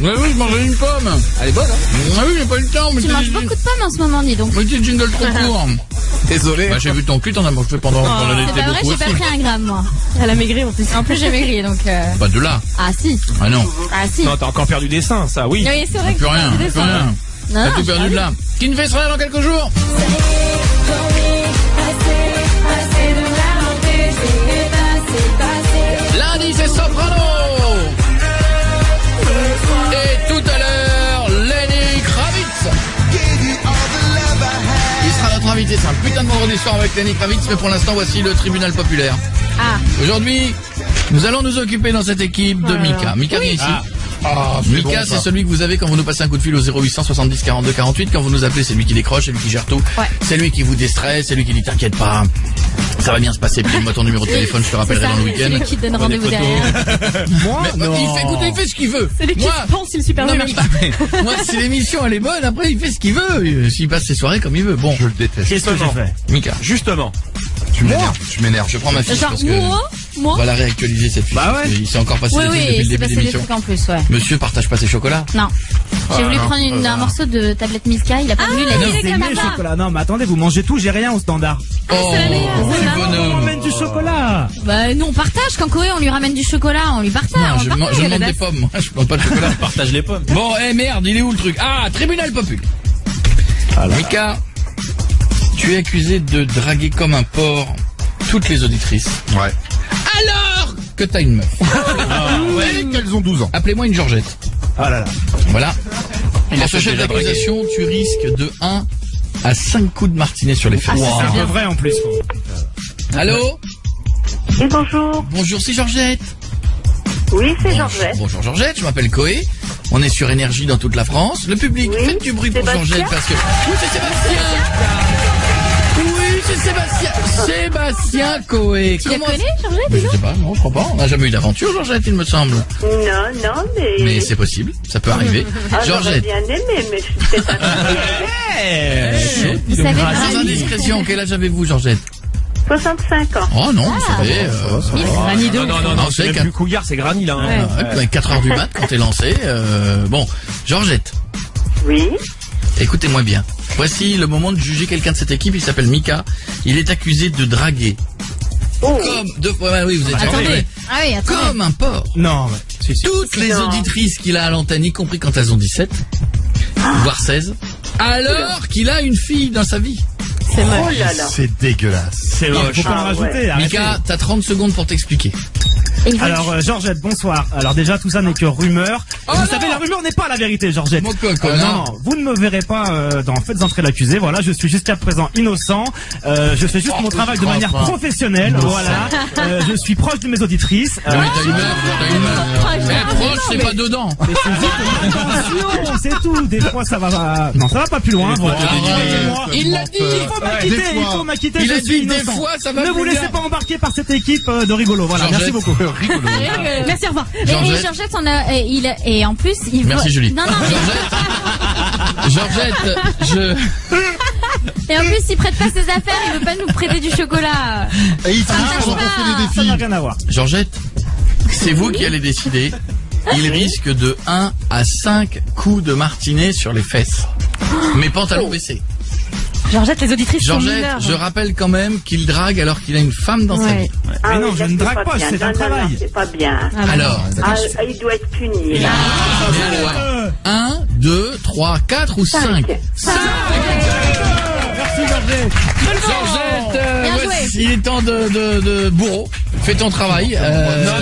Oui, je mangeais une pomme. Elle est bonne, hein? Ah oui, j'ai pas eu le temps. Mais Tu manges beaucoup de pommes en ce moment, dis donc. Mais tu jingle trop court. Désolé. Bah, j'ai vu ton cul, t'en as mangé pendant l'été C'est pas vrai, beaucoup j'ai pas aussi. pris un gramme, moi. Elle a maigri en plus. En plus, j'ai maigri, donc... Pas de là. Ah si, Ah non. ah si. Non, t'as encore perdu des seins, ça, oui. Oui, c'est vrai que Plus rien, c'est plus rien. Non, T'as tout perdu de là. Qui ne fait rien dans quelques jours. Lundi, c'est Soprano. Et tout à l'heure, Lenny Kravitz. Il sera notre invité. C'est un putain de vendredi soir avec Lenny Kravitz. Mais pour l'instant, voici le tribunal populaire. Ah, Aujourd'hui, nous allons nous occuper dans cette équipe de Mika. Mika, viens ici. Mika, c'est celui que vous avez quand vous nous passez un coup de fil au 0800 70 42 48. Quand vous nous appelez, c'est lui qui décroche, c'est lui qui gère tout. Ouais. C'est lui qui vous déstresse, c'est lui qui dit t'inquiète pas, ça va bien se passer. Puis donne-moi ton numéro de téléphone, je te rappellerai dans le c'est lui week-end. qui te donne rendez-vous derrière. Moi, Mais, il fait ce qu'il veut. C'est lui qui Moi, pense si le Super non, Bowl mais marche pas. moi, si l'émission elle est bonne, après il fait ce qu'il veut. S'il passe ses soirées comme il veut. Bon, Je le déteste. qu'est-ce que j'ai fait? Mika, Justement. Tu m'énerves. je prends ma fiche Genre, parce que moi on va la réactualiser cette fiche. Bah parce ouais. qu'il s'est encore passé Oui, des trucs oui, depuis le c'est début de passé des l'émission. trucs en plus, ouais. Monsieur partage pas ses chocolats. Non. J'ai voulu non. prendre un morceau de tablette Milka, il a pas voulu non. les C'est mes chocolats. Non, mais attendez, vous mangez tout, j'ai rien au standard. Oh, c'est la meilleure, petit c'est la On bonhomme. ramène du chocolat. Bah, nous on partage, quand Koé on lui ramène du chocolat, on lui partage. Non, on je partage, demande la des pommes, moi, je demande pas de chocolat. Partage les pommes. Bon, merde, il est où le truc? Ah, tribunal populaire. Mika, tu es accusé de draguer comme un porc toutes les auditrices. Ouais. Alors que t'as une meuf. Ouais, qu'elles ont 12 ans. Appelez-moi une Georgette. Ah là là. Voilà. Pour ce fait chef déjà draguer. d'accusation, tu risques de 1 à 5 coups de martinet sur les fesses. C'est un peu vrai en plus. Allô? Oui, bonjour. Bonjour, c'est Georgette. Oui, c'est Georgette. Bonjour Georgette, je m'appelle Koé. On est sur Énergie dans toute la France. Le public, Oui, faites du bruit pour Sébastien. Georgette parce que... Oui, c'est Sébastien. Oui, c'est Sébastien. Sébastien Koé. Tu la connais, Georgette? Mais je sais pas, non, je crois pas. On n'a jamais eu d'aventure, Georgette, il me semble. Non, mais... Mais c'est possible, ça peut arriver. Ah, j'aurais Georgette, bien aimé, mais je suis peut-être un Vous savez pas. sans indiscrétion, quel âge avez-vous, Georgette? 65 ans. Oh non, vous savez... Granny de Non, Non, c'est c'est même plus couillard, c'est Granny, là. Hein. ouais, 4 heures du mat quand t'es lancé. Bon, Georgette, Oui. écoutez-moi bien. Voici le moment de juger quelqu'un de cette équipe, il s'appelle Mika. Il est accusé de draguer. Oh, Oui, vous êtes Attendez. Ah oui, attendez. comme un porc. Non, mais... Toutes les Non. auditrices qu'il a à l'antenne, y compris quand elles ont 17, voire 16, alors qu'il a une fille dans sa vie. C'est oh moche. là là. C'est dégueulasse. C'est moche. Faut pas en Ah, rajouter, arrêtez. Mika, t'as 30 secondes pour t'expliquer. Et il faut- Alors, Georgette, bonsoir. Alors déjà, tout ça n'est que rumeur. Vous savez, la rumeur n'est pas la vérité, Georgette. Mon connard. Non, vous ne me verrez pas dans Faites entrer l'accusé. Voilà, je suis jusqu'à présent innocent. Je fais juste mon travail de je manière crois pas. professionnelle. Voilà. Je suis proche de mes auditrices. Mais t'as une meuf, t'as une meuf. Mais proche, c'est pas dedans. Mais c'est juste une attention, c'est tout. Des fois, ça va. Non, ça va pas plus loin. Voilà. Arrêtez-moi. Il l'a dit. Il faut m'acquitter, Des il fois. faut m'acquitter. Il a Je suis dit des innocent. fois, ça va Ne plus vous laissez bien. pas embarquer par cette équipe de rigolo. Voilà, merci Georgette. beaucoup. Rigolo. Merci, au revoir. Et Georgette, on a, et en plus, il Merci, Julie. Non, mais, Georgette, et en plus, il prête pas ses affaires, il veut pas nous prêter du chocolat. Et il triche marche pendant qu'on pas. fait des Ça n'a défis. rien à voir. Georgette, c'est vous qui allez décider. Il risque de 1 à 5 coups de martinet sur les fesses. Mes pantalons baissés. Georgette, les auditrices sont Georgette, mineures. je rappelle quand même qu'il drague alors qu'il a une femme dans sa Ouais. vie. Ah Mais non, oui, je là, ne c'est drague pas, bien. c'est un Non, travail. non, c'est pas bien. Alors, Il doit être puni. là. 1, 2, 3, 4 ou 5 Merci, Georgette. Georgette, Bien joué. voici, il est temps de bourreau. Fais ton travail.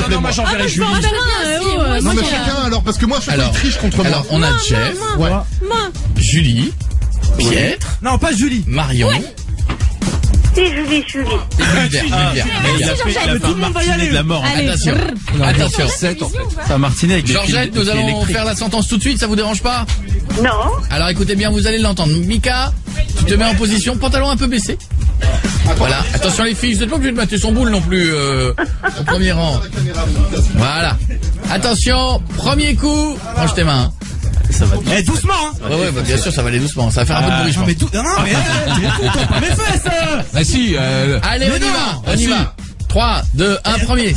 Non, moi j'enverrai Julie. Non, mais chacun alors, parce que moi, chaque fois, il triche contre moi. Alors, on a Jeff, Ouais. Julie, Pietre, Non, pas Julie. Marion Si, Julie. et Gilbert. Il a fait Tout le monde va y aller. de la mort. Allez. Attention, attention. C'est un martinet avec Georgette, nous allons faire la sentence tout de suite, ça vous dérange pas? Non. Alors écoutez bien, vous allez l'entendre. Mika, tu te mets en position, pantalon un peu baissé. Voilà, attention les filles, vous n'êtes pas obligé de mettre son boule non plus au premier rang. Voilà. Attention, premier coup. Range tes mains. Ça va Eh, doucement, hein. Ouais, bah, bien sûr, ça va aller doucement. Ça va faire un peu de bruit, je Non, pense. mais non, mais tu pas mes fesses. Ah si, allez, on y va, on y va. 3, 2, 1, premier.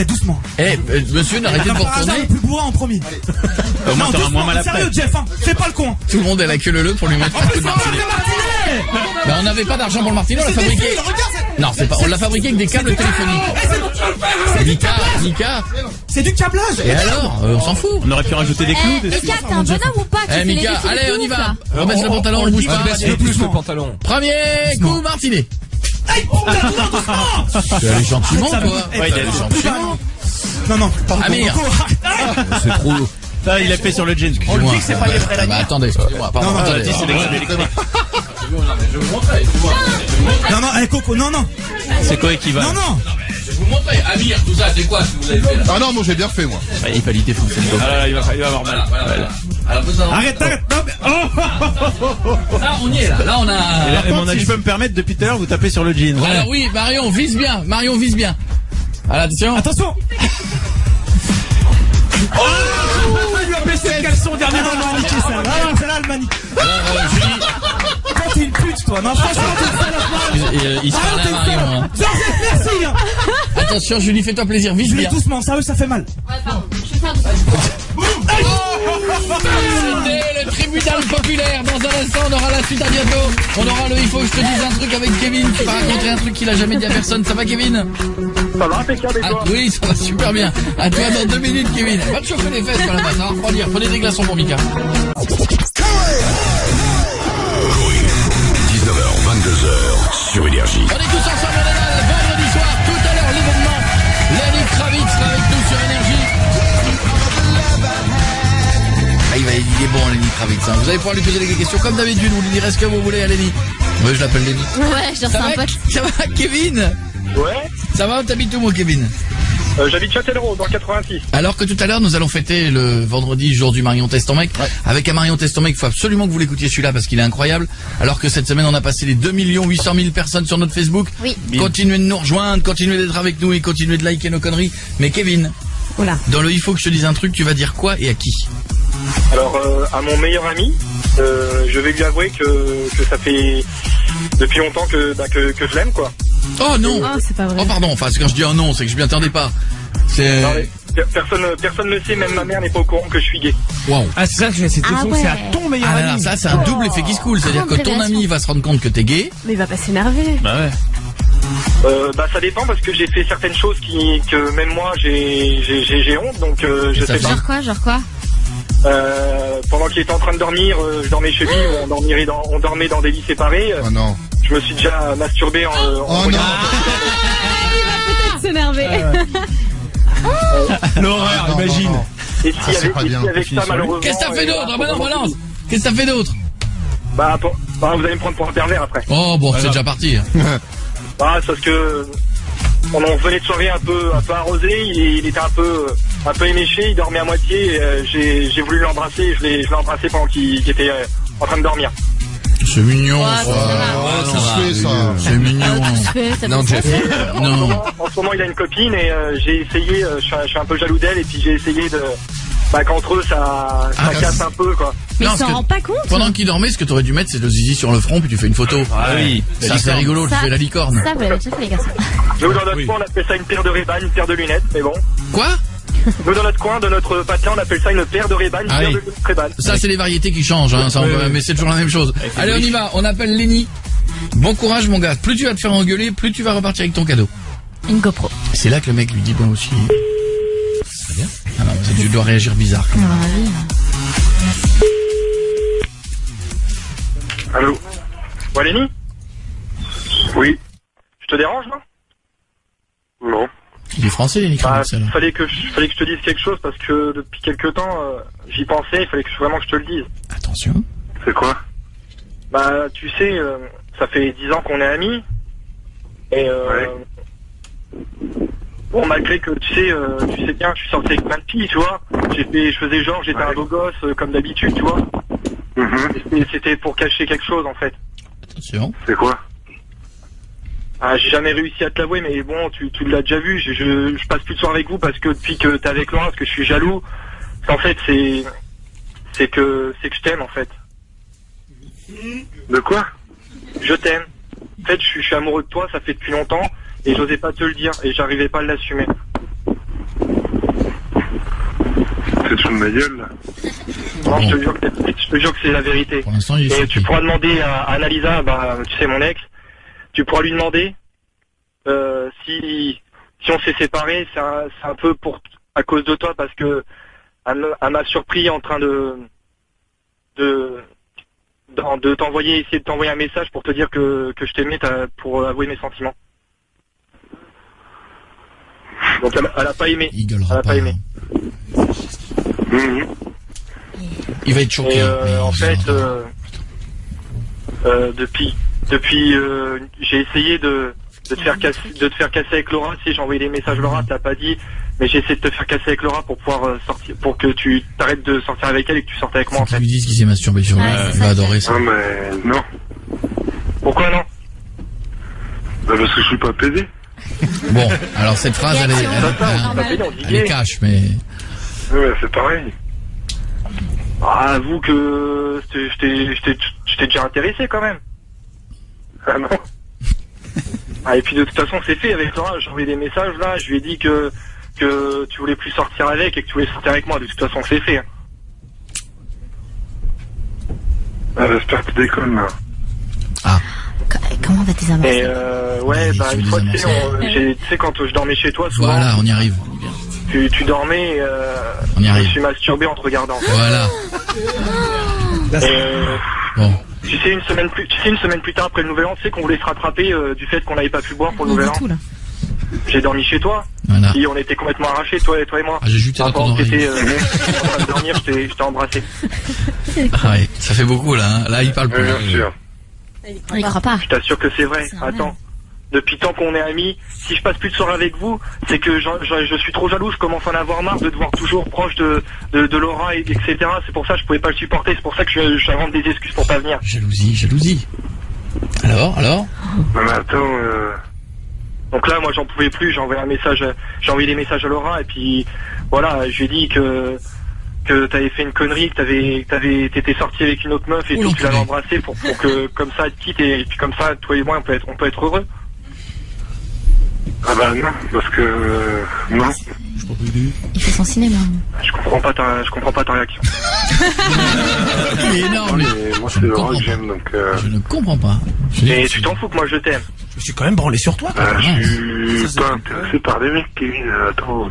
Doucement. Eh, monsieur, n'arrêtez de vous retourner. Le plus bourrin en premier. Au moins, t'auras moins mal après. Sérieux, Jeff, hein, fais pas le con. Tout le monde est la queue leu pour lui mettre un coup de martinet. Ben, on n'avait pas d'argent pour le martinet, on l'a fabriqué. Non, c'est pas, on l'a fabriqué avec des câbles téléphoniques. Mika. C'est du câblage. Et alors, on s'en fout. On aurait pu rajouter des clous dessus. Mika, t'es un bonhomme ou pas? Eh, Mika, allez, on y va. Rebaisse le pantalon, on bouge pas. Plus le pantalon. Premier coup martinet. Tu vas aller gentiment, toi. Ouais, il a allé gentiment. Non. Amir. C'est trop. Ça, il a fait sur le jean. On le dit que c'est pas les vrais lanières. Attendez, excusez-moi. Pardon, attendez. C'est des câbles électriques. Non, allez, Coco, non. C'est quoi qui va? Non. Je vais vous montrer. Amir, tout ça, c'est quoi ce que vous avez fait là? Ah non, moi j'ai bien fait moi. Il va l'idée foncer le dos. Ah, il va avoir mal. Voilà. Alors, Arrête. Là, on y est, là. Là, on a. Et là, si je peux me permettre, depuis tout à l'heure, vous tapez sur le jean. Alors, oui, Marion, vise bien. Alors, attention. Il lui a baissé le caleçon dernier moment. C'est là le mani. Toi, t'es une pute, toi. Non, franchement, t'es une salope. Il se parle à Marion. Merci. Attention, Julie, fais-toi plaisir, vise bien. Doucement, sérieux, ça fait mal. C'était le tribunal populaire. Dans un instant, on aura la suite à bientôt. On aura le il faut que je te dise un truc avec Kevin qui va raconter un truc qu'il a jamais dit à personne. Ça va, Kevin? Ça va, impeccable, et toi? Oui, ça va super bien. À toi dans 2 minutes, Kevin. Va te chauffer les fesses quand même, ça va refroidir. Prenez des glaçons pour Mika. 19h, 22h sur Énergie. On est tous ensemble, on est là, le vendredi soir. Tout à l'heure, l'événement. Lenny Kravitz sera avec nous sur Énergie. Ah, il est bon, Lenny Kravitz. Hein. Vous allez pouvoir lui poser des questions comme d'habitude. Vous lui direz ce que vous voulez à Lenny. Oui, je l'appelle Lenny. Ouais, je un pote. Ça va, Kevin? Ouais. Ça va, t'habites où, moi, Kevin? J'habite Châtellerault, dans 86. Alors que tout à l'heure, nous allons fêter le vendredi, jour du Marion Testomec. Ouais. Avec un Marion Testomec, il faut absolument que vous l'écoutiez celui-là parce qu'il est incroyable. Alors que cette semaine, on a passé les 2 800 000 personnes sur notre Facebook. Oui. Continuez de nous rejoindre, continuez d'être avec nous et continuez de liker nos conneries. Mais Kevin, Oula. Dans le il faut que je te dise un truc, tu vas dire quoi et à qui? Alors, à mon meilleur ami, je vais lui avouer que ça fait depuis longtemps que je l'aime, quoi. Oh non. Oh, c'est pas vrai. Oh pardon, enfin quand je dis oh non, c'est que je m'y attendais pas. C'est... Personne ne le sait, même ma mère n'est pas au courant que je suis gay. Wow. Ah, c'est ça, c'est à ton meilleur Ah là ami. là, ça c'est un double effet qui se coule, c'est-à-dire que ton ami va se rendre compte que t'es gay. Mais il va pas s'énerver. Bah ouais. Ça dépend parce que j'ai fait certaines choses que même moi j'ai honte, donc je sais pas. Genre quoi? Pendant qu'il était en train de dormir, je dormais chez lui, on dormait dans des lits séparés. Oh non. Je me suis déjà masturbé en Oh non. Il va peut-être s'énerver. L'horreur, imagine. Et si avec ça, malheureusement... Qu'est-ce que t'as fait d'autre? Bah non, balance. Qu'est-ce que t'as fait d'autre? Bah, vous allez me prendre pour un pervers après. Oh bon, c'est déjà parti. Bah, c'est parce que... On revenait de soirée un peu arrosé, il était un peu éméché, il dormait à moitié, et j'ai voulu l'embrasser, je l'ai embrassé pendant qu'il était en train de dormir. C'est mignon, Ouais, ça. Ça se fait ça. C'est mignon. Non, Jeff. Non. En ce moment, il a une copine et j'ai essayé, je suis un peu jaloux d'elle, et puis j'ai essayé de... Bah, qu'entre eux, ça casse un peu, quoi. Mais Non, il parce s'en que rend pas compte. Pendant qu'il dormait, ce que t'aurais dû mettre, c'est le zizi sur le front, puis tu fais une photo. Ah oui. Ça, c'est rigolo, tu fais la licorne. Ça, vous l'avez déjà fait, les garçons. Nous, dans notre coin, on appelle ça une paire de Ray-Ban, une paire de lunettes, mais bon. Quoi? Nous, dans notre coin, de notre patelin, on appelle ça une paire de Ray-Ban, une Ah paire oui. de Ray-Ban. Ça, c'est les variétés qui changent, hein, ça, mais c'est toujours la même chose. Allez, on y va, on appelle Lenny. Bon courage, mon gars. Plus tu vas te faire engueuler, plus tu vas repartir avec ton cadeau. Une GoPro. C'est là que le mec lui dit, bon, aussi. Très bien. Ah non, mais tu dois réagir bizarre. Quand même. Allô? Ouais, Lenny? Oui. Je te dérange, là? Non. Il est français, Lenny Kravitz, alors. Fallait que je te dise quelque chose parce que depuis quelques temps, j'y pensais, il fallait vraiment que je te le dise. Attention. C'est quoi? Bah, tu sais, ça fait 10 ans qu'on est amis. Et bon, malgré que tu sais bien, je suis sorti avec plein de filles, tu vois. Je faisais genre, j'étais un beau gosse, comme d'habitude, tu vois. Et c'était pour cacher quelque chose, en fait. Attention. C'est quoi? Ah, j'ai jamais réussi à te l'avouer, mais bon, tu l'as déjà vu. Je passe plus de soir avec vous parce que depuis que t'es avec Laurent, parce que je suis jaloux. En fait, c'est que je t'aime, en fait. De quoi? Je t'aime. En fait, je suis amoureux de toi, ça fait depuis longtemps. et j'osais pas te le dire et j'arrivais pas à l'assumer. C'est de ma gueule là. Non, je te jure que c'est la vérité. Pour l'instant, il est Et surpris. tu pourras demander à Annalisa, bah, tu sais, mon ex, tu pourras lui demander si on s'est séparés, c'est un peu à cause de toi, parce que elle m'a surpris en train de t'envoyer, essayer de t'envoyer un message pour te dire que je t'aimais, pour avouer mes sentiments. Donc elle a pas aimé. Il gueulera Elle a pas aimé. Il va être choqué. Et mais en il fait, gueulera depuis j'ai essayé de te faire casser avec Laura. Si j'ai envoyé des messages à Laura, t'as pas dit, mais j'ai essayé de te faire casser avec Laura pour pouvoir sortir, pour que tu t'arrêtes de sortir avec elle et que tu sortes avec moi, en pas. fait. Lui disent qu'il s'est masturbé sur lui. Il va adorer ça. Non mais non. Pourquoi non? Bah parce que je suis pas pédé. Bon, alors cette phrase, elle est cash, mais... Ouais, c'est pareil. Ah, avoue que je t'ai déjà intéressé quand même. Ah non. Ah, et puis de toute façon c'est fait avec Laura, j'ai envoyé des messages là, je lui ai dit que tu voulais plus sortir avec et que tu voulais sortir avec moi, de toute façon c'est fait. Hein. Ah, j'espère que tu déconnes là. Ah. Comment va tes amours? Et ouais, bah une fois tu sais quand je dormais chez toi souvent. Voilà, on y arrive. Tu dormais, on y arrive. Je me suis masturbé en te regardant. Voilà. Bon. Tu sais, une semaine plus tard après le Nouvel An, tu sais qu'on voulait se rattraper du fait qu'on n'avait pas pu boire pour le Nouvel An. J'ai dormi chez toi. Voilà. Et on était complètement arrachés, toi et moi. Ah, j'ai jeté la pendant que connerie. t'étais en train de dormir, je t'ai embrassé. Ah ouais, ça fait beaucoup là. Hein. Là, il parle plus. Bien sûr. Il croit pas. Je t'assure que c'est vrai. Attends. Depuis tant qu'on est amis, si je passe plus de soirée avec vous, c'est que je suis trop jaloux, je commence à en avoir marre de te voir toujours proche de Laura, etc. C'est pour ça que je pouvais pas le supporter, c'est pour ça que j'invente des excuses pour pas venir. Jalousie. Alors Non mais attends, Donc là, moi j'en pouvais plus, j'ai envoyé des messages à Laura, et puis voilà, je lui ai dit que t'avais fait une connerie, que t'étais sorti avec une autre meuf et tout, tu l'avais embrassé pour que comme ça elle te quitte, et puis comme ça, toi et moi on peut être heureux. ah bah non, parce que non. Il fait son cinéma. Je comprends pas ta réaction. Il est énorme. Mais moi c'est Laura que j'aime, donc Je ne comprends pas. Mais tu t'en fous que moi je t'aime. Je me suis quand même branlé sur toi. je suis pas intéressé par des mecs, Kevin, attends.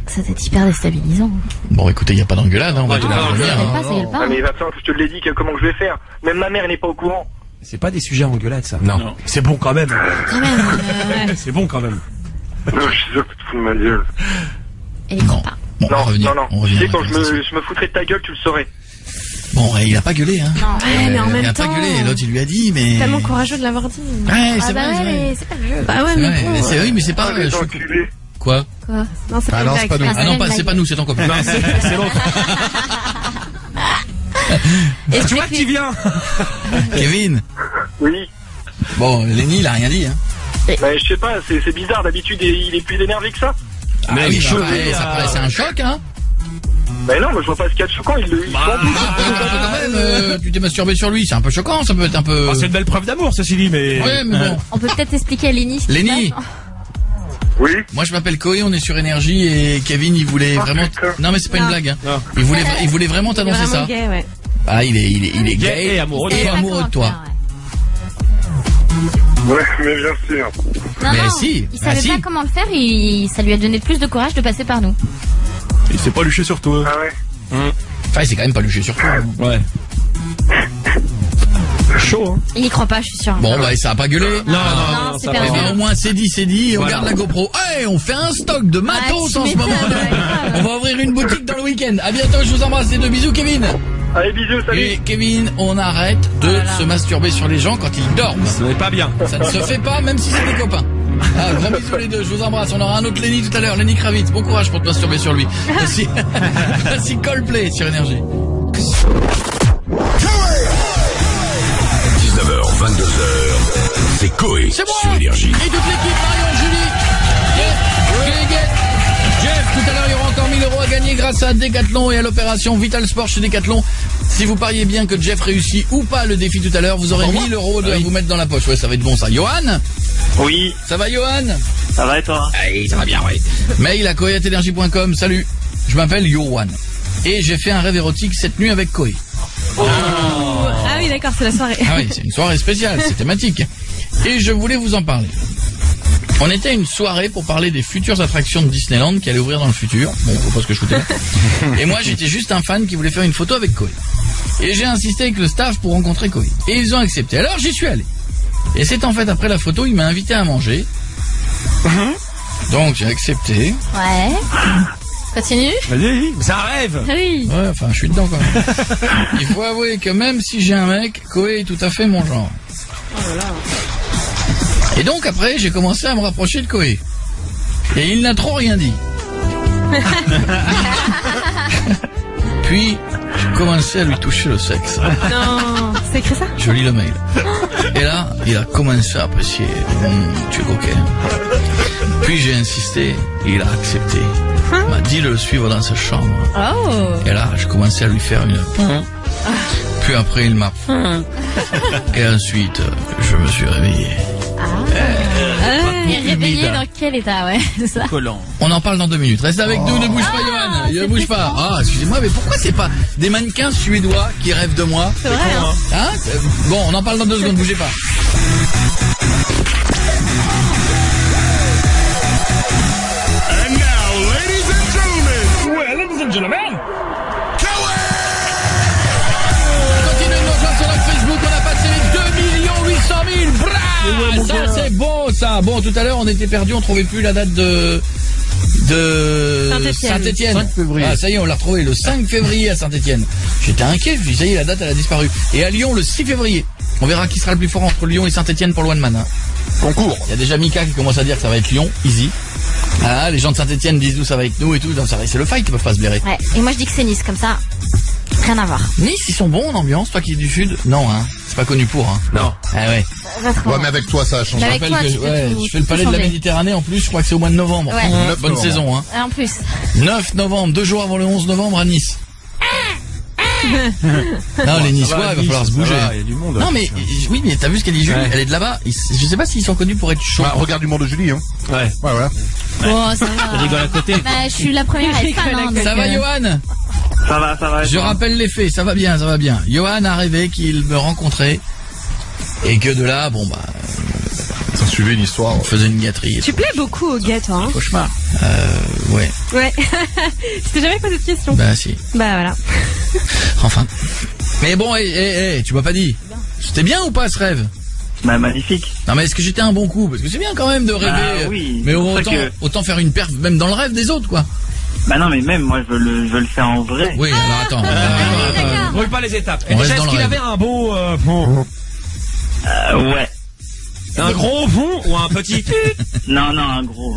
Ça doit être hyper déstabilisant. Bon, écoutez, il n'y a pas d'engueulade, hein, on va te la revenir. Ça gueule pas. Ah mais il va falloir que je te l'ai dit, comment je vais faire. Même ma mère n'est pas au courant. C'est pas des sujets à engueulade, ça. Non. C'est bon quand même. Quand même. C'est bon quand même. Non, je suis sûr que tu te fous de ma gueule. Elle y croit pas. Bon, on va revenir. Non. On Tu revient sais, à la quand conversation. je me foutrais de ta gueule, tu le saurais. Bon, il a pas gueulé, hein. Non, mais en même Il a temps. pas gueulé, l'autre il lui a dit, mais... Tellement courageux de l'avoir dit. Ouais, Ah c'est bah vrai, c'est ouais, vrai. mais c'est pas le jeu. Bah ouais, C'est mais vrai, bon. mais c'est oui, mais c'est pas... Les je suis- enculés. Quoi? Quoi? Non, c'est Ah pas non, une c'est pas blague. nous. Ah non, c'est pas nous, c'est ton copain. C'est l'autre. Et Tu vois qui vient. Kevin. Oui. Bon, Lenny, il a rien dit, hein. Mais je sais pas, c'est bizarre, d'habitude il est plus énervé que ça. Mais il est oui, chaud, ça paraissait un choc, hein. Mais non, moi je vois pas ce qu'il y a de choquant, il Quand même, tu t'es masturbé sur lui, c'est un peu choquant, ça peut être un peu... C'est une belle preuve d'amour, ceci dit, mais. Ouais, mais bon. on peut peut-être expliquer à Lenny. ce qui se Lenny. passe. Oui. Moi je m'appelle Koé, on est sur Énergie et Kevin il voulait vraiment... putain. Non mais c'est pas une blague, hein. Non. Il voulait vraiment Il est t'annoncer vraiment ça. gay, ouais. Ah, il est Gay gay et amoureux de et toi. amoureux de toi. Ouais, mais bien sûr. Non, Mais non, si, il savait si. pas comment le faire, ça lui a donné plus de courage de passer par nous. Il s'est pas luché sur toi. Ah ouais. Enfin, c'est quand même pas luché sur toi. Ouais. Chaud, hein. Il y croit pas, je suis sûre. Bon, bah, ça a pas gueulé. Non, c'est ça perdu. Eh va. ben, au moins, c'est dit, et on Voilà. garde la GoPro. Hey, on fait un stock de matos tu en ce m'étonnes, moment. ouais. On va ouvrir une boutique dans le week-end. À bientôt, je vous embrasse, les deux bisous, Kevin. Allez, bisous, salut. Et Kevin, on arrête de se masturber sur les gens quand ils dorment. Ce n'est pas bien. Ça ne se fait pas, même si c'est des copains. Ah, gros bisous les deux, je vous embrasse. On aura un autre Lenny tout à l'heure, Lenny Kravitz. Bon courage pour te masturber sur lui. Voici Coldplay sur Énergie. 19h, 22h, c'est Koé C'est moi sur Énergie. Et toute l'équipe, Marion, Julie, Jeff, tout à l'heure il y aura encore 1000 € à gagner grâce à Decathlon et à l'opération Vital Sport chez Decathlon. Si vous pariez bien que Jeff réussit ou pas le défi tout à l'heure, vous aurez 1000 € à vous mettre dans la poche. Ouais, ça va être bon ça. Johan, Oui. Ça va, Johan? Ça va et toi? Oui, ça va bien, oui. Mail à koé@energie.com. Salut, je m'appelle Johan. Et j'ai fait un rêve érotique cette nuit avec Koé. Ah oui, d'accord, c'est la soirée. Ah oui, c'est une soirée spéciale, c'est thématique. Et je voulais vous en parler. On était à une soirée pour parler des futures attractions de Disneyland qui allaient ouvrir dans le futur. Bon, faut pas ce que je foutais là. Et moi, j'étais juste un fan qui voulait faire une photo avec Koé. Et j'ai insisté avec le staff pour rencontrer Koé. Et ils ont accepté. Alors, j'y suis allé. Et c'est en fait après la photo, il m'a invité à manger. Donc, j'ai accepté. Ouais. Continue. Vas-y, c'est un rêve. Oui. Ouais, enfin, je suis dedans quand même. Il faut avouer que même si j'ai un mec, Koé est tout à fait mon genre. Et donc après, j'ai commencé à me rapprocher de Koé. Et il n'a trop rien dit. Puis, j'ai commencé à lui toucher le sexe. Non, c'est écrit ça? Je lis le mail. Et là, il a commencé à apprécier. Tu es coquin. Puis j'ai insisté, et il a accepté. Il m'a dit de le suivre dans sa chambre. Oh. Et là, j'ai commencé à lui faire une... Puis après, il m'a... Et ensuite, je me suis réveillé. Et réveillé dans quel état, ouais, c'est ça. Collant. On en parle dans 2 minutes. Reste avec nous, ne bouge pas, Johan. Ne bouge pas. Ah, excusez-moi, mais pourquoi c'est pas des mannequins suédois qui rêvent de moi? C'est vrai, hein. Hein? Bon, on en parle dans 2 secondes, bougez pas. And now, ladies and gentlemen, Continuez de nous rejoindre sur notre Facebook, on a passé les 2 800 000. Bra, ça c'est beau ça. Bon, tout à l'heure on était perdu, on trouvait plus la date de Saint-Étienne. 5 février. Ah, ça y est, on l'a retrouvé le 5 février à Saint-Étienne. J'étais inquiet, je dis ça y est, la date elle a disparu. Et à Lyon le 6 février. On verra qui sera le plus fort entre Lyon et Saint-Étienne pour le One Man. Hein. Concours. Il y a déjà Mika qui commence à dire que ça va être Lyon, easy. Ah, les gens de Saint-Étienne disent nous ça va être nous et tout. Donc, c'est le fight, ils peuvent pas se blairer. Ouais. Et moi je dis que c'est Nice, comme ça. Rien à voir. Nice, ils sont bons en ambiance, toi qui es du sud? Non, hein. C'est pas connu pour, hein. Non. Ah ouais. Ouais, mais avec toi, ça a changé. Mais avec Je rappelle toi, que tu peux ouais, tout- je fais le tout palais de la changer. Méditerranée en plus, je crois que c'est au mois de novembre. Ouais. 9 Bonne novembre. saison, hein. Et en plus. 9 novembre, 2 jours avant le 11 novembre à Nice. Non, les Niçois, il va falloir se bouger. Il y a du monde. Non, mais oui, mais t'as vu ce qu'elle dit Julie? Ouais. Elle est de là-bas. Je sais pas s'ils sont connus pour être chauds. Bah, regarde du monde de Julie, hein. Ouais. Ouais, voilà. Bon, ça va. Il rigole à côté. Bah, je suis la première à être fan, hein, donc, Ça va, Johan? Ça va, ça va. et Je toi? rappelle les faits, ça va bien, ça va bien. Johan a rêvé qu'il me rencontrait et que de là, bon bah, Ça suivait une histoire. on faisait une gâterie. Tu plais beaucoup au gars, toi, hein. Cauchemar. Ouais. Ouais. Je t'ai jamais posé de question. Bah si. Bah voilà. Enfin. Mais bon, tu m'as pas dit. C'était bien ou pas ce rêve? Bah, magnifique. Non mais est-ce que j'étais un bon coup? Parce que c'est bien quand même de rêver. Bah, oui. Mais C'est pour ça autant faire une perf même dans le rêve des autres, quoi. Bah non, mais même, moi, je veux le faire en vrai. Oui, alors attends. d'accord. Brûle pas les étapes. Et On déjà, reste dans est-ce le qu'il rêve. avait un beau Ouais. un gros fond ou un petit? Non, un gros.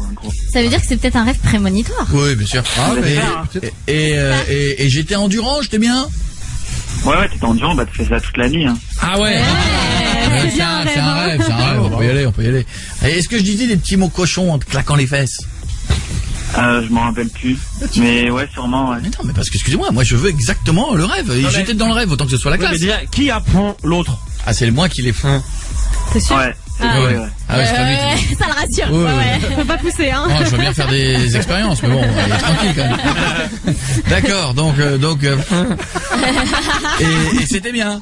Ça veut dire que c'est peut-être un rêve prémonitoire. Oui, bien sûr. Ah, mais Et j'étais endurant, j'étais bien. Ouais, t'es endurant, bah, tu fais ça toute la nuit, hein. Ah ouais. c'est bien un C'est un rêve, rêve, on peut y aller. Et est-ce que je disais des petits mots cochons en te claquant les fesses? Je m'en rappelle plus. Mais ouais, sûrement, ouais. Mais non, mais parce que excusez-moi, moi je veux exactement le rêve. Et Non, mais- j'étais dans le rêve, autant que ce soit la Ouais, mais classe. déjà, qui apprend l'autre? Ah, c'est moi qui les font. T'es sûr? Ouais. Ah, ouais. Ah ouais, c'est pas vite. Ça le rassure. Ouais, Ouais, ouais. ouais. Faut pas pousser, hein. Non, je veux bien faire des expériences, mais bon, tranquille quand même. D'accord, donc et c'était bien.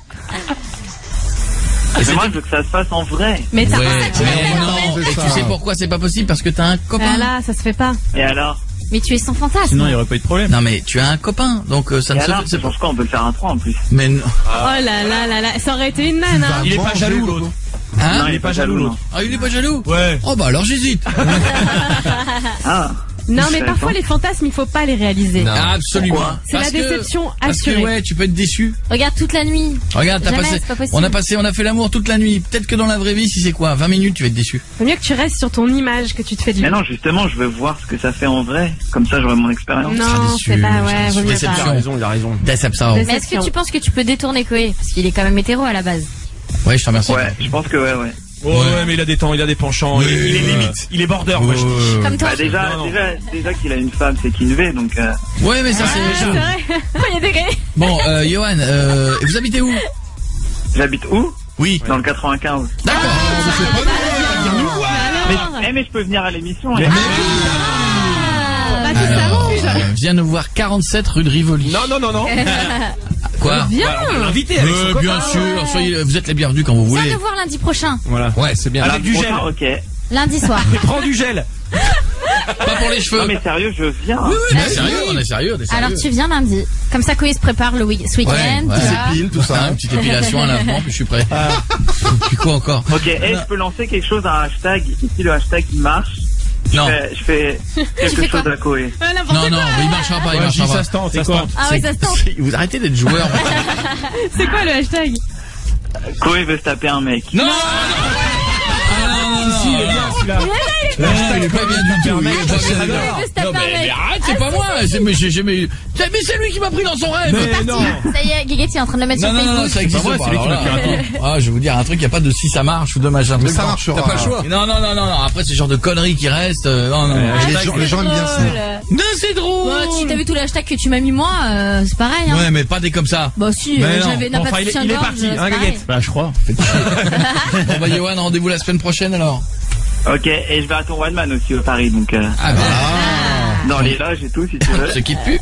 Et moi, je veux que ça se passe en vrai. Mais t'as Ouais, pas ça. mais non. Et tu sais pourquoi c'est pas possible? Parce que t'as un copain. Voilà, ça se fait pas. Et alors? Mais tu es sans fantasme. Sinon, il n'y aurait pas eu de problème. Non mais tu as un copain, donc ça Et ne se alors? fait. C'est pour quoi on peut le faire un 3 en plus. Mais non. Oh là là là là. Ça aurait été une manne, hein. Il est pas jaloux, l'autre. Hein? Non, il est pas jaloux, non. Ah, il est pas jaloux? Ouais. Oh bah alors j'hésite. Ah. Non, mais Je parfois savais les fantasmes, il faut pas les réaliser. Non. Absolument. Pourquoi? C'est la déception Parce que assurée. ouais, tu peux être déçu. Regarde toute la nuit. Regarde, Jamais, c'est pas possible. on a fait l'amour toute la nuit. Peut-être que dans la vraie vie, si c'est quoi, 20 minutes, tu vas être déçu. Faut mieux que tu restes sur ton image, que tu te fais de lui. Mais non, justement, je veux voir ce que ça fait en vrai. Comme ça, j'aurai mon expérience. Non, seras déçu, c'est pas, seras ouais, déçu. vaut mieux Déception. pas. Il a raison. Déception. Déception. Mais est-ce que tu penses que tu peux détourner Koé? Parce qu'il est quand même hétéro à la base. Ouais, je te remercie. Ouais, je pense que ouais. Ouais, mais il a des temps, il a des penchants, il est limite, il est border, moi je dis. Comme toi. Bah déjà qu'il a une femme, c'est qu'il veut, donc Ouais, mais ça c'est C'est chaud. vrai. Premier degré. Bon, Johan, vous habitez où? j'habite où? Oui. Dans le 95. D'accord. Ah, Mais je peux venir à l'émission. Bah, tout s'arrange. Viens nous voir 47 rue de Rivoli. Non. Quoi? Viens. On l'a invité avec son Bien copain. sûr, vous êtes les bienvenus quand vous Viens voulez. nous voir lundi prochain. Voilà. Ouais, c'est bien. Avec du gel. Ok. Lundi soir. Prends du gel. Pas pour les cheveux. Non mais sérieux, je viens. Oui, on est sérieux, on est sérieux. Alors tu viens lundi. Comme ça, Koé se prépare ce week-end. Ouais, tu Pile, tout Une ça. petite épilation, un lavement, puis je suis prêt. Puis quoi encore? Ok, je peux lancer quelque chose, un hashtag. Et si le hashtag il marche, Non. je fais quelque fais quoi chose à Koé. Non, mais il marchera pas, il marchera pas. Ça se tente, C'est quoi? Ah ouais, ça se tente. Vous arrêtez d'être joueur. C'est quoi le hashtag? Koé veut se taper un mec. Non, Si, il est bien celui-là. il est pas bien du tout. Il est pas bien du tout. Il veut se taper Non, un mais mec. arrête, c'est pas moi. Mais c'est lui qui m'a pris dans son rêve. Mais non. Ça y est, Guéguette est en train de le mettre sur Non, Facebook. ça existe moi, pas. c'est lui qui Alors m'a là, fait ah, je vais vous dire un truc, il n'y a pas de si ça marche ou de machin. Mais ça marchera. T'as pas le choix. Non. Après, c'est le genre de conneries qui restent. Non. Les gens aiment bien ça. Non, c'est drôle. Bon, si t'as vu tous les hashtags que tu m'as mis moi, c'est pareil. Hein. Ouais, mais pas des comme ça. Bah si, Mais non. j'avais n'a Enfin, pas de il est soutien-gorge, parti, c'est hein, pareil. Gaguette? Bah, je crois. Bon, bah, Yoann, rendez-vous la semaine prochaine alors. Ok, et je vais à ton One Man aussi au Paris, donc dans les loges et tout si tu veux. Se quitte plus.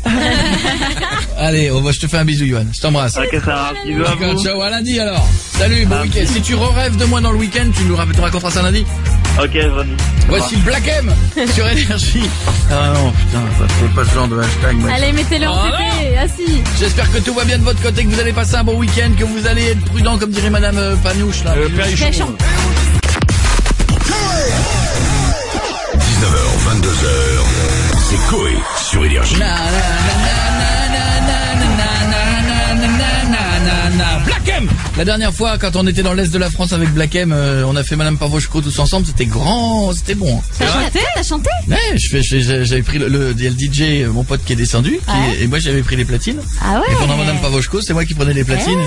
Allez, je te fais un bisou, Yoann. Je t'embrasse. Ok, ça va, bisous à D'accord, vous. ciao, à lundi alors. Salut, bon week-end. Si tu rêves de moi dans le week-end, tu nous raconteras ça lundi. Ok, vas-y. Voici Black M sur Énergie. Ah non, putain, ça fait pas ce genre de hashtag, mec. Allez, mettez-le en Ah PP. Ah si. J'espère que tout va bien de votre côté, que vous allez passer un bon week-end, que vous allez être prudent, comme dirait Madame Panouche, là. Péchon. 19h, 22h, c'est Koé sur Énergie. Black M. La dernière fois, quand on était dans l'Est de la France avec Black M, on a fait Madame Pavoshko tous ensemble, c'était grand, c'était bon. T'as chanté? Ouais, j'avais pris il y a le DJ, mon pote qui est descendu, et moi j'avais pris les platines. Ah ouais. Et pendant Madame Pavoshko, c'est moi qui prenais les platines.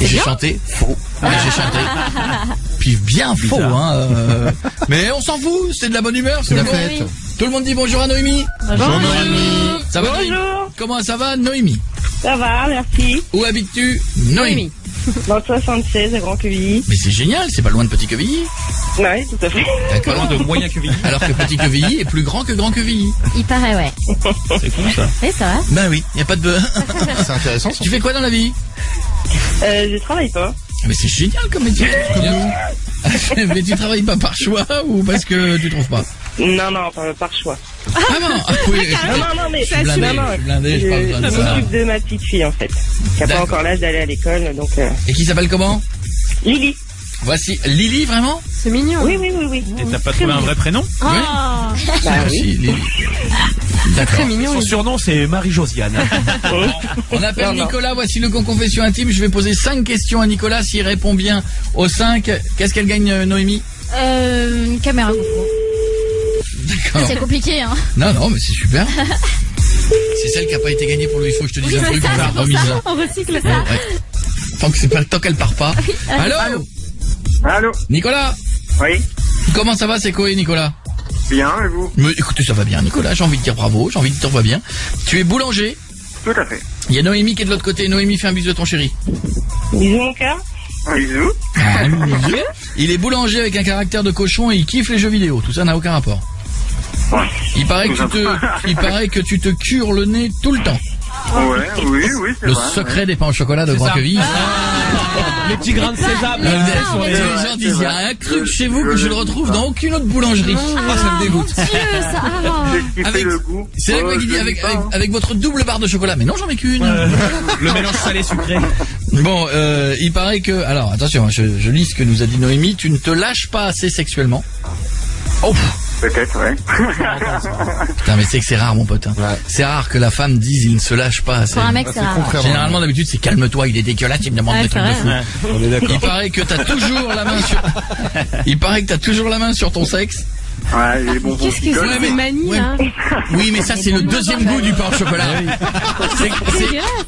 Et j'ai chanté faux. Ouais, j'ai chanté. Puis bien faux, hein. Mais on s'en fout, c'est de la bonne humeur, c'est de la bonne fête. Tout le monde dit bonjour à Noémie. Bonjour Noémie. Ça va Noémie? Comment ça va Noémie? Ça va, merci. Où habites-tu Noémie? Dans le 76, à Grand-Quevilly. Mais c'est génial, c'est pas loin de Petit-Quevilly. Oui, tout à fait. D'accord. De moyen Quevilly. Alors que Petit-Quevilly est plus grand que Grand-Quevilly. Il paraît, ouais. C'est cool ça. Oui, ça va. Ben oui, y a pas de... C'est intéressant. Ça. Tu fais quoi dans la vie? Je travaille pas. Mais c'est génial comme métier. Mais tu travailles pas par choix ou parce que tu trouves pas? Non, par choix. Ah non, oui. Non, mais Je suis blindé, je parle pas de je ça. m'occupe de ma petite fille, en fait. Qui a pas D'accord. encore l'âge d'aller à l'école, donc... Et qui s'appelle comment? Lily. Voici Lily, vraiment? C'est mignon. Oui. Et t'as pas trouvé un vrai prénom? Oh. Bah Merci, oui. Lily. D'accord. Très mignon. Son surnom c'est Marie-Josiane. On appelle Non. Nicolas, voici le con confession intime. Je vais poser 5 questions à Nicolas. S'il répond bien aux 5, qu'est-ce qu'elle gagne, Noémie? Une caméra GoPro. D'accord. C'est compliqué, hein. Non, mais c'est super. C'est celle qui a pas été gagnée pour lui. Il faut que je te dise un truc. On l'a remise là. On recycle ça. Ouais. Tant qu'elle part pas. Allô? Allô? Nicolas? Oui? Comment ça va, c'est Koé, Nicolas? Bien, et vous? Mais écoutez, ça va bien, Nicolas. J'ai envie de dire bravo. J'ai envie de dire va bien. Tu es boulanger. Tout à fait. Il y a Noémie qui est de l'autre côté. Noémie, fais un bisou à ton chéri. Bisous, mon cœur. Bisous. Il est boulanger avec un caractère de cochon et il kiffe les jeux vidéo. Tout ça n'a aucun rapport. Il paraît que tu te cures le nez tout le temps. Ouais, oui, c'est Le vrai. secret des pains au chocolat de Grand-Quevilly. Les petits grains de sésame. Les gens disent, il y a un truc chez vous que je ne retrouve dans aucune autre boulangerie. Ah, ça me dégoûte. Mon Dieu, ça. J'ai kiffé le goût. C'est là que qui dit avec votre double barre de chocolat. Mais non, j'en mets qu'une. Le mélange salé-sucré. Bon, il paraît que... Alors, attention, je lis ce que nous a dit Noémie. Tu ne te lâches pas assez sexuellement. Oh. Peut-être, ouais. Putain, mais c'est que c'est rare, mon pote. Hein. Ouais. C'est rare que la femme dise il ne se lâche pas assez. Pour un mec, c'est rare. Généralement, d'habitude, c'est calme-toi, il est dégueulasse, il me demande des trucs de fou. On est d'accord. Il paraît que t'as toujours la main sur... Il paraît que t'as toujours la main sur ton sexe. Ouais, les bonbons. Qu'est-ce que c'est que manie, là? Oui, mais ça, c'est le deuxième goût du pain au chocolat.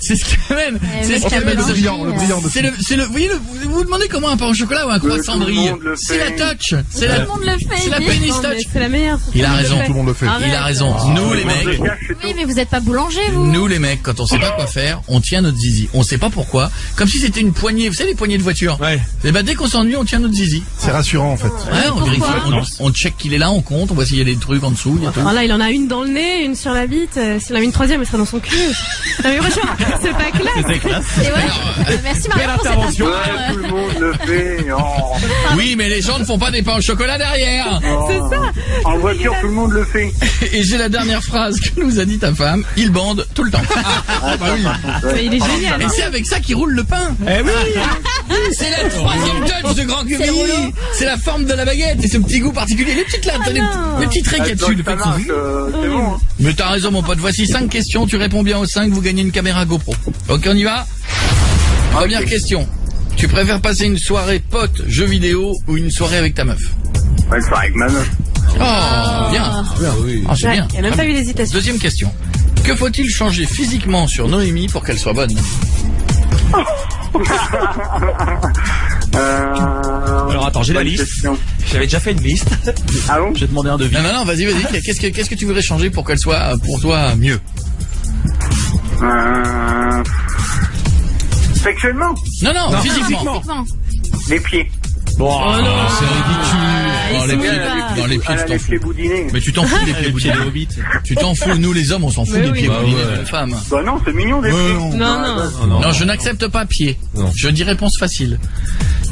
C'est ce qui amène. C'est ce qui amène. Le brillant. Vous voyez, vous vous demandez comment un pain au chocolat ou un croissant brille? C'est la touch. C'est la pénis touch. C'est la meilleure. Il a raison. Tout le monde le fait. Il a raison. Nous, les mecs. Oui, mais vous êtes pas boulanger, vous. Nous, les mecs, quand on sait pas quoi faire, on tient notre zizi. On sait pas pourquoi. Comme si c'était une poignée. Vous savez, les poignées de voiture? Ouais. Et bah, dès qu'on s'ennuie, on tient notre zizi. C'est rassurant, en fait. Ouais, on vérifie. On check qu'il est là, on compte, on voit s'il y a des trucs en dessous, il y a tout. Alors là, il en a une dans le nez, une sur la bite. S'il en a une troisième, elle sera dans son cul. Non mais franchement, c'est pas classe. Et ouais. Merci Marie pour cette Ouais, info. tout le monde le fait. Oh. Oui, mais les gens ne font pas des pains au chocolat derrière. C'est ça. En voiture, tout le monde le fait. Et j'ai la dernière phrase que nous a dit ta femme, il bande tout le temps. Mais il est génial. Et c'est avec ça qu'il roule le pain. Eh oui. C'est la troisième touch de Grand Cuvini. C'est la forme de la baguette et ce petit goût particulier. Les petites lattes, les petits traits qu'il y a dessus. Ça marche, c'est bon. Hein. Mais t'as raison mon pote, voici 5 questions, tu réponds bien aux 5, vous gagnez une caméra GoPro. Ok, on y va? Première question. Tu préfères passer une soirée pote, jeux vidéo ou une soirée avec ta meuf? Ouais, c'est avec ma meuf. Oh, bien. Ah, c'est bien. Il n'y a même pas eu d'hésitation. Deuxième question. Que faut-il changer physiquement sur Noémie pour qu'elle soit bonne? Alors attends, j'ai la liste. J'avais déjà fait une liste. Ah bon? J'ai demandé un devis. Non, vas-y. Qu'est-ce que tu voudrais changer pour qu'elle soit, pour toi, mieux? Sexuellement? Non, physiquement. Les pieds. Bon, C'est ridicule. Les pieds, dans les pieds, tu t'en Les fous. pieds boudinés. Mais tu t'en fous des pieds boudinés. Tu t'en fous, nous les hommes, on s'en fout des pieds boudinés de la femme. Bah non, c'est mignon des pieds. Non. Non, je n'accepte pas pied. Non. Je dis réponse facile.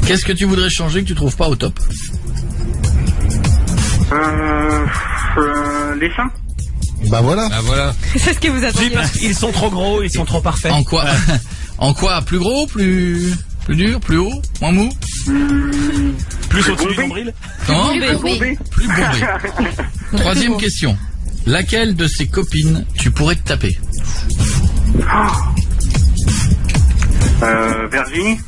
Qu'est-ce que tu voudrais changer que tu trouves pas au top? Les seins. Bah voilà. C'est ce que vous Oui, attendiez. parce qu'ils sont trop gros, ils sont trop parfaits. En quoi? En quoi? Plus gros, plus dur, plus haut, moins mou? Plus au-dessus du nombril. Comment? Bombé. Plus bombé. Troisième question. Laquelle de ses copines tu pourrais te taper? Virginie.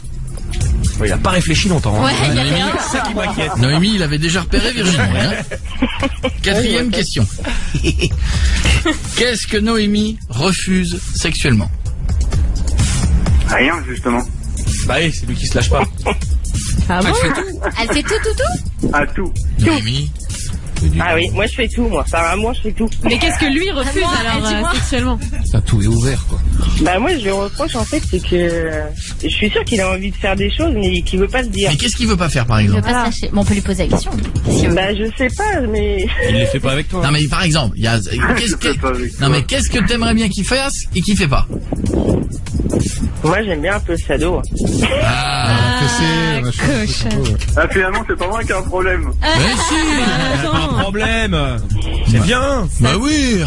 Il a pas réfléchi longtemps. Ouais, il y a rien. C'est ça qui m'inquiète. Noémie, il avait déjà repéré Virginie. Hein. Quatrième question. Qu'est-ce que Noémie refuse sexuellement? Rien, justement. Bah oui, c'est lui qui se lâche pas. Ah bon? Elle fait tout. À tout. Noémie. Ah oui, moi je fais tout, moi. Enfin, moi je fais tout. Mais qu'est-ce que lui refuse Moi, alors dis-moi. sexuellement? Ça, tout est ouvert, quoi. Bah moi je lui reproche en fait, c'est que je suis sûr qu'il a envie de faire des choses mais qu'il veut pas se dire. Mais qu'est-ce qu'il veut pas faire par Je veux exemple? pas se lâcher. Bon, on peut lui poser la question. Bah je sais pas, mais Il les fait pas avec toi. Non mais par exemple, il y a non mais qu'est-ce que t'aimerais bien qu'il fasse et qu'il fait pas? moi j'aime bien un peu le sado. Fessé, machin. Ah, finalement, c'est pas moi qui ai un problème. Mais si. Pas un problème. C'est bien. Bah oui.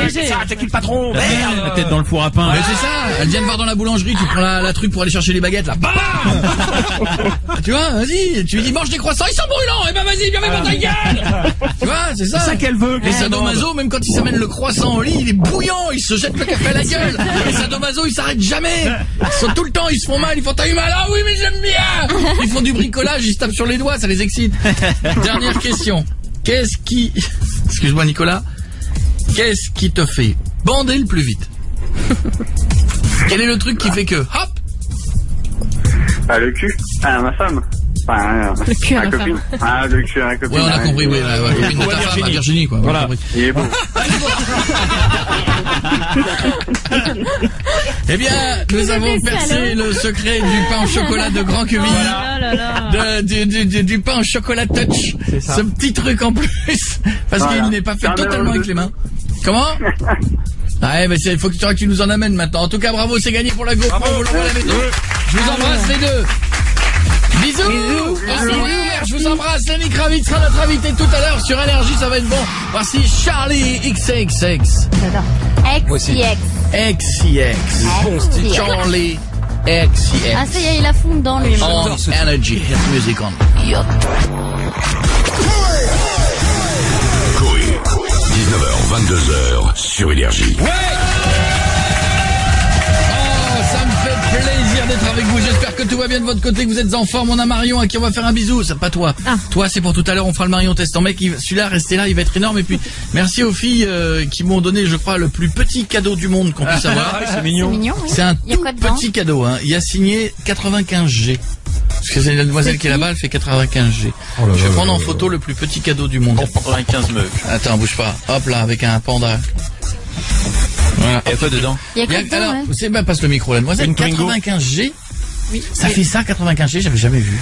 Léger. Ça, t'es qui le patron? Merde. La tête dans le four à pain. Mais c'est ça. Elle vient de voir dans la boulangerie, tu prends la truc pour aller chercher les baguettes là. Bam. Tu vois, vas-y, tu lui dis mange des croissants, ils sont brûlants. Eh ben vas-y, viens mettre dans ta gueule. Tu vois, c'est ça. C'est ça qu'elle veut. Les sadomaso, même quand ils s'amènent le croissant au lit, il est bouillant, ils se jettent le café à la gueule. Les sadomaso, ils s'arrêtent jamais. Ils sont tout le temps, ils se font mal, ils font t'as eu mal, ah oui mais j'aime bien. Ils font du bricolage, ils se tapent sur les doigts, ça les excite. Dernière question. Excuse-moi Nicolas, qu'est-ce qui te fait bander le plus vite? Quel est le truc qui fait que, hop? Ah, le cul. Ah, ma femme. Enfin, Le cul à ma la copine. Ah, le cul à la copine. Ouais, on a compris, oui, la copine de ta femme, à Virginie, quoi. Voilà. Il est beau. Eh bien, nous avons percé le secret du pain au chocolat de Grand Cuvini. Du pain au chocolat touch. ça. Ce petit truc en plus. Parce Voilà. qu'il n'est pas fait C'est un totalement mélange avec de les mains. Comment? Ouais, mais il faut que tu nous en amènes maintenant. En tout cas, bravo, c'est gagné pour la GoPro. Vous l'envoie à la maison. Je vous embrasse les deux. Bisous. Au revoir. Je vous embrasse. Lenny Kravitz sera notre invité tout à l'heure sur Énergie. Ça va être bon. Voici Charlie XXX. J'adore. XCX. Bon style. Charlie XCX. Ah, ça y est, il a fond dedans, lui. On Energy Hit Music on. Coé, 19h, 22h sur Énergie. Ouais. Oh, ça me fait plaisir d'être avec vous. J'espère que tout va bien de votre côté, que vous êtes en forme. On a Marion à qui on va faire un bisou. C'est pas toi. Toi, c'est pour tout à l'heure. On fera le Marion Testant. Mec, celui-là, restez là, il va être énorme. Et puis, merci aux filles qui m'ont donné, je crois, le plus petit cadeau du monde qu'on puisse avoir. C'est mignon. Oui. C'est un tout petit cadeau. Hein. Il a signé 95G. Parce que c'est la demoiselle qui est là-bas, elle fait 95G. Je vais prendre en photo le plus petit cadeau du monde. 95 meufs. Attends, bouge pas. Hop là, avec un panda. Voilà. Il y a quoi dedans? Il y a quoi dedans, alors, ouais. c'est passe le micro, la demoiselle. Une Twingo. 95G. Oui. Ça fait ça, 95G, j'avais jamais vu.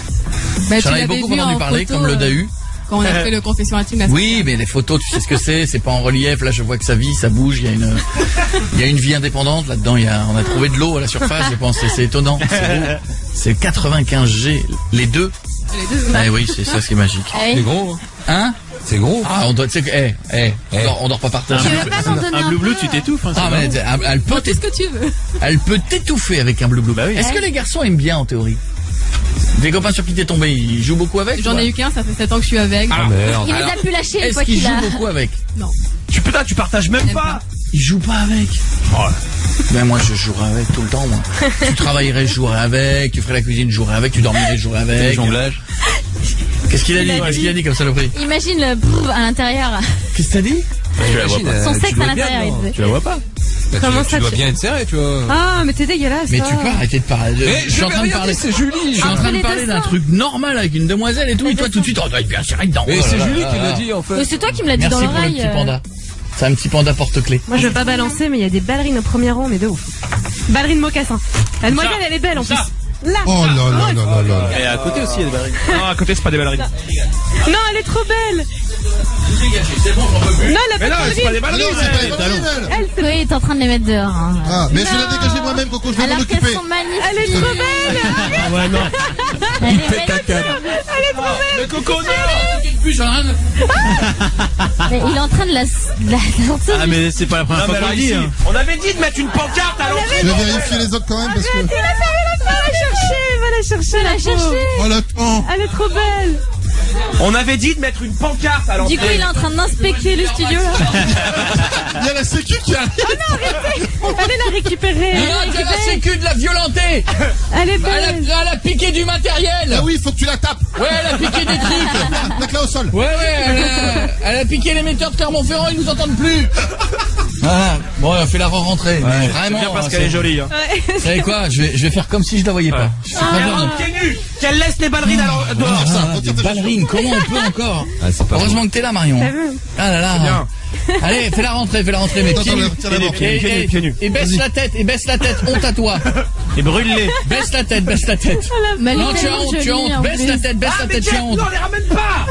Bah, J'en avais beaucoup entendu parler, comme le Dahu. Quand on a fait le confession intime. Oui, mais les photos, tu sais ce que c'est pas en relief. Là, je vois que ça vit, ça bouge. Il y a une vie indépendante là-dedans. On a trouvé de l'eau à la surface. Je pense, c'est étonnant. C'est beau. C'est 95G, les deux. Ah oui, c'est ça, ce qui est magique. C'est gros. Hein? C'est gros. Ah, on doit, tu sais que, on dort pas par terre. Tu veux pas m'en donner Un bleu, tu t'étouffes. Hein, Ah, mais elle peut Qu'est-ce que tu veux? Elle peut t'étouffer avec un bleu. Bah oui. Est-ce que les garçons aiment bien en théorie? Des copains sur qui t'es tombé, ils jouent beaucoup avec? J'en ai eu qu'un, ça fait 7 ans que je suis avec. Ah merde. Il les a pu lâcher une Est-ce fois qu'ils qu'il a. jouent beaucoup avec? Non. Tu partages même pas. Ils jouent pas avec. Oh. Ben moi je jouerais avec tout le temps moi. Tu travaillerais, je jouerais avec. Tu ferais la cuisine, je jouerais avec. Tu dormirais, je jouerais avec. Jonglage. Qu'est-ce qu'il a dit? Qu'est-ce qu'il a dit comme saloperie? Imagine le brrr à l'intérieur. Qu'est-ce que t'as dit? Je la vois pas. Son sexe à l'intérieur, il disait. Tu la vois pas? Comment ça, tu dois bien être serré, tu vois. Ah, mais t'es dégueulasse. Mais ça. tu peux arrêter de parler. Je suis en train de parler. C'est Julie. Je suis en train de parler d'un truc normal avec une demoiselle et tout. Et toi tout de suite, oh, il vient serrer dedans. Mais Oh là c'est là Julie là qui là. l'a dit en fait. Mais c'est toi qui me l'as dit Merci dans pour le l'oreille. petit panda. C'est un petit panda porte-clés. Moi, je veux pas balancer, mais il y a des ballerines au premier rang, mais de ouf. Ballerines mocassin. La demoiselle, elle est belle en plus. Là. Oh là là là là là. Et à côté aussi, il y a des ballerines. Non, à côté, c'est pas des ballerines. Non, elle est trop belle. C'est bon, j'en peux plus. Non, elle a Mais non, pas de c'est pas des Ah non, ballerines. c'est pas les ballerines, elle. Elle, c'est Oui, il est en train de les mettre dehors. Hein. Ah, mais je l'ai dégagé moi-même, Coco, je vais m'en Alors qu'elles occuper. sont magnifiques. Elle est trop belle. Ah ouais, non. Elle est magnifique. Le coco, non. Plus, j'en ai rien à Mais il est en train de la sortir. Ah, mais c'est pas la première fois qu'on le dit. On avait dit de mettre une pancarte à l'entrée. Je vais vérifier les autres quand même parce que. Va la chercher, La chercher. Oh l'attends. Elle est trop belle. On avait dit de mettre une pancarte à l'entrée. Du coup, il est en train d'inspecter le studio là. Il y a la sécu qui arrive. Allez la récupérer. rien. Tu as la sécu de la violenter. Elle est Elle belle. a piqué du matériel. Ah oui, faut que tu la tapes. Ouais, elle a piqué des trucs. Tape-la au sol. Ouais, elle a piqué l'émetteur de Clermont-Ferrand, ils nous entendent plus. Voilà. Bon, on fait la re-rentrée. Mais vraiment. C'est bien parce qu'elle est jolie. Hein. Vous savez quoi? Je vais faire comme si je la voyais pas. Je suis pas genre de- Pieds nus. Qu'elle laisse les ballerines dehors. Des ballerines, comment on peut encore? Heureusement que t'es là, Marion. T'as vu? Ah là là. bien. Allez, fais la rentrée, mais Attends, pieds nus. tire d'abord. Pieds nus. Et baisse la tête, honte à toi. Et brûle-les. Baisse la tête. Mais elle est Non, tu as tellement honte, jolie, en baisse plus. la tête, tu as honte. Non, les ramène pas.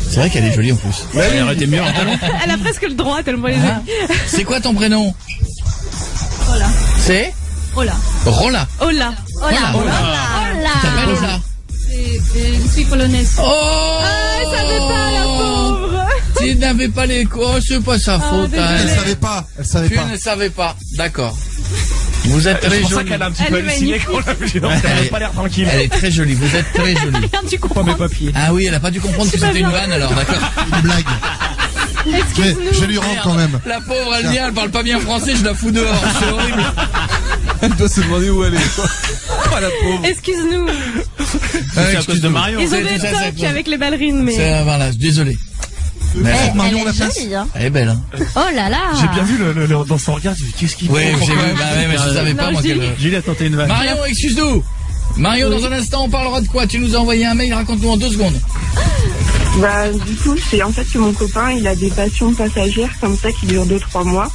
C'est vrai qu'elle est jolie en plus. Elle aurait été mieux en talon. Elle a presque le droit tellement elle est jolie. C'est quoi ton prénom? Ola. C'est Ola. Rola. Ola. Ola. Tu t'appelles Ola. Je suis polonaise. Oh! Elle savait pas, la pauvre. Tu n'avais pas les c'est pas sa faute. désolé. hein. Elle savait pas. Elle savait Tu pas. ne savais pas. D'accord. Vous êtes C'est très pour ça jolie. qu'elle a un petit Elle peu est halluciné magnifique. quand on l'a vu. Non, elle avait pas l'air tranquille. Elle est très jolie. Vous êtes très jolie. Rien du Pas comprends. mes papiers. Ah oui, elle a pas dû comprendre que pas c'était une bien. vanne alors, d'accord. Une blague. Mais Excuse-nous. je lui rends quand même. La pauvre, elle vient, elle parle pas bien français, je la fous dehors. C'est horrible. Elle doit se demander où elle est. Oh la pauvre. Excuse-nous. C'est à cause de Marion. Ils ont C'est des tout ça, c'est tocs quoi avec les ballerines, mais. Voilà, désolé. Mais Elle Marion, la est place. jolie, hein. elle est belle, hein. Oh là là. J'ai bien vu dans son regard, j'ai dit qu'est-ce qu'il Oui, fait j'ai vu, bah ouais, mais je savais pas, Non, moi, Julie. qu'elle... Julie a tenté une vanne. Marion, excuse-nous. Mario, dans un instant, on parlera de quoi? Tu nous as envoyé un mail, raconte-nous en 2 secondes. Bah, du coup, c'est en fait que mon copain, il a des passions passagères comme ça qui durent 2-3 mois.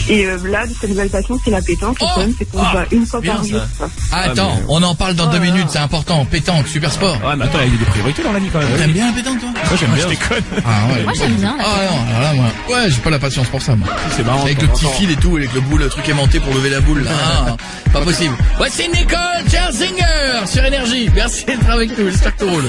Et là, sa nouvelle passion, c'est la pétanque. Le problème, c'est qu'on va une fois bien, par jour. ça. quoi. Attends, mais- on en parle dans 2 minutes, c'est important. Pétanque, super sport. Ouais, mais attends, il y a des priorités dans la vie quand même. T'aimes bien la pétanque, toi? Moi j'aime bien. Je déconne. Ah ouais. Moi j'aime bien. Ah non, alors là, moi, ouais, j'ai pas la patience pour ça, moi. C'est marrant. Avec de le temps en petit temps. fil et tout, avec le boule, le truc aimanté pour lever la boule, là. Ah, pas possible. Voici Nicole Scherzinger sur Énergie. Merci d'être avec nous, j'espère que tout roule.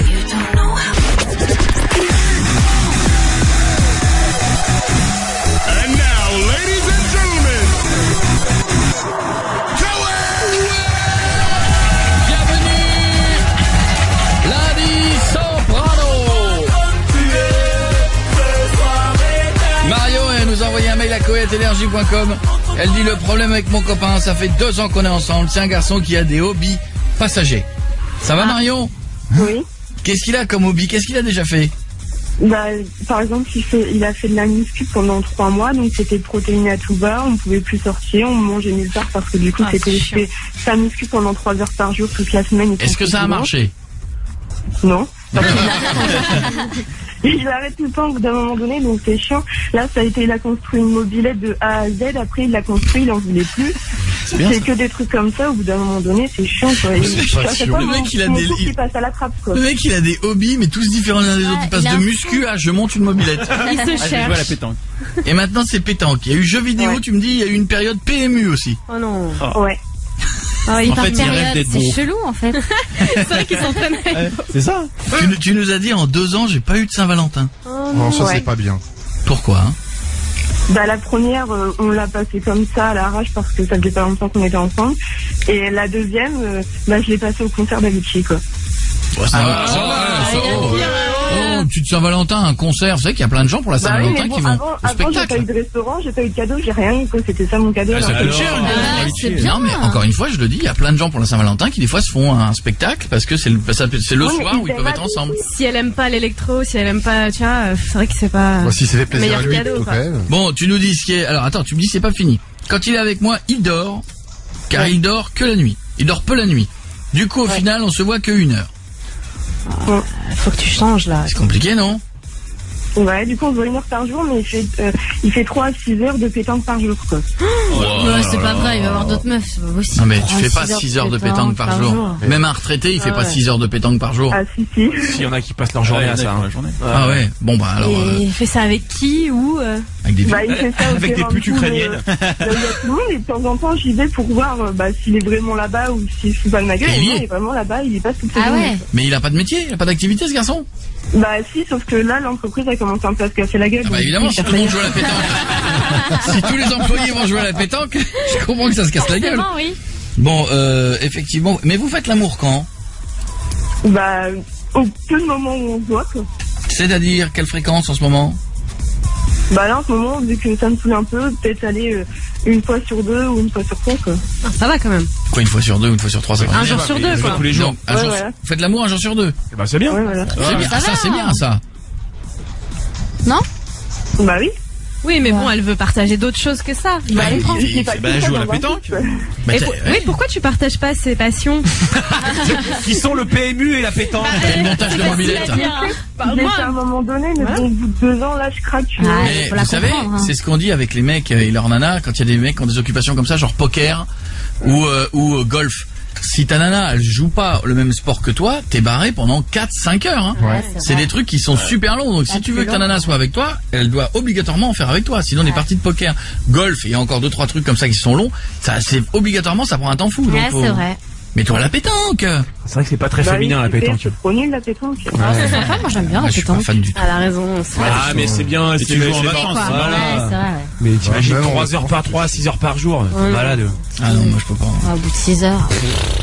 And now, ladies and gentlemen, Bienvenue, lundi Soprano. Mario, elle nous a envoyé un mail à coet@energie.com. Elle dit le problème avec mon copain, ça fait 2 ans qu'on est ensemble. C'est un garçon qui a des hobbies passagers. Ça va Marion? Oui. Qu'est-ce qu'il a comme hobby? Qu'est-ce qu'il a déjà fait? Bah, par exemple, il a fait de la muscu pendant 3 mois, donc c'était protéiné à tout bas, on pouvait plus sortir, on mangeait nulle part parce que du coup c'était sa muscu pendant 3 heures par jour toute la semaine. Est-ce que ça a marché? Non. Il arrête tout le temps au bout d'un moment donné, donc c'est chiant. Là, ça a été, il a construit une mobilette de A à Z, après il l'a construit, il en voulait plus. C'est que des trucs comme ça, au bout d'un moment donné, c'est chiant, quoi. Le mec, il a des... Il passe à la trappe, quoi. Le mec, il a des hobbies, mais tous différents les uns des autres. Il passe de muscu à je monte une mobilette. Il se cherche. Je joue à la pétanque. Et maintenant, c'est pétanque. Il y a eu jeux vidéo, tu me dis, il y a eu une période PMU aussi. Oh non. Ouais. Ah, il En part fait, il rêve période, d'être c'est beau. chelou en fait. C'est vrai qu'ils s'entraînent. C'est ça. Tu nous as dit en 2 ans, j'ai pas eu de Saint-Valentin. Non, ça Ouais. c'est pas bien. Pourquoi hein? Bah, la première, on l'a passée comme ça à l'arrache parce que ça faisait pas longtemps qu'on était ensemble. Et la deuxième, bah, je l'ai passée au concert d'Avicii, quoi. Oh, ça va, petite Saint-Valentin, un concert. Vous savez qu'il y a plein de gens pour la Saint-Valentin qui vont au avant, j'ai pas spectacle. eu de restaurant, j'ai pas eu de cadeau, j'ai rien eu, quoi. C'était ça mon cadeau. Ça alors. coûte cher, c'est bien. Non, mais encore une fois, je le dis, il y a plein de gens pour la Saint-Valentin qui des fois se font un spectacle parce que c'est le soir où ils peuvent être ensemble. Si elle aime pas l'électro, si elle aime pas, tu vois, c'est vrai que c'est pas. Moi, si c'est fait plaisir meilleur à lui, cadeau, plutôt quoi. quand même. Bon, tu nous dis ce qui est... Alors attends, tu me dis c'est pas fini. Quand il est avec moi, il dort, car il dort que la nuit. Il dort peu la nuit. Du coup, au final, on se voit que 1 heure. Faut que tu changes là. C'est compliqué, non? Ouais, du coup, on se voit 1 heure par jour, mais il fait 3 à 6 heures de pétanque par jour, quoi. Ouais, c'est pas vrai, il va y avoir d'autres meufs, c'est pas possible. Non mais tu fais pas 6 heures de pétanque par jour. Même un retraité, il fait pas 6 heures de pétanque par jour. Ah, si. S'il y en a qui passent leur journée à ça. Ah ouais. Bon bah alors Et il fait ça avec qui ou avec des Bah, il fait ça au Avec des terrain putes de foot, ukrainiennes. là où il y a tout le monde, et de temps en temps, j'y vais pour voir s'il est vraiment là-bas ou s'il se fout pas de ma gueule. Et Et il y non, est. il est vraiment là-bas, il est pas toutes les Ah journées, ouais. quoi. Mais il a pas de métier, il a pas d'activité ce garçon. Bah, si, sauf que là, l'entreprise a commencé un peu à se casser la gueule. Ah bah donc, évidemment, il si tout cherche le monde à- joue à la pétanque. Si tous les employés vont jouer à la pétanque, je comprends que ça se casse la gueule. Forcément, oui. Bon, effectivement. Mais vous faites l'amour quand? Bah, au peu de moments où on se voit, quoi. C'est-à-dire quelle fréquence en ce moment? Bah là, en ce moment, vu que ça me saoule un peu, peut-être aller 1 fois sur 2 ou 1 fois sur 3, quoi. Ah, ça va quand même. Quoi, 1 fois sur 2 ou 1 fois sur 3, ça va? Un jour sur 2 quoi. Tous les jours. Non, un Ouais, jour. voilà. Vous faites l'amour 1 jour sur 2. Bah c'est bien. Ouais, voilà. C'est bien. ça Ah, ça va. c'est bien ça. Non? Bah oui. Oui, mais bon, elle veut partager d'autres choses que ça. Bah, Ah, je dis pas bah, que ça joue à la dans un pétanque. couple. Bah, Et t'as- oui, pourquoi tu partages pas ses passions? Qui sont le PMU et la pétanque. t'as le montage de mobilette. Je l'ai fait à un moment donné, mais bon, au bout de 2 ans, là, je craque. Ah, Mais faut la vous savez, comprendre, hein. c'est ce qu'on dit avec les mecs et leurs nanas quand il y a des mecs qui ont des occupations comme ça, genre poker ou golf. Si ta nana elle joue pas le même sport que toi, t'es barré pendant 4-5 heures. Hein. Ouais. C'est des trucs qui sont super longs. Donc si tu veux que ta nana soit avec toi, elle doit obligatoirement en faire avec toi. Sinon les parties de poker, golf et encore 2-3 trucs comme ça qui sont longs, ça c'est obligatoirement ça prend un temps fou. Donc, Ouais, faut- c'est vrai. Mais toi la pétanque. C'est vrai que c'est pas très Bah féminin oui, la super, pétanque. C'est trop nul, la pétanque. Ah, c'est sympa, moi j'aime bien Ah, la je suis pas pétanque. fan du tout. Elle a raison. Ah mais c'est bien, Et c'est tu joues en c'est vacances, pas- Ouais, voilà. c'est vrai, ouais. Mais t'imagines Ouais, 3 heures par 3, 6 heures par jour. Malade. Ah non, moi je peux pas. Au bout de 6 heures.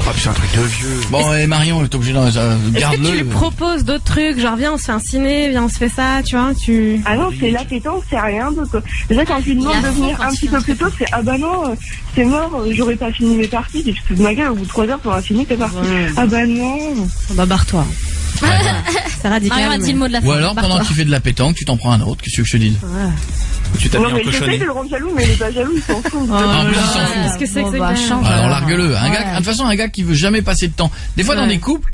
Ah c'est un truc de vieux. Bon et Marion, elle est obligée de Est-ce que garde-le. tu lui proposes d'autres trucs? Genre, viens, on se fait un ciné, viens, on se fait ça, tu vois, tu... Ah non, c'est la pétanque, c'est rien d'autre, quoi. Déjà, quand je lui demande Il a de fond venir quand un il petit fait un peu plus tôt, c'est ah bah non, c'est mort, j'aurais pas fini mes parties, j'ai foutu de ma gueule, au bout de 3 heures, pour fini tes parties. Ah bah non. Bah, barre-toi. C'est radical. Marion a dit mais- le mot de la fin. Ou alors pendant qu'il fait de la pétanque, tu t'en prends un autre. Qu'est-ce que je te dis? Tu t'as Non, mis mais en j'essaie cochonnet. de le rendre jaloux, mais il est pas jaloux, il s'en fout. En plus, il s'en fout. Qu'est-ce que c'est que Bon, ce bah, gars? change. Alors largue-le. Un Ouais. gars, de toute façon, un gars qui veut jamais passer de temps. Des fois, dans Ouais. des couples,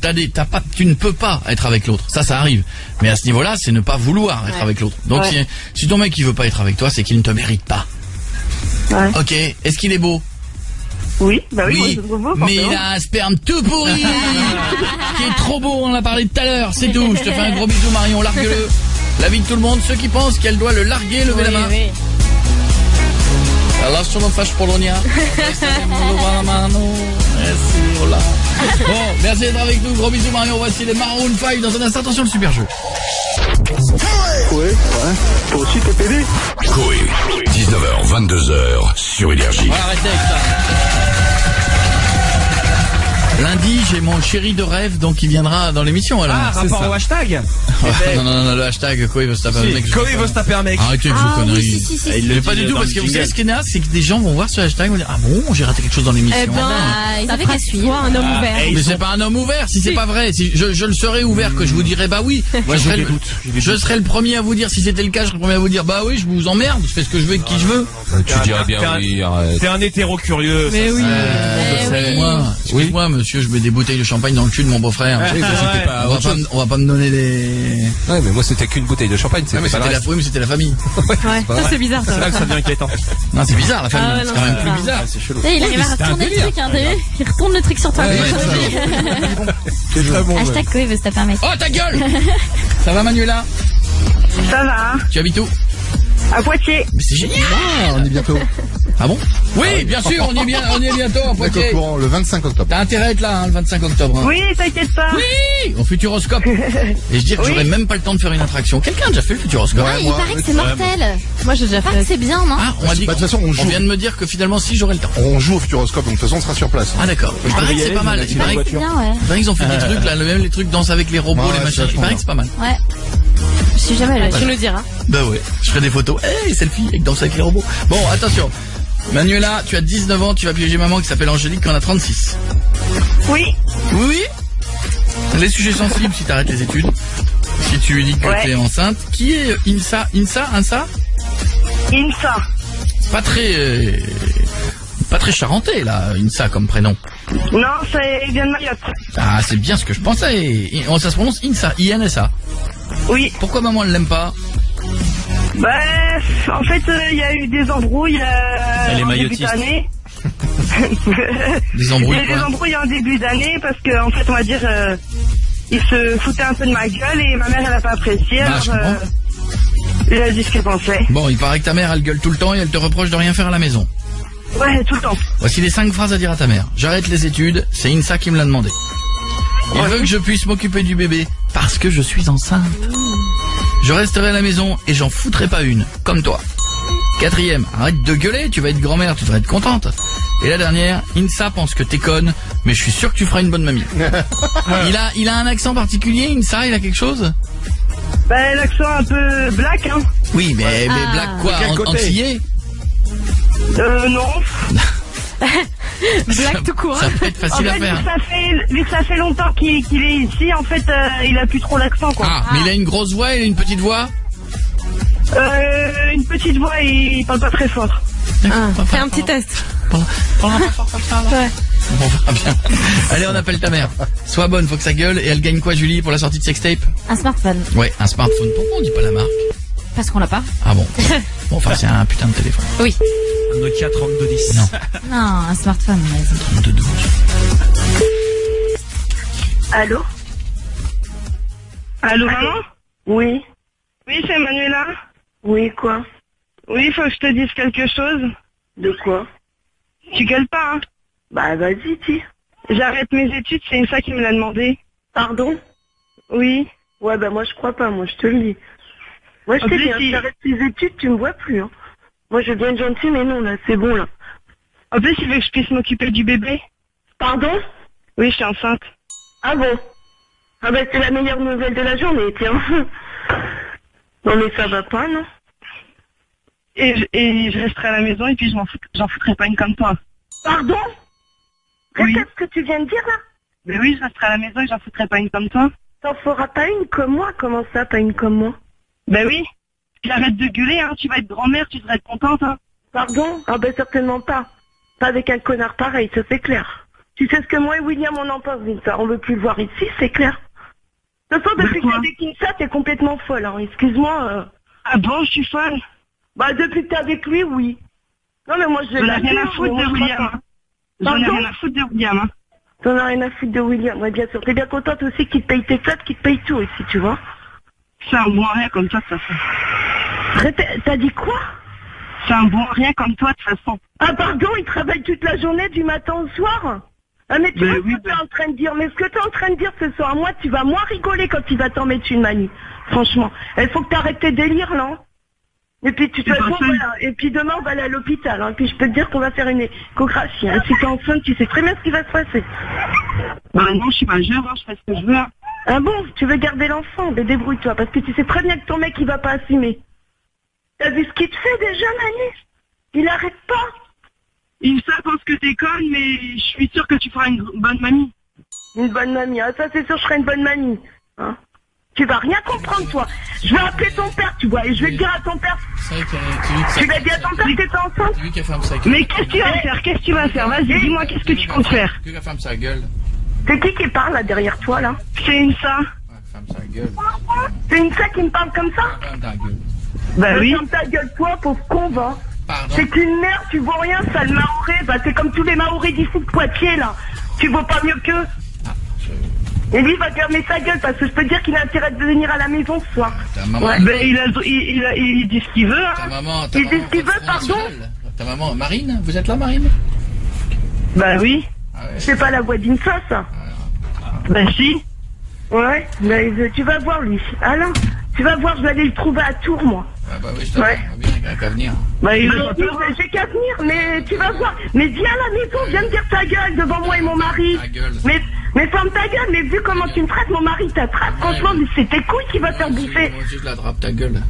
tu ne peux pas être avec l'autre. Ça arrive. Mais à ce niveau-là, c'est ne pas vouloir être avec l'autre. Donc, Ouais. si ton mec il veut pas être avec toi, c'est qu'il ne te mérite pas. Ouais. Ok. Est-ce qu'il est beau? Oui, bah oui, moi, je trouve beau, mais il forcément. a un sperme tout pourri, qui est trop beau. On en a parlé tout à l'heure. C'est tout. Je te fais un gros bisou, Marion. Largue-le. La vie de tout le monde. Ceux qui pensent qu'elle doit le larguer, levez la main. Allah sono fâche Polonia. Bon, merci d'être avec nous. Gros bisous Marion. Voici les Maroon 5 dans un instant. Attention le super jeu. Ouais. Toi aussi, t'es pédé. Coé, 19h, 22h sur Énergie. On va arrêter avec ça. Lundi, j'ai mon chéri de rêve, donc il viendra dans l'émission alors. Ah, rapport au hashtag. Non, le hashtag, Koé veut se taper un mec. Koé veut se taper un mec. Arrêtez avec vos conneries. Si. Mais pas du tout, parce que vous savez ce qui est naze, c'est que des gens vont voir ce hashtag, vont dire, ah bon, j'ai raté quelque chose dans l'émission. Eh ben, ils ça avaient fera qu'à suivre. un homme ouvert. Mais c'est pas un homme ouvert, si c'est pas vrai. Si je le serais ouvert, que je vous dirais, bah oui. Moi, je serais le premier à vous dire, si c'était le cas, je serais le premier à vous dire, bah oui, je vous emmerde, je fais ce que je veux avec qui je veux. Tu dirais bien oui, arrête. T'es un hétéro curieux. Mais oui. Excuse-moi, monsieur, je mets des bouteilles de champagne dans le cul de mon beau-frère. On va pas me donner des... Ouais, mais moi c'était qu'une bouteille de champagne, mais c'était la famille. Ouais, ça c'est bizarre ça. C'est là que ça devient inquiétant. Non, c'est bizarre la famille, Ah ouais, c'est non, quand même c'est plus ça. bizarre. C'est chelou. Il arrive à retourner le truc, hein, t'as vu? Il retourne le truc sur toi. Hashtag Koé veut se taper un mec. Oh ta gueule. Ça va Manuela? Ça va. Tu habites où? À Poitiers. Mais c'est génial. Ah, on est bientôt. Ah bon? Oui, bien sûr, on y est bientôt à On est au Poitiers. courant, le 25 octobre. T'as intérêt à être là, hein, le 25 octobre. Hein. Oui, t'inquiète pas. Oui, au Futuroscope. Et je dis que j'aurais même pas le temps de faire une attraction. Quelqu'un a déjà fait le Futuroscope? Ah, il paraît que c'est mortel. Moi j'ai déjà Paraît que fait. c'est bien, non? Ah, on m'a dit. Bah, de toute façon, on vient de me dire que finalement, si j'aurais le temps. On joue au Futuroscope, donc de toute façon, on sera sur place. Ah d'accord. Il paraît que c'est pas mal. Il paraît C'est bien, ouais. qu'ils ont fait des trucs là, même les trucs danse avec les robots, Ouais, les machins. c'est Il paraît que c'est pas mal. Ouais. Je suis jamais allée. Tu nous diras. Bah ouais, je ferai des photos. Hey, selfie avec danse avec les robots. Bon, attention. Manuela, tu as 19 ans, tu vas piéger maman qui s'appelle Angélique, qui en a 36. Oui. Oui. Les sujets sensibles si t'arrêtes les études. Si tu lui dis que t'es enceinte. Qui est INSA? INSA? Pas très charentais là, INSA comme prénom. Non, ça vient de Mayotte. Ah, c'est bien ce que je pensais. Ça se prononce INSA, INSA. Oui. Pourquoi maman elle l'aime pas? Bah, en fait, il y a eu des embrouilles Elle est en début mayottiste. d'année. Des embrouilles Il y a eu des quoi? embrouilles en début d'année parce que, en fait, on va dire, il se foutait un peu de ma gueule et ma mère, elle a pas apprécié. Bah, alors, je comprends. elle a dit ce qu'elle pensait. Bon, il paraît que ta mère elle gueule tout le temps et elle te reproche de rien faire à la maison. Ouais, tout le temps. Voici les 5 phrases à dire à ta mère. J'arrête les études, c'est INSA qui me l'a demandé. Il veut que je puisse m'occuper du bébé parce que je suis enceinte. Je resterai à la maison et j'en foutrai pas une, comme toi. 4e, arrête de gueuler, tu vas être grand-mère, tu devrais être contente. Et la dernière, INSA pense que t'es conne, mais je suis sûr que tu feras une bonne mamie. Il a un accent particulier, INSA, il a quelque chose? Bah, l'accent un peu black, hein. Oui, mais black quoi, antillais? Non. Black tout court. Ça peut être facile à faire. Vu que ça fait longtemps qu'il est ici, en fait, il a plus trop l'accent, quoi. Ah, mais il a une grosse voix, il a une petite voix? Une petite voix et il parle pas très fort. Fais un petit test. Parle pas fort comme ça, là. Ouais. Bon, va bien. Allez, on appelle ta mère. Sois bonne, faut que ça gueule. Et elle gagne quoi, Julie, pour la sortie de sextape? Un smartphone. Ouais, un smartphone. Pourquoi on dit pas la marque? Parce qu'on l'a pas. Ah bon? Bon, enfin, c'est un putain de téléphone. Oui. Un Nokia 3210. Non. Non, un smartphone, on a dit. 3212. Allô? Allô, maman? Oui. Oui, c'est Manuela. Oui, quoi? Oui, faut que je te dise quelque chose. De quoi? Tu gueules pas, hein? Bah, vas-y, dis. J'arrête mes études, c'est ça qui me l'a demandé. Pardon? Oui. Ouais, bah moi je crois pas, moi je te le dis. Moi je t'ai dit, si j'arrête tes études, tu me vois plus, hein. Moi je veux bien être gentille, mais non, là, c'est bon, là. En plus, il veut que je puisse m'occuper du bébé. Pardon? Oui, je suis enceinte. Ah bon? Ah bah c'est la meilleure nouvelle de la journée, tiens. Non mais ça va pas, non? Et je resterai à la maison et puis j'en foutrai pas une comme toi. Pardon? Répète ce que tu viens de dire, là? Ben oui, je resterai à la maison et j'en foutrai pas une comme toi. T'en feras pas une comme moi? Comment ça, pas une comme moi? Ben oui. J'arrête de gueuler, hein. Tu vas être grand-mère, tu devrais être contente, hein. Pardon? Ah ben certainement pas. Pas avec un connard pareil, ça c'est clair. Tu sais ce que moi et William on en pense, ça. On veut plus le voir ici, c'est clair. De toute façon, depuis que t'es avec Insa, t'es complètement folle, hein. Excuse-moi. Ah bon, je suis folle? Bah depuis que t'es avec lui, oui. Non mais moi je l'ai rien à foutre de William. J'en ai rien à foutre de William, hein. T'en as rien à foutre de William, ouais, bien sûr. T'es bien contente aussi qu'il te paye tes fêtes, qu'il te paye tout aussi, tu vois. C'est un bon rien comme toi, de toute façon. Répète, t'as dit quoi? C'est un bon rien comme toi, de toute façon. Ah pardon, il travaille toute la journée, du matin au soir? Ah mais tu vois ce que t'es en train de dire? Mais ce que t'es en train de dire ce soir, moi, tu vas moins rigoler quand il va t'en mettre une manie. Franchement. Il faut que t'arrêtes tes délires, là. Et puis, de toute façon, voilà. Et puis demain, on va aller à l'hôpital. Hein. Puis je peux te dire qu'on va faire une échographie. Hein. Si t'es enceinte, tu sais très bien ce qui va se passer. Bah non, je suis majeure, hein, je fais ce que je veux. Ah bon, tu veux garder l'enfant? Mais débrouille-toi, parce que tu sais très bien que ton mec, il va pas assumer. T'as vu ce qu'il te fait déjà, Manu? Il arrête pas. Ça pense que t'es conne, mais je suis sûre que tu feras une bonne mamie. Une bonne mamie, ah, ça c'est sûr, je serai une bonne mamie. Hein? Tu vas rien comprendre, toi. Je vais appeler ton père, tu vois, et je vais dire à ton père. Tu vas dire à ton père que t'es enceinte. Mais qu'est-ce que tu vas faire? Qu'est-ce que tu vas faire? Vas-y, dis-moi, qu'est-ce que tu comptes faire? Que la femme sa gueule. C'est qui parle là derrière toi là? C'est une ça. Ferme sa gueule. C'est une ça qui me parle comme ça? Ferme ta gueule. Bah oui. Ferme ta gueule, toi, pauvre con, va. Pardon. C'est qu'une merde, tu vois rien, sale Maoré. Bah, c'est comme tous les Maorés d'ici de Poitiers, là. Tu vaux pas mieux qu'eux. Et lui, il va fermer sa gueule, parce que je peux te dire qu'il a intérêt de venir à la maison ce soir. Ta maman. Ouais. Ben, il dit ce qu'il veut, hein. Ta maman. Il dit ce qu'il veut, pardon. Ta maman, Marine, vous êtes là, Marine? Bah oui. Ah ouais. C'est pas la voix d'une sauce, ça. Ben si. Ouais, mais tu vas voir, lui. Alors, tu vas voir, je vais aller le trouver à Tours, moi. Ah bah oui, je t'attends. Bien, il n'a qu'à venir. Bah il j'ai qu'à venir, mais tu vas voir. Mais viens à la maison, viens me dire ta gueule devant moi et mon mari. Ta gueule. Mais ferme ta gueule, mais vu comment tu me traites, mon mari t'attrape, franchement, mais c'est tes couilles qui va te faire bouffer. Moi aussi, je l'attrape ta gueule.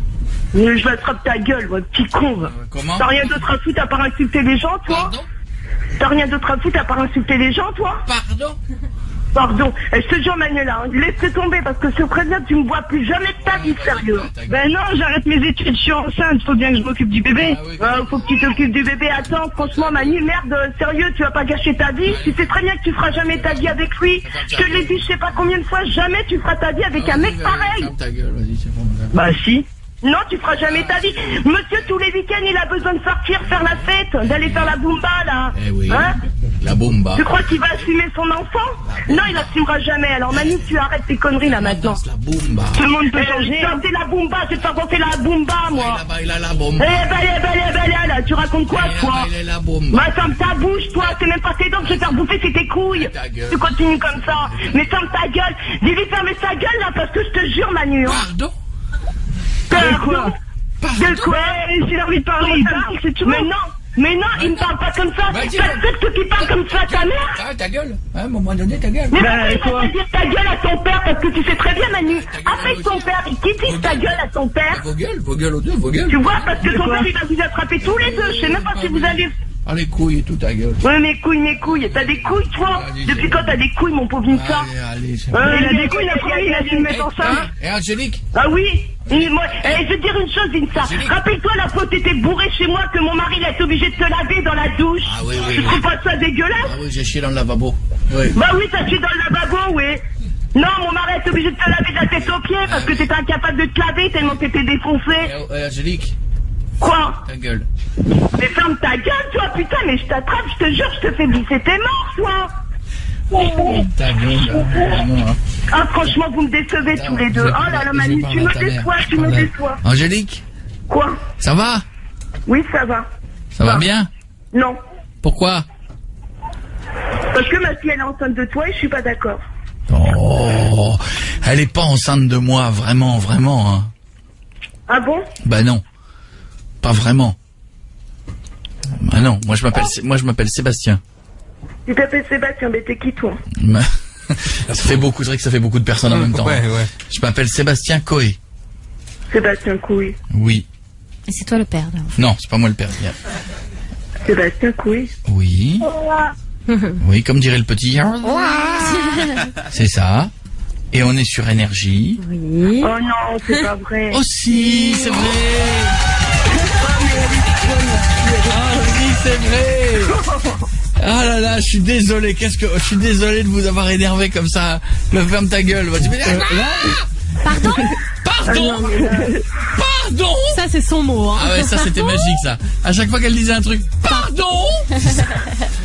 Je l'attrape ta gueule, ouais, petit con, va. Comment? T'as rien d'autre à foutre à part insulter les gens, toi? Pardon? T'as rien d'autre à foutre à part insulter les gens, toi? Pardon? Pardon, je te jure Manuela, hein, laisse tomber parce que sur président tu me vois plus jamais de ta vie, sérieux. Ben non, j'arrête mes études, je suis enceinte, faut bien que je m'occupe du bébé. Faut que tu t'occupes du bébé, attends, franchement Manu, merde, sérieux, tu vas pas gâcher ta vie, tu sais très bien que tu feras jamais ta vie avec lui. Je te l'ai dit je sais pas combien de fois, jamais tu feras ta vie avec un mec pareil. Ferme ta gueule, vas-y, c'est bon. Bah si. Non, tu feras jamais ta vie. Monsieur, tous les week-ends, il a besoin de sortir, faire la fête, d'aller faire la boumba, là. Eh oui, hein? La boumba. Tu crois qu'il va assumer son enfant? Non, il assumera jamais. Alors Manu, tu arrêtes tes conneries, là, maintenant. La boumba. Tout le monde peut changer. C'est la boumba, je vais te faire danser la boumba, moi. Il a la boumba. Là, tu racontes quoi, toi? Il a la boumba. Bah, ferme ta bouche, toi. C'est même pas tes dents que je vais faire bouffer, c'est tes couilles. Tu continues comme ça. Mais ferme ta gueule. Dis-lui de fermer sa gueule, là, parce que je te jure, Manu. Pardon? De quoi? De quoi? S'il a envie de parler, il parle, c'est tout. Mais non, il me parle pas comme ça. T'acceptes que tu parles comme ça à ta mère? Ah, ta gueule. À un moment donné, ta gueule. Mais pourquoi tu vas dire ta gueule à ton père? Parce que tu sais très bien, Manu. Appelle ton père. Qui dit ta gueule à ton père? Vos gueules aux deux, vos gueules. Tu vois, parce que ton père, il va vous attraper tous les deux. Je sais même pas si vous allez... Ah, les couilles et tout, ta gueule. Ouais, mes couilles. T'as des couilles, toi? Depuis quand t'as des couilles, mon pauvre Insa? Allez, c'est Il a des couilles, il a dû me mettre enceinte. Et Angélique? Ah oui. Je vais te dire une chose, Insa. Rappelle-toi la fois où t'étais bourré chez moi, que mon mari il a été obligé de te laver dans la douche. Ah oui. Tu trouves pas ça dégueulasse? Ah oui, j'ai chié dans le lavabo. Oui. Bah oui, t'as chié dans le lavabo, oui. Non, mon mari a été obligé de te laver de la tête aux pieds parce que t'étais incapable de te laver tellement t'étais défoncé. Angélique? Quoi? Ta gueule. Mais ferme ta gueule, toi, putain, mais je t'attrape, je te jure, je te fais visser tes morts, toi. Ta gueule. Ah, franchement, vous me décevez tous les deux. Oh là là, Manu, tu me déçois. Angélique? Quoi? Ça va? Oui, ça va. Ça va bien? Non. Pourquoi? Parce que ma fille, elle est enceinte de toi et je suis pas d'accord. Oh, elle est pas enceinte de moi, vraiment, hein. Ah bon? Bah non. Pas vraiment. Ah non, moi je m'appelle Sébastien. Tu t'appelles Sébastien, mais t'es qui toi? Ça fait beaucoup, c'est vrai que ça fait beaucoup de personnes en même temps. Ouais. Je m'appelle Sébastien Coé. Sébastien Coé. Oui. Et c'est toi le père, là. Non, c'est pas moi le père. Sébastien Coé. Oui. Oui, comme dirait le petit. C'est ça. Et on est sur Énergie. Oui. Oh non, c'est pas vrai. Oh si, c'est vrai. Ah si, c'est vrai. Ah là là, je suis désolé. Je suis désolé de vous avoir énervé comme ça. Le ferme ta gueule. Pardon? Pardon. Ça, c'est son mot. Hein. Ah ouais, ça c'était magique ça. À chaque fois qu'elle disait un truc, pardon.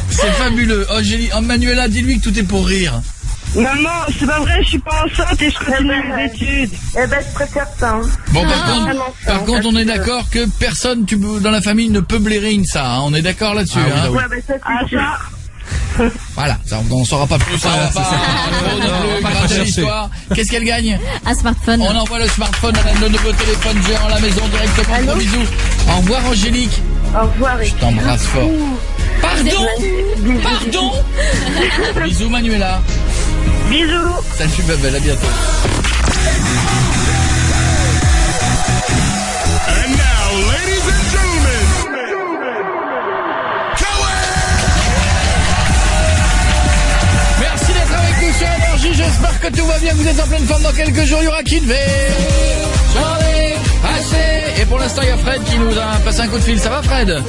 C'est fabuleux. Oh Manuela, dis-lui que tout est pour rire. Maman, c'est pas vrai, je suis pas enceinte et je continue mes études. Eh ben, je préfère ça. Hein. Bon, par contre, on est d'accord que personne dans la famille ne peut blairer ça. Hein. On est d'accord là-dessus. Ah, hein. ouais, ben ça, Voilà, ça, on saura pas plus. Ça, on va pas raconter l'histoire. Qu'est-ce qu'elle gagne? Un smartphone. On envoie le smartphone à le nouveau téléphone géant à la maison directement. Gros bisous. Au revoir Angélique. Au revoir. Je t'embrasse fort. Pardon. Bisous Manuela. Bisous. Salut ma belle, à bientôt. And now, ladies and gentlemen, Merci d'être avec nous sur Énergie. J'espère que tout va bien, que vous êtes en pleine forme. Dans quelques jours, il y aura Kidvé. J'en ai assez. Et pour l'instant, il y a Fred qui nous a passé un coup de fil. Ça va Fred?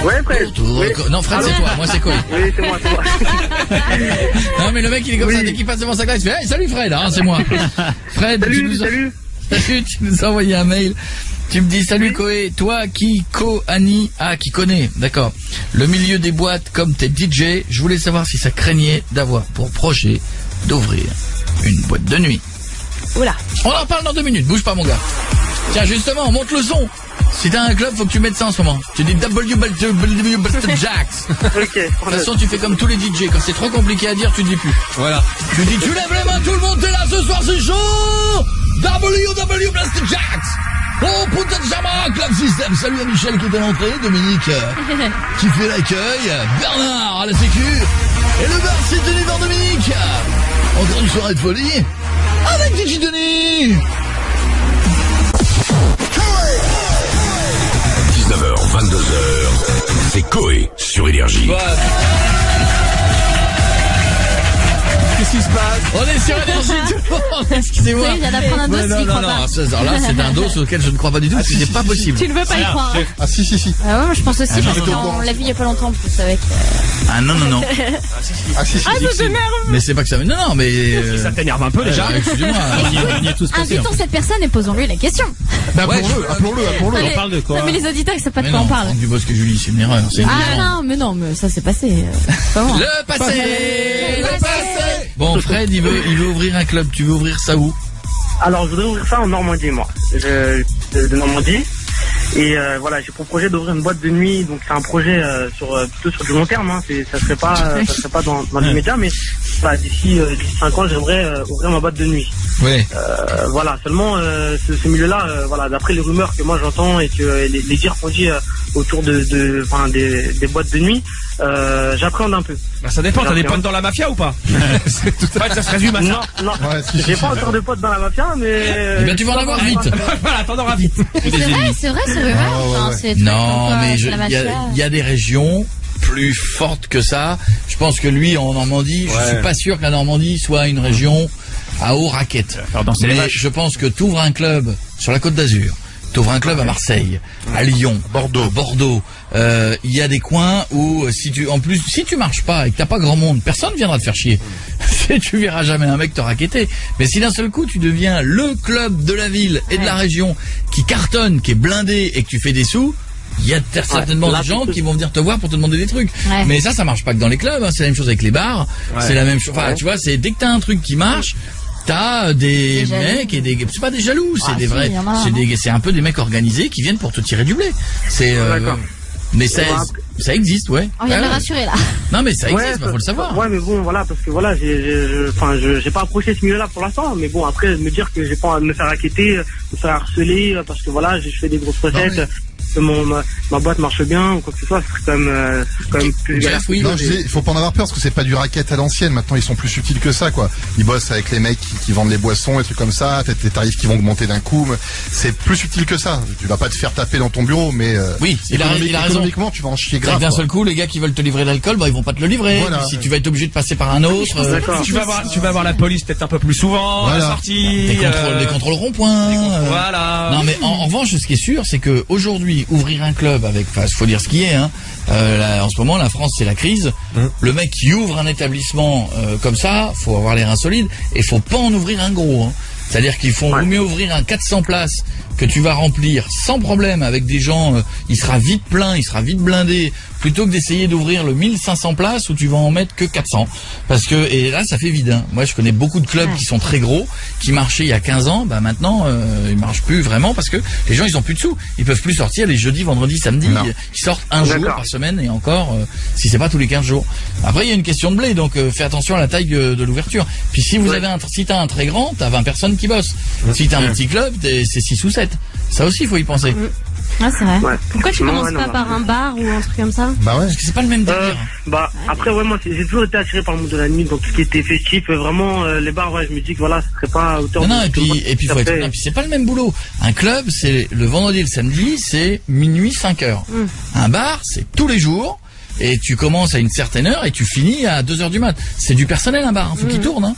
Ouais, Fred. Oui. Non, Fred, c'est toi. Moi, c'est Coé. Oui, c'est moi. Non, mais le mec, il est comme ça. Dès qu'il passe devant sa classe, il fait hey, salut Fred. Hein, c'est moi. Fred, Salut. Salut, tu nous as envoyé un mail. Tu me dis salut Coé, toi qui qui connaît, d'accord. Le milieu des boîtes comme t'es DJ, je voulais savoir si ça craignait d'avoir pour projet d'ouvrir une boîte de nuit. Oula. On en parle dans 2 minutes, bouge pas mon gars. Tiens justement, monte le son. Si t'as un club, faut que tu mettes ça en ce moment. Tu dis Jacks. Ok. De toute façon, tu fais comme tous les DJ. Quand c'est trop compliqué à dire, tu dis plus. Voilà. Tu dis, tu lèves les mains, tout le monde, t'es là ce soir, c'est chaud. WW Blast Jacks. Oh, putain de Jama, Club System. Salut à Michel qui est à l'entrée, Dominique qui fait l'accueil, Bernard à la sécu. Et le bar s'est tenu vers Dominique. Encore une soirée de folie avec DJ Denis. 19h, 22h, c'est Coé sur Énergie. Qu'est-ce qui se passe? On est sur Énergie, tout le monde. Excusez-moi. Il vient d'apprendre un dos, il croit pas. Alors là, c'est un dos auquel je ne crois pas du tout, parce que c'est pas possible. Tu ne veux pas y croire. Ah si. Ah ouais, je pense aussi, parce non. qu'on l'a vu il y a pas longtemps en plus avec... Ah non. Ah si. Ah, ça t'énerve. Mais c'est pas que ça... Non, mais... Ça t'énerve un peu déjà. Excusez-moi. On y est tous passés. Invitons cette personne et posons-lui la question. Bah appelons-le. On parle de quoi? Non, mais les auditeurs, ils savent pas de Mais quoi non, on parle. Franck Dubosc et Julie, c'est une erreur. C'est une erreur. Non, mais ça s'est passé. Comment? Le passé. Bon, Fred, il veut ouvrir un club. Tu veux ouvrir ça où? Alors, je voudrais ouvrir ça en Normandie, moi. De Normandie. Et voilà, j'ai pour projet d'ouvrir une boîte de nuit. Donc, c'est un projet plutôt sur du long terme. Hein. Ça serait pas dans l'immédiat, mais d'ici 5 ans, j'aimerais ouvrir ma boîte de nuit. Oui. Voilà, seulement ce milieu-là, voilà, d'après les rumeurs que moi j'entends et que les dires qu'on dit autour des boîtes de nuit, j'appréhende un peu. Bah ça dépend, t'as des potes dans la mafia ou pas? Ça se résume à ça. Non, Ouais, j'ai pas encore de potes dans la mafia, mais... Eh bien, tu vas en avoir vite. Voilà, t'en auras vite. C'est vrai, c'est rumeur. Enfin, c'est très Non, comme, mais la mafia. il y a des régions plus fortes que ça. Je pense que lui, en Normandie, je suis pas sûr que la Normandie soit une région à haut racket. Mais je pense que t'ouvres un club sur la Côte d'Azur, t'ouvres un club à Marseille, à Lyon, Bordeaux. Il y a des coins où si tu marches pas et que t'as pas grand monde, personne viendra te faire chier. Tu verras jamais un mec te raqueter. Mais si d'un seul coup tu deviens le club de la ville et de la région qui cartonne, qui est blindé et que tu fais des sous, il y a certainement des gens qui vont venir te voir pour te demander des trucs. Ouais. Mais ça marche pas que dans les clubs, hein. C'est la même chose avec les bars. C'est la même chose. Enfin, tu vois, c'est dès que t'as un truc qui marche, t'as des mecs et c'est pas des jaloux, c'est des vrais, c'est un peu des mecs organisés qui viennent pour te tirer du blé. C'est mais ça existe, ouais. On vient de le rassurer là. Non mais ça existe, faut le savoir. Ouais, mais bon, voilà, parce que voilà, j'ai pas approché ce milieu-là pour l'instant, mais bon, après me dire que j'ai pas à me faire raqueter, me faire harceler, parce que voilà, je fais des grosses recettes. Que ma boîte marche bien ou quoi que ce soit, c'est quand même plus galère. Non, je dis, il faut pas en avoir peur parce que c'est pas du racket à l'ancienne. Maintenant, ils sont plus subtils que ça, quoi. Ils bossent avec les mecs qui vendent les boissons et trucs comme ça. Peut-être les tarifs qui vont augmenter d'un coup. C'est plus subtil que ça. Tu vas pas te faire taper dans ton bureau, mais oui, il a raison. Économiquement, tu vas en chier grave. D'un seul coup, les gars qui veulent te livrer l'alcool, ils vont pas te le livrer. Voilà. Si tu vas être obligé de passer par un autre, tu vas voir la police peut-être un peu plus souvent à la sortie. Des contrôles rond-point. Voilà. Non, mais en revanche, ce qui est sûr, c'est que aujourd'hui, ouvrir un club faut dire ce qui est, hein. En ce moment, la France, c'est la crise. Le mec qui ouvre un établissement comme ça, faut avoir les reins solides et faut pas en ouvrir un gros. Hein. C'est-à-dire qu'il faut mieux ouvrir un 400 places que tu vas remplir sans problème avec des gens, il sera vite plein, il sera vite blindé, plutôt que d'essayer d'ouvrir le 1500 places où tu vas en mettre que 400. Parce que, et là, ça fait vide, hein. Moi, je connais beaucoup de clubs qui sont très gros, qui marchaient il y a 15 ans, bah maintenant, ils marchent plus vraiment parce que les gens, ils ont plus de sous. Ils peuvent plus sortir les jeudis, vendredis, samedis. Ils sortent un jour par semaine et encore, si c'est pas tous les 15 jours. Après, il y a une question de blé, donc fais attention à la taille de l'ouverture. Puis si vous avez si t'as un très grand, t'as 20 personnes qui bossent. Si t'as un petit club, c'est 6 ou 7. Ça aussi, il faut y penser. Ah, c'est vrai. Pourquoi tu commences pas par un bar ou un truc comme ça? Bah ouais. Parce que c'est pas le même délire. Après, moi, j'ai toujours été attiré par le monde de la nuit, donc tout ce qui était festif, vraiment, les bars, je me dis que voilà, ce serait pas à hauteur et puis faut être, puis c'est pas le même boulot. Un club, c'est le vendredi et le samedi, c'est minuit, 5 heures. Un bar, c'est tous les jours. Et tu commences à une certaine heure et tu finis à 2h du mat. C'est du personnel un bar, hein. Faut qu'il tourne, hein.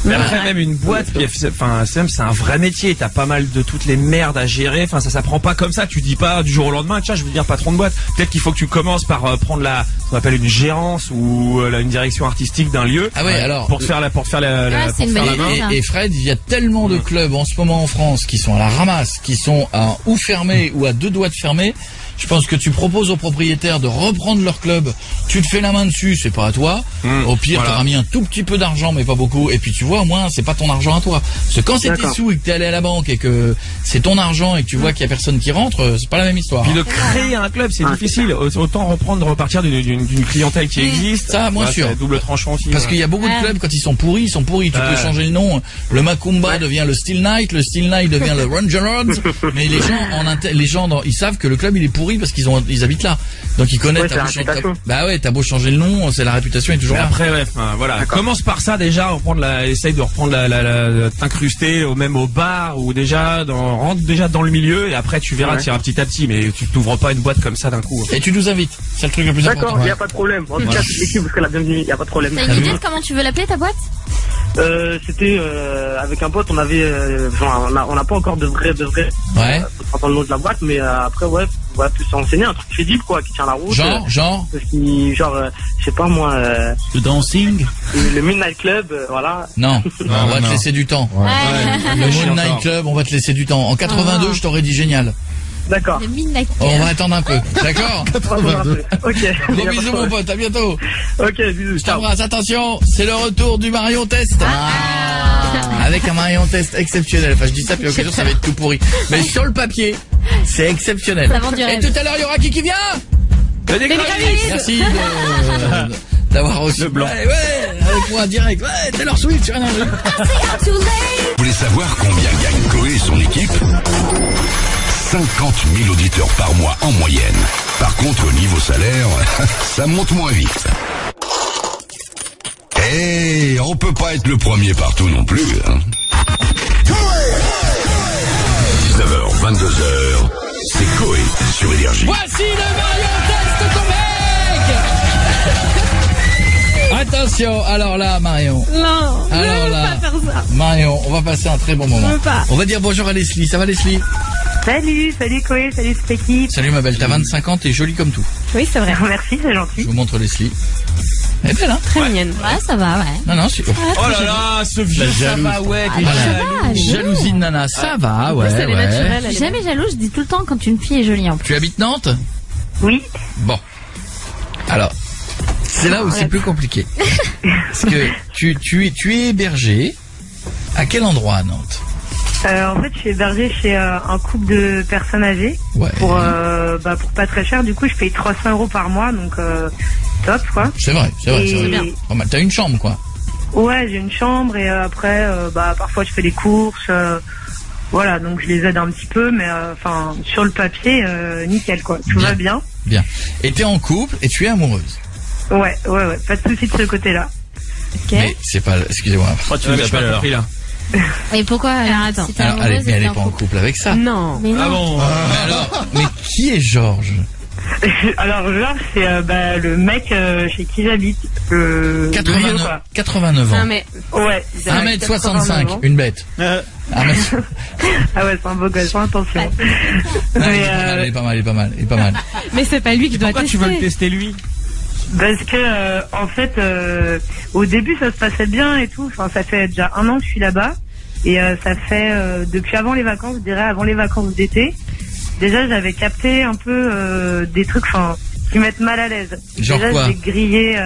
Mais après, même une boîte, c'est un vrai métier. T'as pas mal de toutes les merdes à gérer. Enfin, ça s'apprend pas comme ça. Tu dis pas du jour au lendemain, tiens, je veux devenir patron de boîte. Peut-être qu'il faut que tu commences par prendre ce qu'on appelle une gérance ou une direction artistique d'un lieu. Ah ouais, alors. Pour faire la main. Et Fred, il y a tellement de clubs en ce moment en France qui sont à la ramasse, qui sont à ou fermés ou à 2 doigts de fermer. Je pense que tu proposes aux propriétaires de reprendre leur club, tu te fais la main dessus, c'est pas à toi. Au pire, t'auras mis un tout petit peu d'argent, mais pas beaucoup. Et puis tu vois, au moins, c'est pas ton argent à toi. Parce que quand c'est tes sous et que t'es allé à la banque et que c'est ton argent et que tu vois qu'il y a personne qui rentre, c'est pas la même histoire. Puis de créer un club, c'est difficile. Autant repartir d'une clientèle qui existe. Ça, moins sûr. C'est double tranchant aussi. Parce qu'il y a beaucoup de clubs, quand ils sont pourris, Tu peux changer le nom. Le Macumba devient le Steel Night devient le Ranger. Mais les gens, ils savent que le club, il est pourri parce qu'ils habitent là. Donc ils connaissent t'as beau changer le nom, c'est la réputation est toujours là. Après voilà, commence par ça déjà, essaye de reprendre t'incruster même au bar ou rentre déjà dans le milieu et après tu verras, tu iras petit à petit, mais tu t'ouvres pas une boîte comme ça d'un coup. Et tu nous invites, c'est le truc le plus important. D'accord, il y a pas de problème. En tout cas, l'équipe vous serez la bienvenue, il y a pas de problème. T'as une idée de comment tu veux l'appeler ta boîte? C'était avec un pote, on avait on n'a pas encore de vrai dans le nom de la boîte, mais après plus enseigner un truc crédible qui tient la route. Genre je sais pas moi, le dancing, le Midnight Club, voilà. Non, on va te laisser du temps. Le Midnight Club, on va te laisser du temps. En 82, je t'aurais dit génial. D'accord. On va attendre un peu. D'accord. 82. Ok. Gros bisous mon pote, à bientôt. Ok, bisous. Je t'embrasse, attention, c'est le retour du Marion Test. Avec un Marion Test exceptionnel. Enfin, je dis ça, puis l'occasion, ça va être tout pourri. Mais sur le papier, c'est exceptionnel. Et tout à l'heure, il y aura qui vient? Merci d'avoir reçu le blanc. Ouais, avec moi direct. Ouais, Taylor Swift sur un enjeu. Vous voulez savoir combien gagne Chloé et son équipe? 50 000 auditeurs par mois en moyenne. Par contre, au niveau salaire, ça monte moins vite. Et on peut pas être le premier partout non plus, hein. 19h, 22h, c'est Coé sur Énergie. Voici le Marion Test ton mec. Attention, alors là, Marion. Non, alors je veux là, pas faire ça. Marion, on va passer un très bon moment. Je veux pas. On va dire bonjour à Leslie. Ça va, Leslie? Salut Coé, salut cette équipe. Salut ma belle, t'as 25 ans, t'es jolie comme tout. Oui, c'est vrai. Merci, c'est gentil. Je vous montre Leslie. Elle est belle, hein? Très mignonne. Ouais, ça va, ouais. Non, c'est... Oh là là, ce vieux, ça va, ouais. Jalousie de nana, ça va, ouais. Elle est naturelle. Je suis jamais jalouse, je dis tout le temps quand une fille est jolie en plus. Tu habites Nantes? Oui. Bon. Alors, c'est là où c'est plus compliqué. Parce que tu es hébergé à quel endroit à Nantes? En fait, je suis hébergée chez un couple de personnes âgées. Ouais. Pour pas très cher. Du coup, je paye 300 € par mois, donc top, quoi. C'est vrai, c'est bien. T'as une chambre, quoi. Ouais, j'ai une chambre et après, parfois je fais des courses. Voilà, donc je les aide un petit peu, mais sur le papier, nickel, quoi. Tout va bien. Bien. Et t'es en couple et tu es amoureuse. Ouais. Pas de soucis de ce côté-là. Ok. Mais c'est pas, excusez-moi. Tu m'as pas compris là. Et pourquoi attends. si t'es Alors, amoureuse, mais elle t'es est en pas en couple. couple avec ça. Non. Mais non. Ah bon? Mais qui est Georges? Alors Georges, c'est le mec chez qui j'habite. 89 ans. Non, mais... Ouais. 1m65, une bête. Ah ouais, c'est un beau gosse, attention. Il est pas mal. Mais c'est pas lui qui doit Pourquoi tester. tu veux le tester lui? Parce que au début ça se passait bien et tout. Enfin, ça fait déjà 1 an que je suis là-bas Et ça fait depuis avant les vacances, je dirais avant les vacances d'été. Déjà, j'avais capté un peu des trucs, qui me mettent mal à l'aise. Genre déjà, quoi? j'ai grillé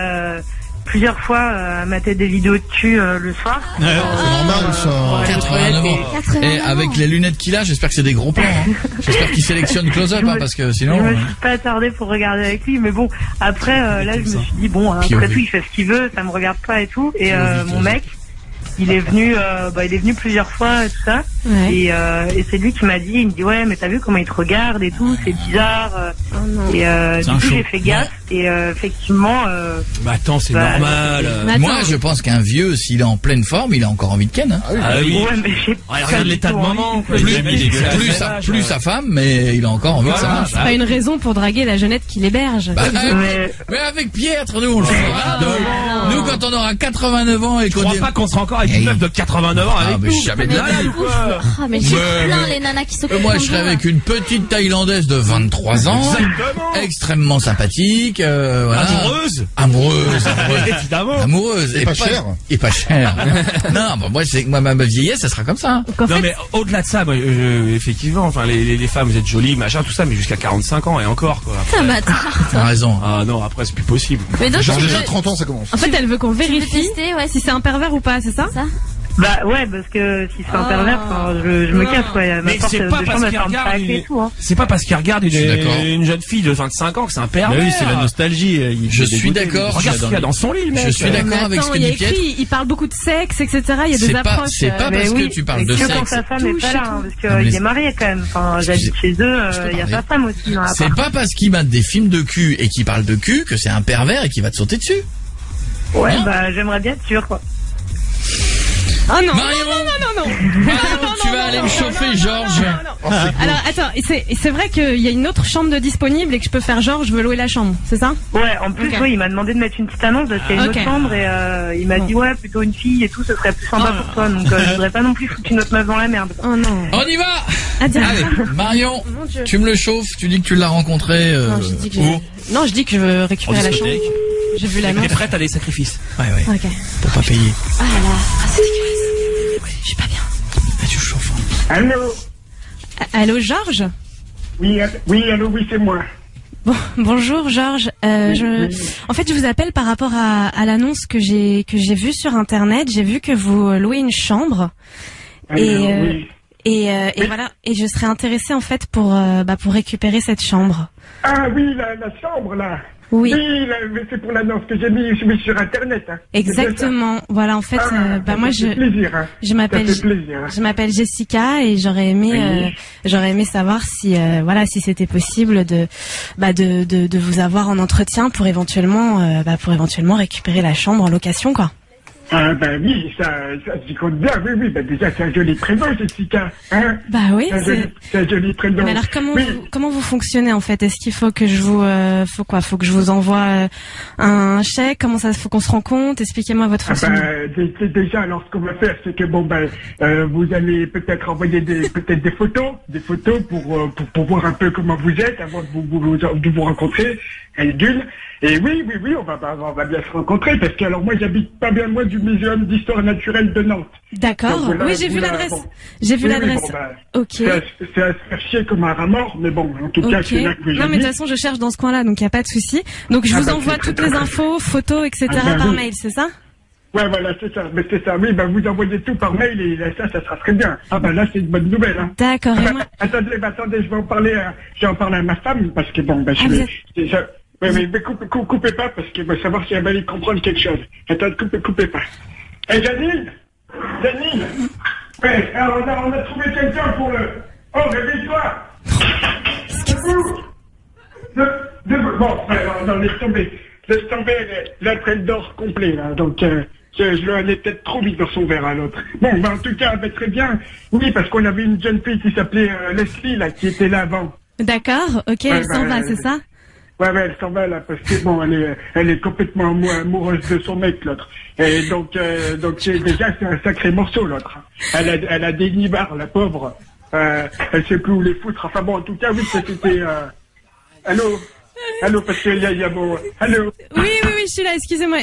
plusieurs fois à mater des vidéos de cul le soir. C'est normal, ça. 89 ans. Et avec les lunettes qu'il a, j'espère que c'est des gros plans. Hein. J'espère qu'il sélectionne close-up, parce que sinon. Je me suis pas attardée pour regarder avec lui, mais bon, après, là, je me suis dit, bon, après tout, il fait ce qu'il veut, ça me regarde pas et tout. Et mon mec, il est venu plusieurs fois et tout ça. Ouais. Et c'est lui qui m'a dit, il me dit, ouais, mais t'as vu comment il te regarde et tout, c'est bizarre. Et du coup, j'ai fait gaffe. Et effectivement. Bah attends, c'est normal. Moi, je pense qu'un vieux, s'il est en pleine forme, il a encore envie de ken. Hein. Ah oui. Ouais, mais j'ai Regarde l'état de maman. Plus sa femme, mais il a encore envie que ça marche. C'est pas une raison pour draguer la jeunette qui l'héberge. Bah, mais avec Pietre, nous, on le fera. Nous, quand on aura 89 ans et Je qu'on crois pas qu'on sera encore avec une meuf de 89 ans avec mais nous. jamais de la vie. Ah, mais j'ai plein les nanas qui s'occupent. Moi, je serais avec une petite Thaïlandaise de 23 ans. Exactement. Extrêmement sympathique, voilà. Amoureuse. Évidemment. Amoureuse. Et pas cher. Et pas cher. Non, bah, moi, c'est que ma vieillesse, ça sera comme ça. Non mais au-delà de ça, moi, effectivement, enfin les femmes, vous êtes jolies, machin, tout ça, mais jusqu'à 45 ans et encore quoi. Putain, bâtard. T'as raison. Ah non, après c'est plus possible. Mais donc, Genre tu déjà veux- 30 ans, ça commence. En fait, elle veut qu'on tu veux vérifie tester, ouais, si c'est un pervers ou pas, c'est ça? ça. Bah ouais, parce que si c'est un pervers, je me casse quoi. Ma Mais porte c'est de pas chambre, parce elle qu'il ferme pas regarde et tout, hein. c'est pas parce qu'il regarde Je suis d'accord. une jeune fille de 25 ans que c'est un pervers. Bah oui, c'est la nostalgie. Je suis d'accord. Regarde ce qu'il y a dans son lit, le mec. Je suis d'accord Mais avec ce attends, que il y a dit Pietre. écrit, il parle beaucoup de sexe, etc. Il y a des approches. C'est pas Mais parce oui, que tu parles de que quand sexe. sa femme est touche pas et là, tout. hein, parce Non, mais qu'il est marié quand même. Enfin, j'habite chez eux, il y a sa femme aussi dans la C'est pas parce qu'il mate des films de cul et qu'il parle de cul que c'est un pervers et qu'il va te sauter dessus. Ouais, bah j'aimerais bien être sûr quoi. Oh non, Marion, non. Marion, tu vas aller me chauffer, Georges. Alors, attends, c'est vrai qu'il y a une autre chambre de disponible et que je peux faire genre, je veux louer la chambre, c'est ça? Ouais, en plus, Ok. oui, il m'a demandé de mettre une petite annonce parce qu'il y a une Ok. autre chambre et il m'a dit ouais, plutôt une fille et tout, ce serait plus sympa pour toi. Donc je voudrais pas non plus foutre une autre meuf dans la merde. Oh non. On y va. Attends. Allez, Marion, Mon Dieu. tu me le chauffes, tu dis que tu l'as rencontré Non, je dis que où? non, je dis que je veux récupérer la chambre. J'ai vu l'annonce. T'es prête à des sacrifices. Ouais, Ok. pour pas payer. Ah là là, c'est dégueulasse. Je suis pas bien. Ah, tu chauffes. Allô? Allô, Georges? Oui, allô, oui, c'est moi. Bon, bonjour, Georges. En fait, je vous appelle par rapport à l'annonce que j'ai vue sur Internet. J'ai vu que vous louez une chambre. Oui. Et voilà. Et je serais intéressée en fait pour récupérer cette chambre. Ah oui, la chambre, là. Oui. Oui, mais c'est pour l'annonce que j'ai mis sur Internet. Hein. Exactement. Voilà, en fait, moi ça fait plaisir, hein. je m'appelle Ça fait plaisir, hein. je m'appelle Jessica et j'aurais aimé savoir si si c'était possible de vous avoir en entretien pour éventuellement récupérer la chambre en location quoi. Ah ben oui, ça j'y compte bien, oui, ben déjà c'est un joli prénom, Jessica, hein. Bah oui, c'est un joli prénom. Mais alors Oui. comment vous fonctionnez en fait? Est-ce qu'il faut que je vous faut que je vous envoie un chèque? Comment ça faut qu'on se rend compte? Expliquez-moi votre fonctionnement. Déjà, alors ce qu'on va faire, c'est que vous allez peut-être envoyer des photos pour voir un peu comment vous êtes avant de vous rencontrer, d'une. Et oui, on va bien se rencontrer parce que alors moi j'habite pas bien loin du Muséum d'Histoire Naturelle de Nantes. D'accord. Donc, voilà, Oui, j'ai vu voilà, l'adresse. bon. J'ai vu Oui, l'adresse. bon, Ok. C'est à se faire chier comme un rat mort, mais bon, en tout cas Ok. c'est là que Non, mais de j'habite. toute façon, je cherche dans ce coin-là, donc il n'y a pas de souci. Donc, je vous envoie toutes les infos, photos, etc. par oui. mail, c'est ça? Ouais, voilà, c'est ça. Mais c'est ça. Oui, vous envoyez tout par mail et ça sera très bien. Ah là, c'est une bonne nouvelle. Hein. D'accord. Ah, Et moi... attendez, je vais en parler à ma femme parce que mais coupez pas parce que savoir si elle va y comprendre quelque chose. Attends, coupez pas. Janine, ouais, alors on a trouvé quelqu'un pour le. Oh, réveille-toi. Bon, non, laisse tomber, elle dort complet là, donc je lui ai peut-être trop vite dans son verre à l'autre. Bon, en tout cas, très bien. Oui, parce qu'on avait une jeune fille qui s'appelait Leslie là, qui était là avant. D'accord. Ok, elle s'en va, c'est ça? Ouais, elle s'en va là parce que bon, elle est complètement amoureuse de son mec l'autre. Et donc déjà c'est un sacré morceau l'autre. Elle a des nibards, la pauvre. Elle sait plus où les foutre. Enfin bon, en tout cas oui, c'était. Allô, parce qu'il y a beau. Allô. Oui, je suis là. Excusez-moi.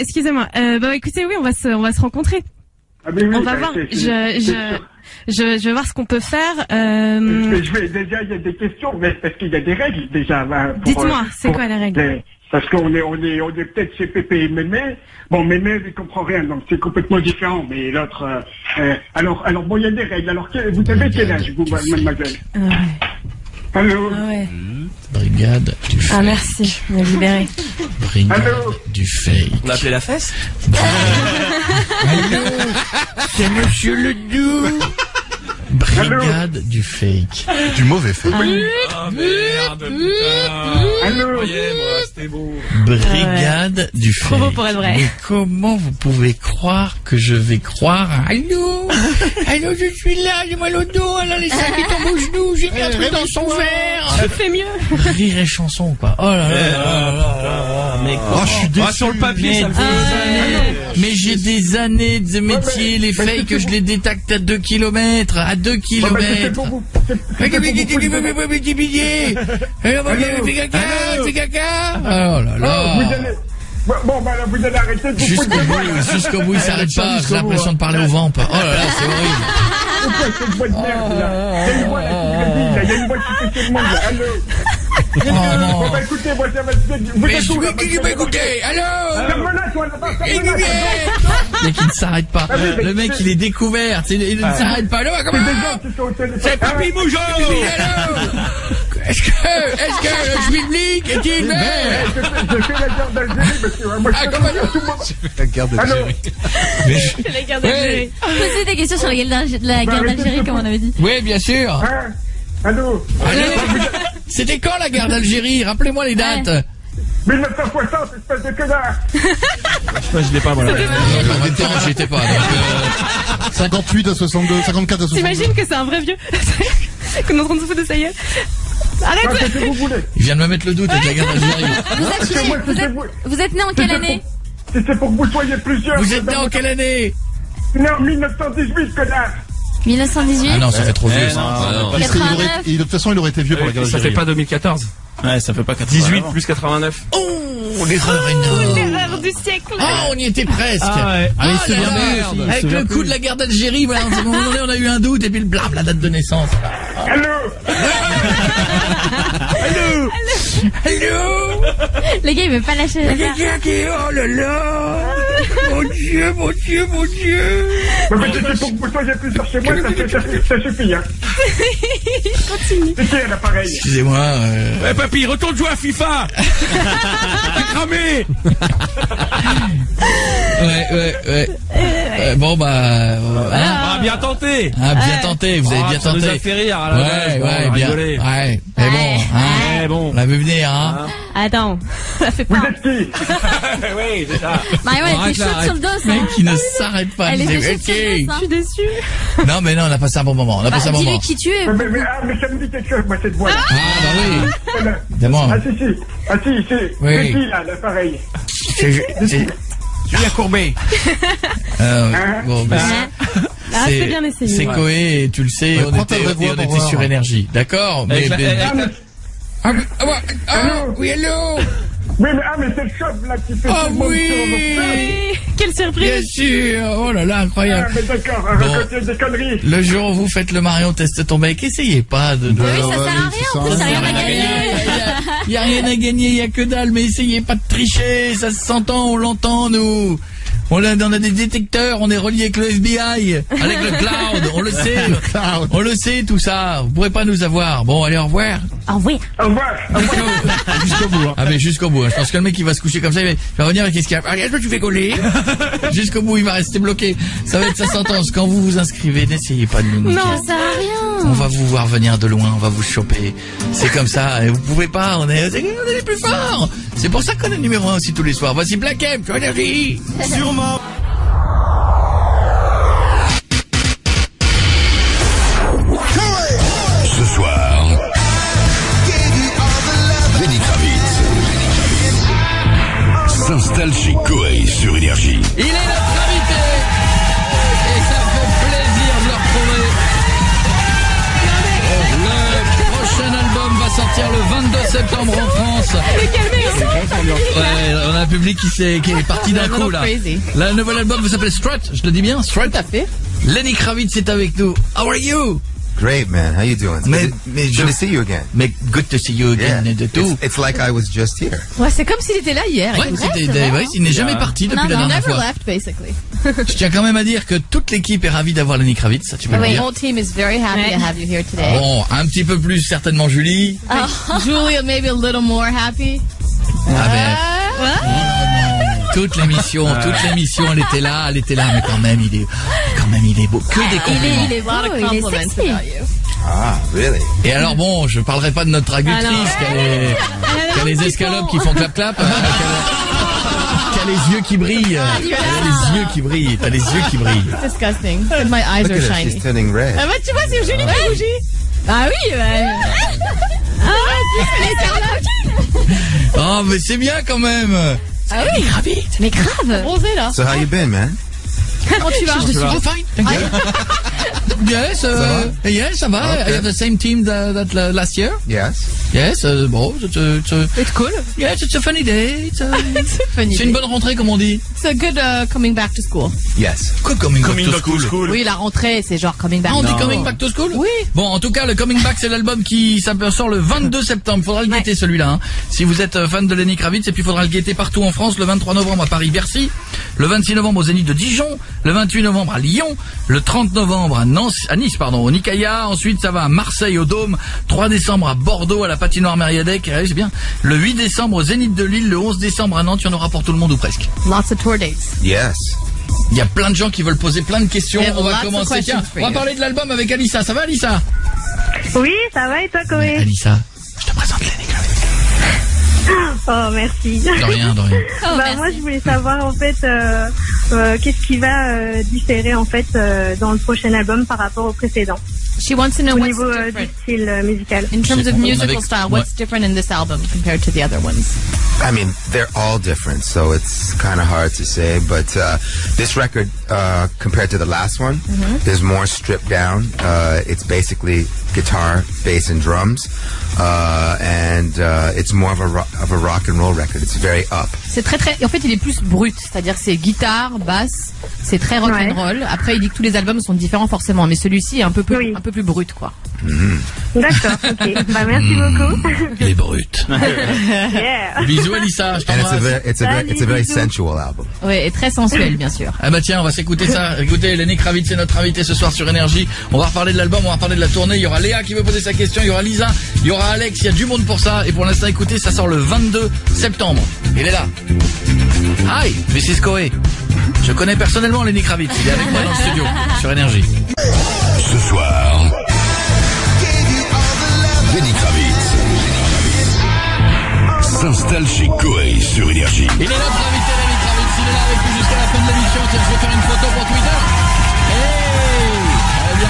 Écoutez, oui, on va se rencontrer. Ah, mais oui, on va voir. je vais voir ce qu'on peut faire. Déjà, il y a des questions, mais parce qu'il y a des règles déjà. Dites-moi, c'est quoi les règles? Parce qu'on est peut-être chez Pépé et Mémé. Bon, Mémé, il comprend rien, donc c'est complètement différent. Mais l'autre, alors bon, il y a des règles. Alors, vous avez quel âge, vous, mademoiselle? Allô? Ouais. Brigade du fake. Ah, merci, me libérer. Brigade du fake. On a appelé la fesse? Allô? C'est Monsieur Ledoux. Brigade du fake. Du mauvais fake. Oh merde, putain. Allô? Moi, c'était beau. Brigade du fake. Trop beau pour être vrai. Mais comment vous pouvez croire que je vais croire? Allô? Allô, je suis là, j'ai mal au dos, elle a les seins qui tombent aux genoux, j'ai mis un truc dans son verre. Je fais mieux. Rire et chanson, quoi. Oh là là là là. Mais je suis déçu. Sur le papier, ça me fait mais j'ai des années de métier, les fakes, je les détecte à 2 km, à 2 kilomètres. Fais caca. Oh là là. Bon, bah là, vous allez arrêter de vous Jusqu'au bout, il s'arrête pas. J'ai l'impression de parler au vent. Oh là là, c'est horrible. Pourquoi cette voix de merde, là? Il y a une voix là qui grésille, là. Il y a une voix qui fait tout le monde, là. Allô? Bon, bah écoutez, moi, ça va se faire. Vous êtes où, là? Qui va écouter? Allô? Ferme-la, toi, là-bas, ferme-la. Mais qui ne s'arrête pas. Le mec, il est découvert. Il ne s'arrête pas. Là, comment? C'est Papy Moujon. Est-ce que le public est-il vert? Je fais la guerre d'Algérie, monsieur. Moi, je fais tout le monde. La guerre d'Algérie. La guerre d'Algérie. Posez des questions sur la guerre d'Algérie, comme on avait dit. Oui, bien sûr. Allô? C'était quand la guerre d'Algérie? Rappelez-moi les dates. 1960, espèce de connard. Je l'ai pas, voilà. En même temps, j'y étais pas. 58 à 62, 54 à 62. T'imagines que c'est un vrai vieux? Qu'on est en train de se foutre de sa gueule. Arrête! Que vous voulez. Il vient de me mettre le doute avec la guerre d'Algérie. Vous êtes né en quelle année? C'est pour que vous soyez plusieurs. Vous êtes né en quelle année? Né en 1918, connard. 1918? Ah non, ça fait trop vieux, ça. De toute façon, il aurait été vieux pour la guerre Ça d'Algérie. fait pas 2014. Ouais, ça fait pas 80. 18 plus 89. Oh, l'erreur énorme. L'erreur du siècle. Oh, on y était presque. Ah ouais. Ah, il se là souvient là, plus aussi, il se avec souvient le coup plus. de la guerre d'Algérie, voilà, à un moment donné, on a eu un doute, et puis le blab, la date de naissance. Allô? Allô? Allô? Le gars, il veut pas lâcher la guerre. Oh là là. Mon Dieu, mon Dieu, mon Dieu. Mais c'est pour que vous soyez plusieurs chez moi, ça suffit, hein. Continue. C'est qui, l'appareil? Excusez-moi. Eh papy, retourne jouer à FIFA. T'es cramé. Ouais. Bon bah. Ah, bien tenté. Ah, bien tenté. Vous avez bien Ça nous a tenté. fait rire à la base, Ouais, on a bien. rigolé. Ouais. Mais bon, hein. Eh bon. On l'a vu venir, hein. Attends. Ça fait Vous peur. êtes qui? Oui, c'est ça. Mario, elle Arrête était là, chaude sur le dos, mec hein. qui ne s'arrête pas. Elle Il était disait, chaude sur le dos, Je suis déçue. Non mais non, on a passé un bon moment. On a passé un bon Dis-lui moment. qui tu es. Mais ça me dit quelque chose, moi, cette voix-là. Ah bah oui. Voilà. Évidemment. Ah, si, c'est Oui. c'est qui, là, l'appareil? C'est Julien Courbet. Bon, bah, Ah, c'est bien essayé. C'est Coé et tu le sais, Ouais, on prends ta vraie voix était pour voir. sur énergie. D'accord? Mais, oui, allô? Oui, mais c'est le chauve, là, qui fait Oh tout le monde oui! sur Quelle Bien surprise. sûr! Oh là là, Ah, incroyable. mais d'accord, Bon. racontez des conneries. Le jour où vous faites le Marion teste ton bec, essayez pas de... Oui, ça sert à ouais, rien, c'est en plus, ça. ça a rien à gagner. Il y a rien à gagner, il y a que dalle, mais essayez pas de tricher, ça s'entend, on l'entend, nous. On a des détecteurs, on est relié avec le FBI, avec le cloud, on le sait. On le sait, tout ça. Vous pourrez pas nous avoir. Bon, allez, au revoir. Au revoir. Au revoir. Jusqu'au bout. Ah, mais jusqu'au bout. Je pense que le mec, il va se coucher comme ça, il va revenir avec qu'est-ce qu'il y a. Regarde, je me suis fait coller. Jusqu'au bout, il va rester bloqué. Ça va être sa sentence. Quand vous vous inscrivez, n'essayez pas de nous niquer. Non, ça sert à rien. On va vous voir venir de loin, on va vous choper. C'est comme ça, et vous pouvez pas, on est les plus forts. C'est pour ça qu'on est numéro 1 aussi tous les soirs. Voici Black M, sur Énergie. Sûrement. Ce soir, Lenny Kravitz s'installe chez Koei sur Énergie. Il est notre invité. Et ça fait plaisir de le retrouver. Le prochain album va sortir le 22 septembre en France. Ouais, on a un public qui est parti d'un coup là. Le nouvel album s'appelle Strut, je le dis bien, Strut. Tout à fait. Lenny Kravitz est avec nous. How are you? Great, man. How you doing? Mais good to see you again. Mais good to see you again de tout. It's like I was just here. Ouais, c'est comme s'il était là hier. Ouais, il n'est jamais parti depuis la dernière fois. Left, basically. Je tiens quand même à dire que toute l'équipe est ravie d'avoir Lenny Kravitz, ça tu peux le dire. The whole team is very happy to have you here today. Bon, un petit peu plus certainement Julie. Julie, maybe a little more happy. Ah ben. Toute l'émission, elle était là, mais quand même, il est beau. Que des compliments. Il est beau, il est sexy. Ah, really? Et alors bon, je parlerai pas de notre traductrice qui a les escalopes qui font clap clap, qui a les yeux qui brillent. T'as les yeux qui brillent. Disgusting. My eyes Look are at her, shiny. she's turning red. Ah bah tu vois, c'est Julie qui rougit. Ah oui, Oh, mais c'est bien quand même. Ah oui, mais grave. Rosé là. So how you been, man? Comment tu vas? Je suis fine. Thank you. Yes, yes, ça va. Okay. I have the same team that last year. Yes. Yes, bon, It's cool. Yes, it's a funny day. It's a funny C'est day. une bonne rentrée, comme on dit. It's a good coming back to school. Yes. Quoi, coming back to school? Oui, la rentrée, c'est genre coming back. Ah, on dit coming back to school? Oui. Bon, en tout cas, le coming back, c'est l'album qui sort le 22 septembre. Faudra le guetter, celui-là, hein. Si vous êtes fan de Lenny Kravitz, et puis faudra le guetter partout en France, le 23 novembre à Paris-Bercy, le 26 novembre au Zénith de Dijon, le 28 novembre à Lyon, le 30 novembre à Nice, au Nicaïa, ensuite ça va à Marseille au Dôme, 3 décembre à Bordeaux à la patinoire Mériadec, c'est bien. Le 8 décembre au Zénith de Lille, le 11 décembre à Nantes, il y en aura pour tout le monde ou presque. Lots of tour dates. Yes. Il y a plein de gens qui veulent poser plein de questions. We have On va lots of commencer. questions Tiens, for on va you. parler de l'album avec Alissa. Ça va, Alissa? Oui, ça va et toi, Koé? Alissa, je te présente Lenny Kravitz. Oh, merci. De rien. Moi, je voulais savoir en fait qu'est-ce qui va différer en fait dans le prochain album par rapport au précédent. She wants to know Au what's niveau du different. style musical. In terms of On musical avait- style, what's different in this album compared to the other ones? I mean, they're all different, so it's kind of hard to say. But this record, compared to the last one, is more stripped down. It's basically guitar, bass, and drums, and it's more of a rock and roll record. It's very up. C'est très. En fait, il est plus brut, c'est-à-dire c'est guitare, basse, c'est très rock and roll. Après, il dit que tous les albums sont différents forcément, mais celui-ci est un peu plus brut, quoi. D'accord, ok. Merci beaucoup. Il est brut. Yeah. Bisous, Alissa. Je And t'embrasse. it's a very sensual album. Ouais, et très sensuel, bien sûr. Ah bah tiens, on va s'écouter ça. Écoutez, Lenny Kravitz est notre invité ce soir sur Énergie. On va reparler de l'album, on va reparler de la tournée. Il y aura Léa qui veut poser sa question, il y aura Lisa, il y aura Alex, il y a du monde pour ça. Et pour l'instant, écoutez, ça sort le 22 septembre. Il est là. Hi, this is Koé. Je connais personnellement Lenny Kravitz. Il est avec moi dans le studio sur Énergie. Ce soir, Lenny Kravitz s'installe chez Koei sur Énergie. Il est notre invité, Lenny Kravitz. Il est là avec nous jusqu'à la fin de l'émission. Tiens, je vais faire une photo pour Twitter. Hey, très bien.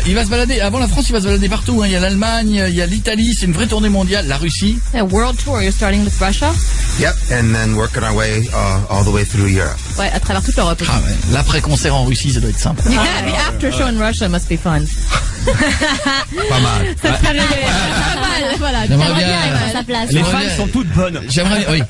Il va se balader, avant la France, il va se balader partout, hein. Il y a l'Allemagne, il y a l'Italie, c'est une vraie tournée mondiale, la Russie. A world tour, you're starting with Russia? Yep, and then working our way all the way through Europe. Ouais, à travers toute l'Europe. Ah ouais, l'après-concert en Russie, ça doit être sympa. Yeah, the after show in Russia must be fun. Pas mal. Ça te fait rêver. Pas mal, voilà. J'aimerais T'aimerais bien, être à sa place. Les J'aimerais fans bien- sont toutes bonnes. J'aimerais bien, oui.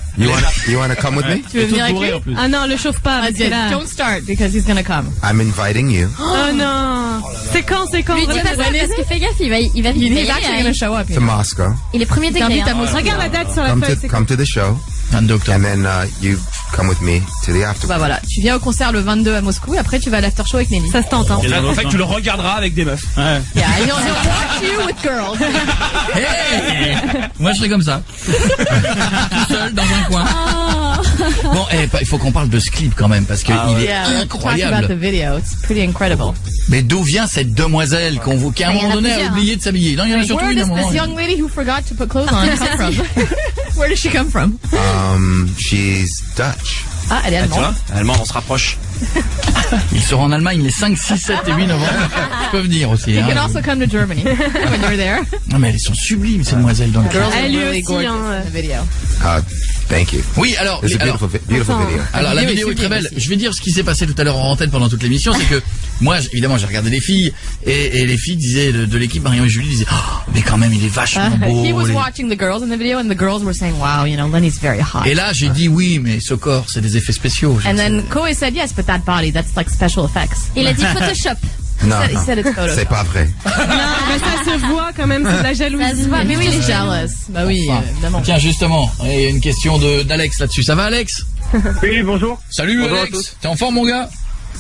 You wanna come with me? Tu veux venir avec lui? Ah non, le chauffe pas. parce que là- Don't start because he's gonna come. I'm inviting you. Oh non. C'est quand Lui dis pas ça parce que fais gaffe, il va He's payer, actually gonna show up. To Moscow. Il est premier degré. T'invites à Hein. Moscou. Regarde la date sur la feuille. c'est Come to the show, 22 octobre. and then you come with me to the after. Bah voilà, tu viens au concert le 22 à Moscou et après tu vas à l'after show avec Nelly. Ça se tente, hein. Et là, en fait, tu le regarderas avec des meufs. Ouais. Yeah, he'll watch you with girls. Hey moi, je serais comme ça. Tout seul, dans un coin. Bon, il faut qu'on parle de ce clip quand même, parce que il est Yeah, let's talk about the incroyable. video. It's pretty incredible. Mais d'où vient cette demoiselle qui à un Il y en moment a donné a plusieurs, oublié de s'habiller? Non, il y en a surtout Where une à un does moment. this young lady who forgot to put clothes on come from? Where does she come from? She's Dutch. Ah, elle est Ah, tu allemande. vois, allemand, on se rapproche. Ils seront en Allemagne les 5, 6, 7 et 8 novembre. Ils peuvent venir aussi. You Hein. can also come to Germany when you're there. Non, mais elles sont sublimes, ces demoiselles dans le clip. Girls are Elle lui really aussi, gorgeous hein, in the video. Thank you. Oui, alors, It's a beautiful video. Alors la vidéo est très belle. Je vais dire ce qui s'est passé tout à l'heure en antenne pendant toute l'émission, c'est que moi, évidemment, j'ai regardé les filles et les filles disaient de l'équipe, Marion et Julie disaient, oh, mais quand même, il est vachement beau. He was watching the girls in the video, and the girls were saying, "Wow, you know, Lenny's very hot." Et là, j'ai dit oui, mais ce corps, c'est des effets spéciaux. And then Koei said, "Yes, but that body, that's like special effects." Il a dit Photoshop. Non, He said it's Photoshop. c'est pas vrai. Non, mais ça se voit quand même, c'est de la jalousie. Ça se voit, Mais oui, il est jealous. Bah oui, évidemment. Tiens, justement, il y a une question d'Alex là-dessus. Ça va, Alex? Oui, bonjour. Salut, Bonjour à Alex. tous. T'es en forme, mon gars?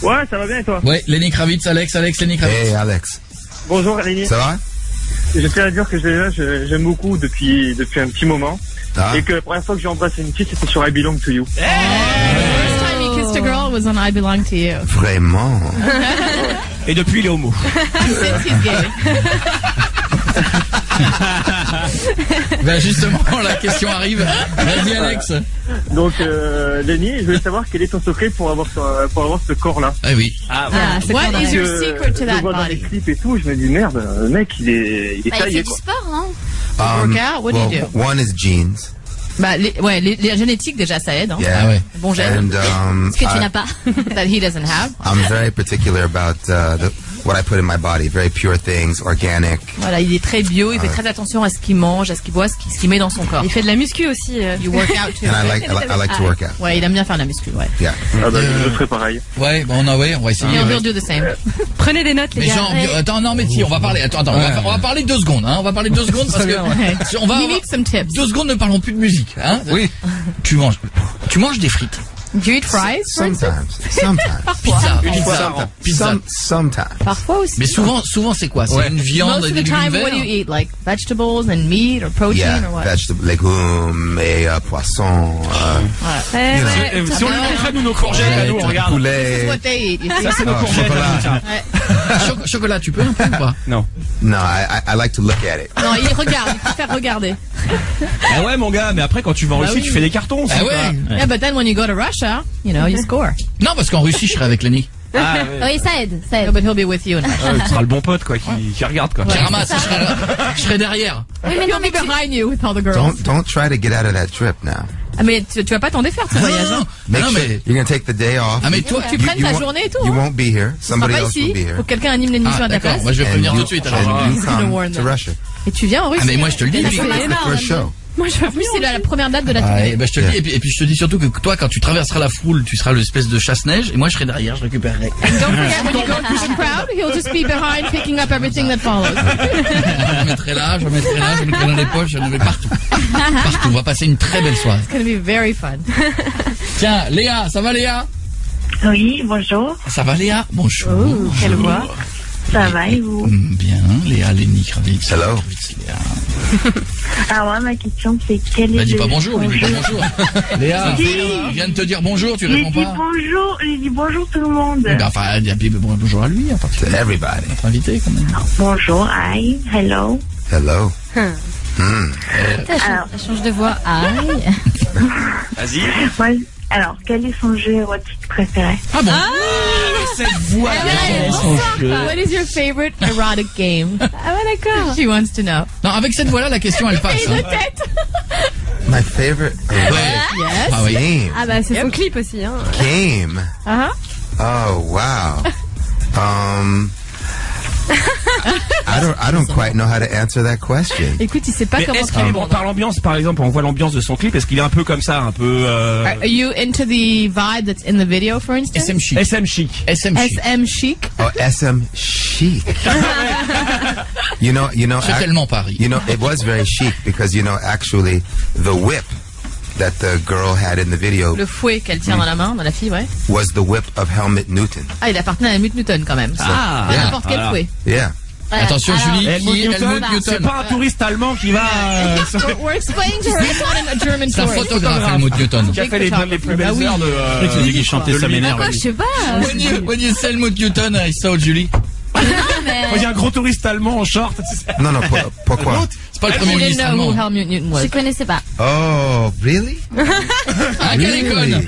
Ouais, ça va bien et toi? Ouais, Lenny Kravitz, Alex, Lenny Kravitz. Hey, Alex. Bonjour, Lenny. Ça va? Je tiens à dire que j'aime beaucoup depuis un petit moment. Ah. Et que la première fois que j'ai embrassé une fille, c'était sur I Belong to You. The first time he kissed a girl was on I Belong to You. Vraiment? Et depuis, il est homo. Since he's gay. Ben justement, la question arrive. Vas-y, Alex. Donc, Lenny, je voulais savoir quel est ton secret pour avoir ce corps-là. Ah oui. What is your secret to Je that vois dans les body? clips et tout, je me dis merde, le mec il est Bah, il taillé fait du quoi. sport, non? Workout? What do you do? One is jeans. Bah, les génétiques déjà ça aide. Hein. Yeah. Ah ouais. Bon gène. And Ce que tu n'as pas. That he doesn't have. I'm very particular about what I put in my body. Very pure things, organic. Voilà, il est très bio, il fait très attention à ce qu'il mange, à ce qu'il boit, ce qu'il met dans son corps. Il fait de la muscu aussi. You work out too. And I like to work out. Ouais, il aime bien faire de la muscu, ouais. Yeah. Ah bah, je ferai pareil. Ouais, bon, on va essayer. And ouais. we'll do the same. Prenez des notes, les Mais gars. genre, attends, non, mais si, on va parler. Attends, on va parler 2 secondes. Hein, on va parler 2 secondes parce que on va. You need some tips. 2 secondes, ne parlons plus de musique. Hein. Oui. Tu manges des frites. Do you eat fries? for instance? Sometimes. Pizza. Sometimes. Parfois aussi. Mais souvent c'est quoi? C'est Ouais. une viande, Most des of the légumes time, what do you verts. eat? Like vegetables and meat or protein Yeah, or what? vegetables, légumes et poissons. Ouais, you know. ouais. Si on lui montrait nous nos courgettes, à nous, on regarde. This is Poulet. what they eat. You see? Ça, c'est nos Ah, courgettes. chocolat. Chocolat, tu peux un peu ou pas? Non. No, I like to look at it. Non, il regarde, il préfère regarder. Ah ouais, mon gars, mais après, quand tu vas en Bah Russie, oui. tu fais des cartons. Ah c'est ouais. pas- Yeah, but then when you go to Russia, you know, you score. Non, parce qu'en Russie, je serais avec Lenny. Ah, ouais. Oui, ça aide, ça No, aide. but he'll be with you in Russia. Ouais, tu seras le bon pote, quoi, qui regarde, quoi. Qui ramasse, je serais derrière. Oui, mais non, He'll be mais tu... behind you with all the girls. Don't try to get out of that trip now. Ah, mais tu vas pas t'en défaire de ce voyage, hein. Make non, sure mais you're gonna take the day off. ah mais toi, Tu prennes ta journée et tout. You hein. won't be here. Tu seras Somebody pas else will ici. be here. Faut que quelqu'un anime l'émission à ta d'accord. place. Moi, je vais prévenir And tout you, de suite. and Alors. you He's gonna come warn to them. Russia. Et tu viens en Russie. Ah mais moi, je te le dis. Et Julie. c'est énorme. First show. Moi, je veux En plus, c'est la première date de la Ah, tournée. et ben, je te le dis, et puis je te dis surtout que toi, quand tu traverseras la foule, tu seras l'espèce de chasse-neige, et moi, je serai derrière, je récupérerai. And don't forget, when you go through the crowd, he'll just be behind picking up everything that follows. Je mettrai là, je mettrai dans les poches, je le mets partout. Partout, on va passer une très belle soirée. It's gonna be very fun. Tiens, Léa, ça va Léa? Oui, bonjour. Ça va Léa? Bonjour. Oh, quelle voix. Ça va et vous? Bien, Léa, Lenny Kravitz. Hello. Léa. Alors moi, ma question c'est quel est Bah, dis le pas bonjour, lui, dis pas bonjour. Léa, Si. il vient de te dire bonjour, tu J'ai réponds dit pas. bonjour, j'ai dit bonjour tout le monde. Ben, enfin, dis bonjour à lui, à partir To everybody. de invité quand même. Bonjour, hi, hello. Hello. Ça change de voix. Aïe. Vas-y. Moi, alors, quel est son jeu érotique préféré? Ah bon? Cette voix. What is your favorite erotic game? Ah ouais, d'accord. She wants to know. Non, avec cette voix-là, la question, elle passe. hein. My favorite Yes. Ah oui. game. Ah bah, c'est son clip aussi, hein. Game. Uh-huh. Oh wow. I don't quite know how to answer that question. Écoute, il sait pas Mais comment est-ce te qu'il est répondre. par l'ambiance, par exemple, on voit l'ambiance de son clip, est-ce qu'il est un peu comme ça, un peu Are you into the vibe that's in the video, for instance? SM chic. SM chic? SM chic. SM chic. Oh, SM chic. you know, C'est tellement Paris. you know, it was very chic because, you know, actually the whip that the girl had in the video Le fouet qu'elle tient dans la main, dans la fille, ouais. was the whip of Helmut Newton. Ah, il appartenait à Helmut Newton quand même. Ah, Pas yeah. n'importe quel Voilà. fouet. Yeah. Attention, Alors, Julie, Helmut qui est Newton, Helmut c'est Newton? pas un touriste allemand qui va... We're explaining to her it's not a German C'est un tourist. photographe, Helmut Newton. qui a fait les plus belles Bah oui. heures de... C'est lui qui chantait de ça lui. m'énerve. Quoi, je sais pas. When you say Helmut Newton, I saw Julie. Moi, il y a un gros touriste allemand en short. tu sais. No, pourquoi? C'est pas le She premier didn't ministre know who allemand. Helmut Newton was. Je connaissais pas. Oh, really? Ah, quelle école?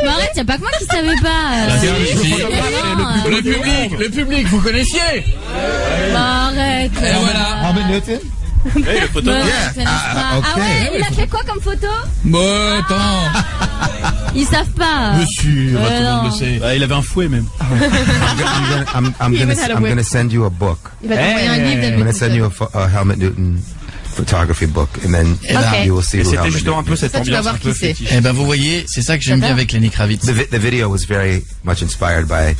Mais arrête, y'a pas que moi qui savais pas. Le public, vous connaissiez? Bah arrête. Et voilà. Helmut Newton? Oui, le photo. Ouais, Yeah. ils connaissent pas. Okay. Ah ouais, il a fait quoi comme photo? Bon, attends. Ils savent pas. Monsieur, tout le monde le sait. Il avait un fouet même. I'm gonna send you a book. Il va t'envoyer un livre I'm gonna send you a Helmut Newton photography book, and then you will see Et who c'était Helmut justement un Newton peu is. cette Ça, tu vas ambiance voir un peu qui c'est. fétiche. Eh ben, vous voyez, c'est ça que j'aime bien avec Lenny Kravitz. The video was very much inspired by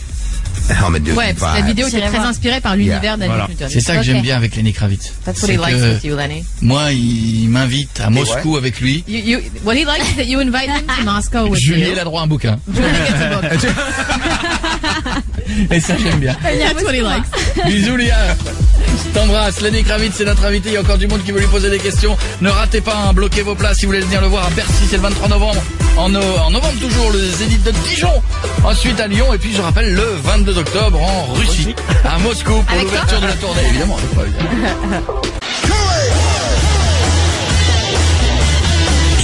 Helmut Newton Ouais, parce que la vibes. vidéo était très inspirée par l'univers d'Helmut Voilà. Newton. C'est ça que j'aime bien avec Lenny Kravitz. That's what C'est he likes que with you, Lenny. moi, il m'invite à Moscou avec lui. What he likes is that you invite him to Moscow with Julie, you. il a droit à un bouquin. Julie gets a book. Et ça, j'aime bien. That's what he likes. Bisous, Lia. Je t'embrasse. Lenny Kravitz, c'est notre invité. Il y a encore du monde qui veut lui poser des questions. Ne ratez pas, hein, bloquez vos places si vous voulez venir le voir à Bercy. C'est le 23 novembre. En novembre, toujours, le Zénith de Dijon. Ensuite, à Lyon. Et puis, je rappelle, le 22 octobre, en Russie. À Moscou, pour Avec l'ouverture de la tournée. Évidemment, avec toi, évidemment.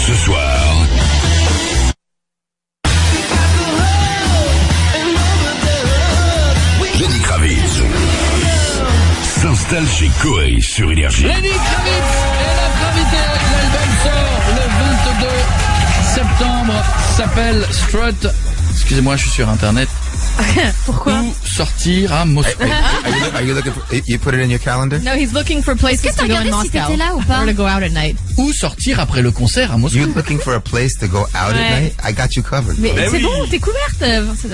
Ce soir, Lenny Kravitz s'installe chez Koei sur Énergie. Lenny Kravitz est notre invité. L'album sort le 22 septembre. S'appelle Strut. Excusez-moi, je suis sur Internet. Pourquoi? Où sortir à Moscou. Are you looking for? You put it in your calendar. No, he's looking for places Est-ce que to t'as go in regardé si Moscow. t'étais là ou pas? Or to go out at night. Où sortir après le concert à Moscou. You looking for a place to go out at night? I got you covered. Mais Ben c'est oui. bon, t'es couverte.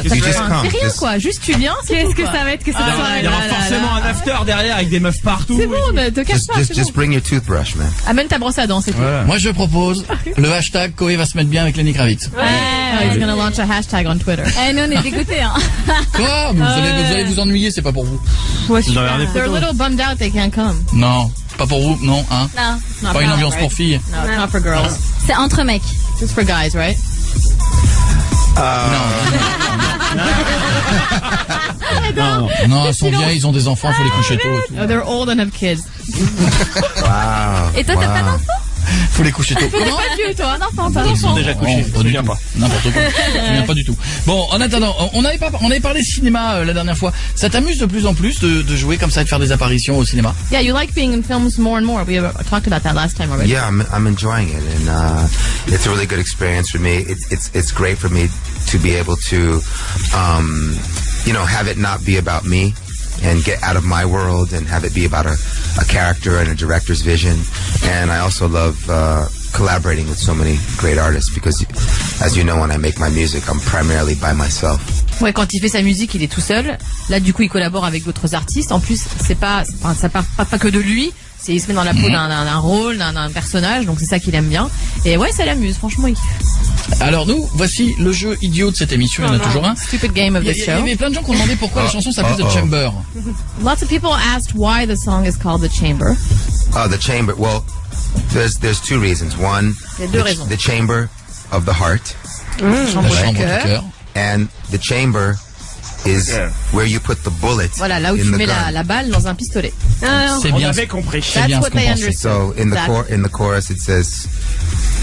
You just come, C'est rien just- quoi. Juste tu viens. c'est Qu'est-ce tout, que quoi. ça va être que cette Ah, soirée? Il y aura forcément un after derrière avec des meufs partout. C'est bon, ne te casse pas. c'est Just bon. bring your toothbrush, man. Amène ta brosse à dents, c'est tout. Moi, je propose le hashtag Koé va se mettre bien avec Lenny Kravitz. Oh, he's gonna launch a hashtag on Twitter. Eh, nous on est dégoûtés, hein. Quoi? Vous allez vous ennuyer, c'est pas pour vous. Ouais, Vous en regardez They're a little bummed out they can't come. Non, pas pour vous, non, hein. Non. Not Pas une for ambiance us, pour right? filles. No, it's not for girls. C'est entre mecs. Just for guys, right? Non, elles sont vieilles, ils ont des enfants, faut les coucher tôt. et tout. Oh, they're old and have kids. Wow. Et toi, t'as pas d'enfant? Faut les coucher tôt. Comment? Pas Dieu, toi, un enfant, pas Ils sont d'enfant. déjà couchés. Non, pas du Viens tout. pas. N'importe quoi. Je me souviens pas du tout. Bon, en attendant, on avait parlé cinéma la dernière fois. Ça t'amuse de plus en plus de jouer comme ça et de faire des apparitions au cinéma? Yeah, you like being in films more and more. We talked about that last time already. Yeah, I'm enjoying it, and it's a really good experience for me. It's great for me to be able to, have it not be about me, and get out of my world and have it be about a character and a director's vision. And I also love collaborating with so many great artists because, as you know, when I make my music, I'm primarily by myself. Ouais, quand il fait sa musique, il est tout seul. Là, du coup, il collabore avec d'autres artistes. En plus, ça part pas que de lui. Il se met dans la peau d'un rôle, d'un personnage. Donc, c'est ça qu'il aime bien. Et ouais, ça l'amuse. Franchement, il kiffe. Alors nous, voici le jeu idiot de cette émission. Il y en a toujours un. Stupid game of Il the y show. avait plein de gens qui ont demandé pourquoi la chanson s'appelle The Uh-oh. Chamber. Lots of people asked why the song is called The Chamber. The chamber. Well, there's two reasons. One, Il y a deux raisons. the chamber of the heart. La chambre du cœur. And the chamber is where you put the bullet Voilà, là où in tu the mets gun. la balle dans un pistolet. C'est On bien. avait compris. C'est bien That's ce what qu'on they pensait. understood. So in the chorus it says,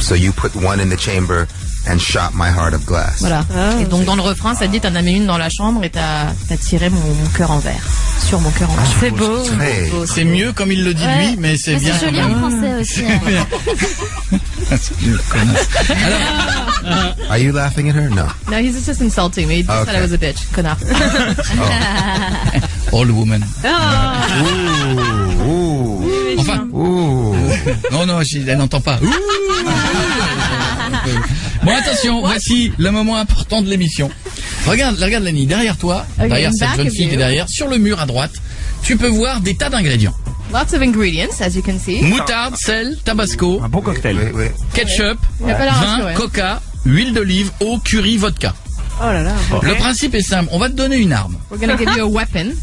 so you put one in the chamber and shot my heart of glass. Voilà. Et donc dans le refrain, ça dit t'en as mis une dans la chambre et t'as tiré mon cœur en verre. Sur mon cœur en verre. C'est beau. Hey. C'est mieux comme il le dit lui, mais c'est Mais bien. c'est joli quand en même. français aussi. hein. C'est une connasse. Alors, Are you laughing at her? No. No, he's just insulting me. He just said I was a bitch. Connard. old woman. Ooh. Enfin, Ooh. non, elle n'entend pas. Ouh. Bon, attention, voici le moment important de l'émission. Regarde Lenny, derrière toi, Okay, derrière in cette back jeune of fille qui est you. derrière, sur le mur à droite, tu peux voir des tas d'ingrédients. Lots of ingredients, as you can see. Moutarde, sel, tabasco, Un bon cocktail. Wait. ketchup, Il a pas l'air vin, rassuré. coca, huile d'olive, eau, curry, vodka. Oh là là. Le principe est simple, on va te donner une arme. We're gonna give you a weapon.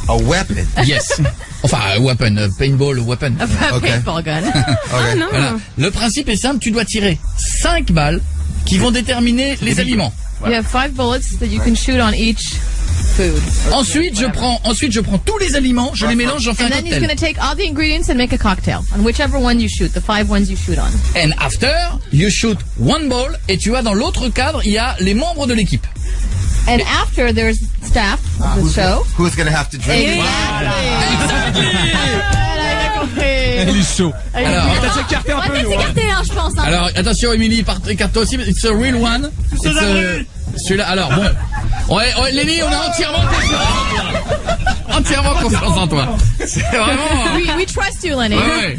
A weapon. Yes. Enfin, un weapon, paintball weapon. A Okay. paintball gun. Okay. Voilà. Le principe est simple, tu dois tirer 5 balles qui vont déterminer les aliments. You have 5 bullets that you can shoot on each food. Ensuite, je prends tous les aliments, je les mélange, j'en fais un And then he's cocktail. gonna take all the ingredients and make a cocktail on whichever one you shoot, the 5 ones you shoot on. And after, you shoot one ball, et tu as dans l'autre cadre, il y a les membres de l'équipe. And after there's staff of the show. Who's gonna have to drink? Exactly. Voilà, il a compris. Il est chaud. Alors, on va peut-être s'écarter, hein, je pense. Hein. Alors, attention, Émilie, écarte-toi aussi. It's a real one. Celui-là, alors, bon. Ouais, Lenny, on a entièrement confiance en toi. C'est vraiment... We trust you, Lenny. Ouais.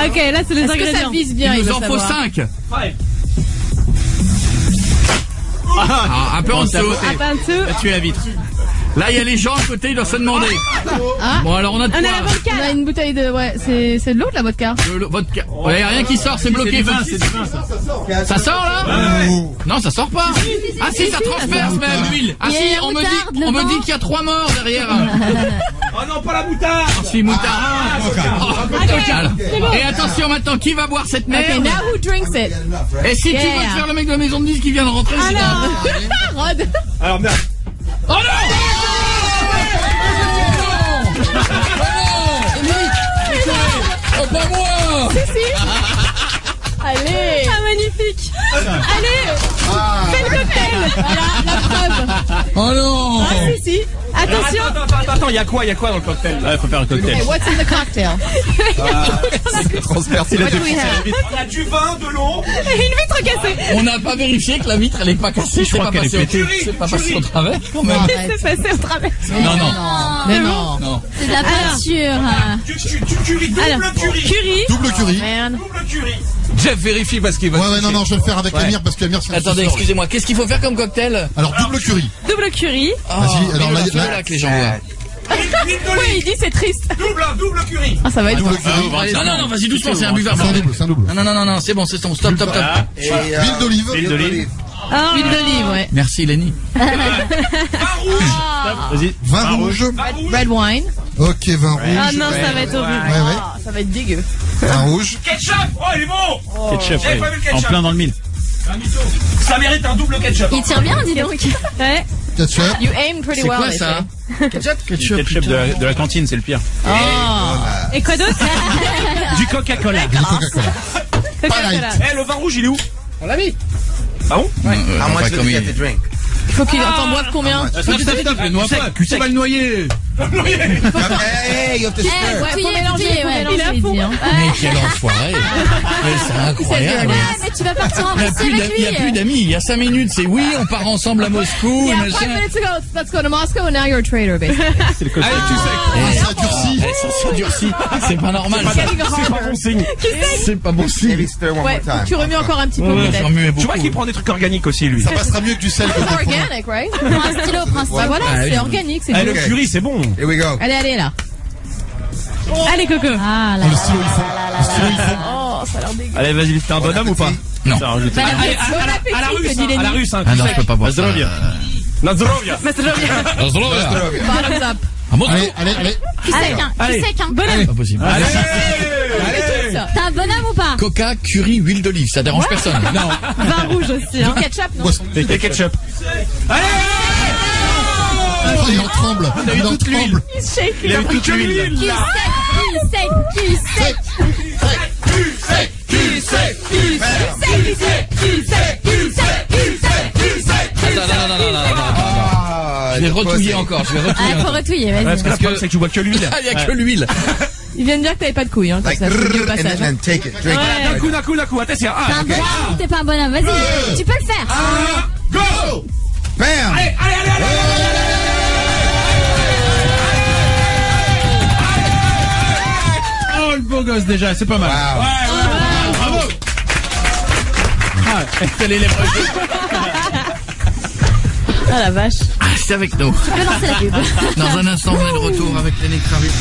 Ok, là, c'est les Est-ce que ingrédients. ça vise bien? Il nous en faut 5. Un peu en dessous. Un peu en dessous. Tu es la vitre. Là, il y a les gens à côté, ils doivent se demander. Ah. Bon, alors on a de quoi? On a la vodka. On a une bouteille de... Ouais, c'est de l'eau, de la vodka. Vodka. Il n'y a rien qui sort, c'est bloqué. C'est du vin, ça. Ça sort là? Non, ça sort pas. Ah si, ça transperce même. L'huile. Ah si, on me dit qu'il y a 3 morts derrière. Oh non, pas la moutarde. Ah si, moutarde. Et attention maintenant, qui va boire cette merde? Okay, now who drinks it? Et si tu veux te faire le mec de la maison de 10 qui vient de rentrer, c'est Rod. Alors merde. Oh non! Oh, pas moi! Si. Allez. Ah, magnifique. Allez. Fais le cocktail. Voilà, la preuve. Oh non! Ah, si. Attention. Attends, il y a quoi dans le cocktail? Il faut faire un cocktail. Okay, what's in the cocktail? Transperce, il a What do we défoncé have? la vitre. Il y a du vin, de l'eau. Et une vitre cassée. On n'a pas vérifié que la vitre elle est pas cassée, Je crois qu'elle est pétée. C'est pas passé au travers quand même. C'est passé au travers. Non. Mais non. C'est de la peinture. Curry, double curry. Double curry. Man. Double curry. Jeff, vérifie parce qu'il va. Ouais, non, je vais le faire avec Amir parce qu'Amir c'est un Attendez, souci. excusez-moi, qu'est-ce qu'il faut faire comme cocktail? Alors, double curry. Double curry. Vas-y, alors là que les gens voient. Oui, il dit c'est triste. Double curry. Ah, ça va être. Double curry. Non, vas-y doucement, c'est un buvard. C'est un double. Non, c'est bon, c'est bon, stop. Huile d'olive. Huile d'olive. Huile d'olive, ouais. Merci Lenny. Vas-y. Vin rouge. Red wine. Ok, vin rouge. Ah non, ça va être horrible. Ouais. Ah, ça va être dégueu. Vin rouge. Ketchup. Oh, il est bon. Ketchup, J'avais pas vu le en ketchup. plein dans le mille. Ça mérite un double ketchup. Il tire bien, dis donc. Ouais. Ketchup. You aim pretty C'est well. quoi they ça? say. Ketchup de la cantine, c'est le pire. Oh. Et quoi d'autre? Du Coca-Cola. Du Coca-Cola. Coca-Cola. Eh, le vin rouge, il est où? On l'a mis. Ah bon? How much do you have to drink? Il faut qu'il en boive combien? Stop, le noie pas. Tu vas le noyer. Hey, you have to Eh, stir. ouais, faut mélanger, ouais. Il a fond. Mais quel enfoiré. Mais c'est incroyable. Ouais, mais tu vas partir en Russie avec Il n'y a lui. plus d'amis, il y a 5 minutes, c'est oui, on part ensemble à Moscou, Yeah, 5 machin. minutes ago, let's go to Moscow and now you're a traitor, basically. C'est le costume. Allez, tu sais. Ça durcit. Ça durcit. C'est pas normal. ça. C'est pas bon signe. C'est pas bon signe. Maybe stir one Ouais, more time. tu remues encore un petit peu, Ouais, peut-être. remuer Tu beaucoup. vois qu'il prend des trucs organiques aussi, lui. Ça passera mieux que du sel que du fromage. Organic, right? Prends un stylo, prends un stylo. Bah voilà, Ah, c'est oui. organique, c'est Eh, bon. le curry, c'est bon. Here we go. Allez, là. Allez, Coco. Ah là Le stylo, il faut. Oh, ça a l'air dégueu. Allez, vas-y, t'es un bonhomme ou pas? Non. Ça, rajoute- Bah, Allez, bon appétit, à la que russe, dit hein, Lenny. à la russe, hein. Ah non, je peux pas boire ça. Nazdrovia. Nazdrovia. Bottoms up. Ah, bon, Allez. Tu sais qu'un, Allez. tu sais qu'un. c'est pas possible. Allez. T'as un bonhomme ou pas? Coca, curry, huile d'olive, ça dérange personne. Non. Vin rouge aussi. Du Hein. ketchup, non? Et ketchup. Oh, il en tremble. Il en tremble. Il se shake. Il a eu toute l'huile. Qui sec. Je vais retouiller encore, je vais retouiller Ah, faut encore. retouiller, Parce vas-y. que le problème, c'est que tu bois que l'huile. Ah, il y a que l'huile. Il vient de dire que t'avais pas de couilles, hein, comme Like, ça, c'est du and passage. then take it. Drink it. D'un coup, attention. T'es un bonhomme ou t'es pas un bonhomme? Vas-y, tu peux le faire. Go! Bam! Allez. Oh, le beau gosse déjà, c'est pas mal. Wow. Bravo! Ah, t'as les lèvres. Ah la vache. Ah, c'est avec nous. Tu peux lancer la pub. Dans un instant, on est de retour avec Lenny Kravitz.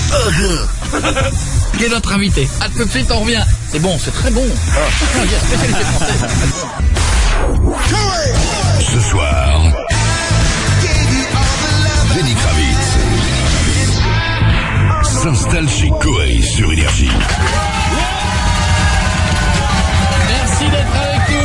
Qui est notre invité. À tout de suite, on revient. C'est bon, c'est très bon. Il y a spécialité française. Ce soir, Lenny Kravitz s'installe chez Koei sur Énergie. Merci d'être avec nous.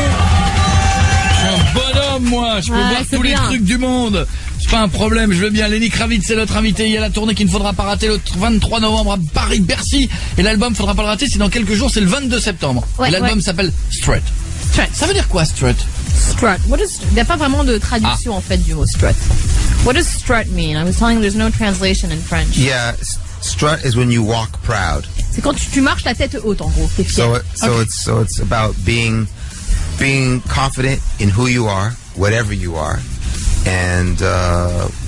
Je suis un bonhomme, moi. Je peux Ah, voir c'est tous les bien. trucs du monde. C'est pas un problème, je veux bien. Lenny Kravitz, c'est notre invité. Il y a la tournée qu'il ne faudra pas rater le 23 novembre à Paris-Bercy. Et l'album, faudra pas le rater, c'est dans quelques jours, c'est le 22 septembre. Ouais, et l'album ouais. s'appelle Strut. Strut. Ça veut dire quoi, Strut? Strut. Il n'y a pas vraiment de traduction en fait du mot strut. What does strut mean? I was telling you there's no translation in French. Yeah, strut is when you walk proud. C'est quand tu marches la tête haute, en gros. T'es fier. So it's about being confident in who you are, whatever you are, and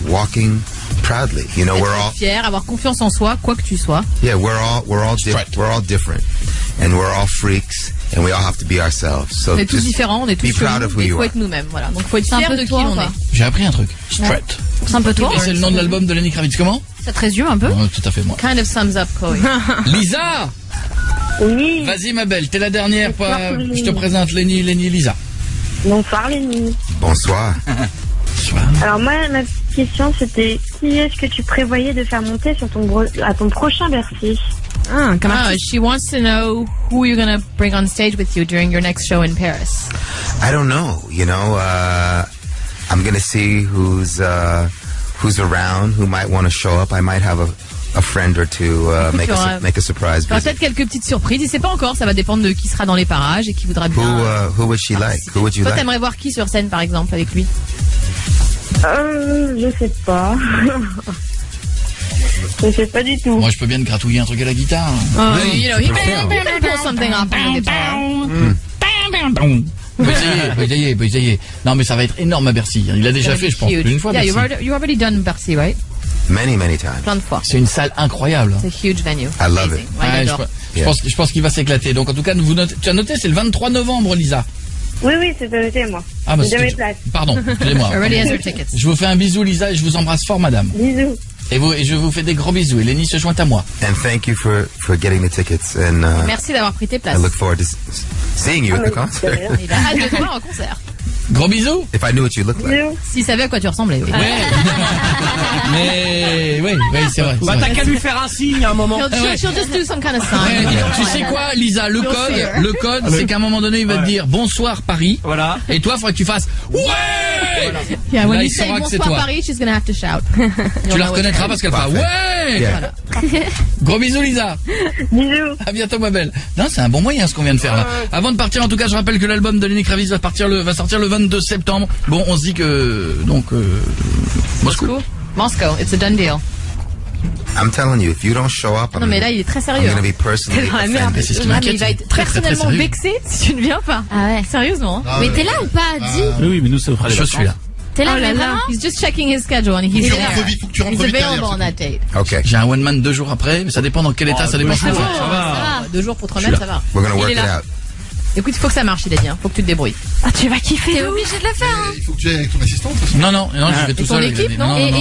walking proudly. You know, we're all fier, avoir confiance en soi, quoi que tu sois. Yeah, we're all different, and we're all freaks, and we all have to be ourselves. So On est tous just différents, on est tous be proud chelous, of who mais il you faut are. être nous-mêmes. Voilà. Donc faut être C'est un fier peu de qui toi, on quoi. est. J'ai appris un truc. Straight. C'est un peu toi. Et c'est le nom de l'album de Lenny Kravitz. Comment? Ça te résume un peu? Oh, tout à fait moi. Kind of sums up, Chloé. Lisa! Oui. Vas-y ma belle, t'es la dernière. Bonsoir, Pauline. Je te présente Lenny, Lisa. Bonsoir Lenny. Bonsoir. Alors moi, ma petite question, c'était qui est-ce que tu prévoyais de faire monter sur à ton prochain Bercy? She wants to know who you're gonna bring on stage with you during your next show in Paris. I don't know. You know, I'm gonna see who's around, who might want to show up. I might have a friend or two make a surprise Il y aura visit. peut-être quelques petites surprises. Il sait pas encore. Ça va dépendre de qui sera dans les parages et qui voudra bien. Who would she like? Who would you Toi, like? t'aimerais voir qui sur scène, par exemple, avec lui? Je sais pas. Je sais pas du tout. Moi je peux bien te gratouiller un truc à la guitare. You know, he can pull something off on the guitar. Peut essayer. Non mais ça va être énorme à Bercy. Il a déjà fait, je pense, Huge. une fois Yeah, Bercy. you've already done Bercy, right? Many times. Plein de fois. C'est une salle incroyable. C'est a huge venue. I love it. Ouais, Ouais, j'adore. je pense qu'il va s'éclater. Donc en tout cas, tu as noté, c'est le 23 novembre, Lisa. Oui, c'est noté, moi. Ah, bah, J'ai c'est- mes places. Pardon, excusez-moi. Already has her tickets. Je vous fais un bisou, Lisa, et je vous embrasse fort, madame. Bisous. Et je vous fais des gros bisous. Et Lenny se joint à moi. And thank you for getting the tickets. And Merci d'avoir pris tes I places. look forward to seeing you at the concert. Il a hâte de te voir en concert. Gros bisous. If I knew what you looked like. S'il savait à quoi tu ressemblais, oui. Mais oui, c'est vrai. Bah, t'as qu'à lui faire un signe à un moment. She'll just do some kind of Ouais, sign. tu sais quoi, Lisa, le You'll see her. code, c'est qu'à un moment donné, il va te dire bonsoir Paris. Voilà. Et toi, il faudrait que tu fasses ouais. Yeah, when Là, you il say saura que c'est bonsoir toi. Paris, she's gonna have to shout. Tu la reconnaîtras parce qu'elle fera ouais. Yeah. Gros bisous, Lisa. Bisous. À bientôt, ma belle. Non, c'est un bon moyen ce qu'on vient de faire là. Avant de partir, en tout cas, je rappelle que l'album de Lenny Kravitz va sortir le 22 septembre. Bon, on se dit que Moscou. Moscow, it's a done deal. I'm telling you, if you don't show up, Non, mais là, il est très I'm sérieux. gonna be personally T'es dans la merde. offended. C'est ce qui Ouais, mais m'inquiète. il va être Très, très, très personnellement sérieux. vexé si tu ne viens pas. Ah ouais. Sérieusement. Mais t'es là ou pas? Dis. Oui, mais nous, ça fera des Je suis là. T'es là, Oh mais là là. vraiment? He's just checking his schedule and he's Faut there. que tu rentres He's vite available derrière, on that date. Okay, J'ai un one man 2 jours après, mais ça dépend dans quel état, ça dépend. Ça va. 2 jours pour te remettre, ça va. we're gonna Il work est it là. out. Écoute, il faut que ça marche, il a dit. Faut que tu te débrouilles. Ah, tu vas kiffer. T'es obligé de le faire, hein. Il faut que tu ailles avec ton assistante. Non, je vais tout ton seul. équipe, non Et non,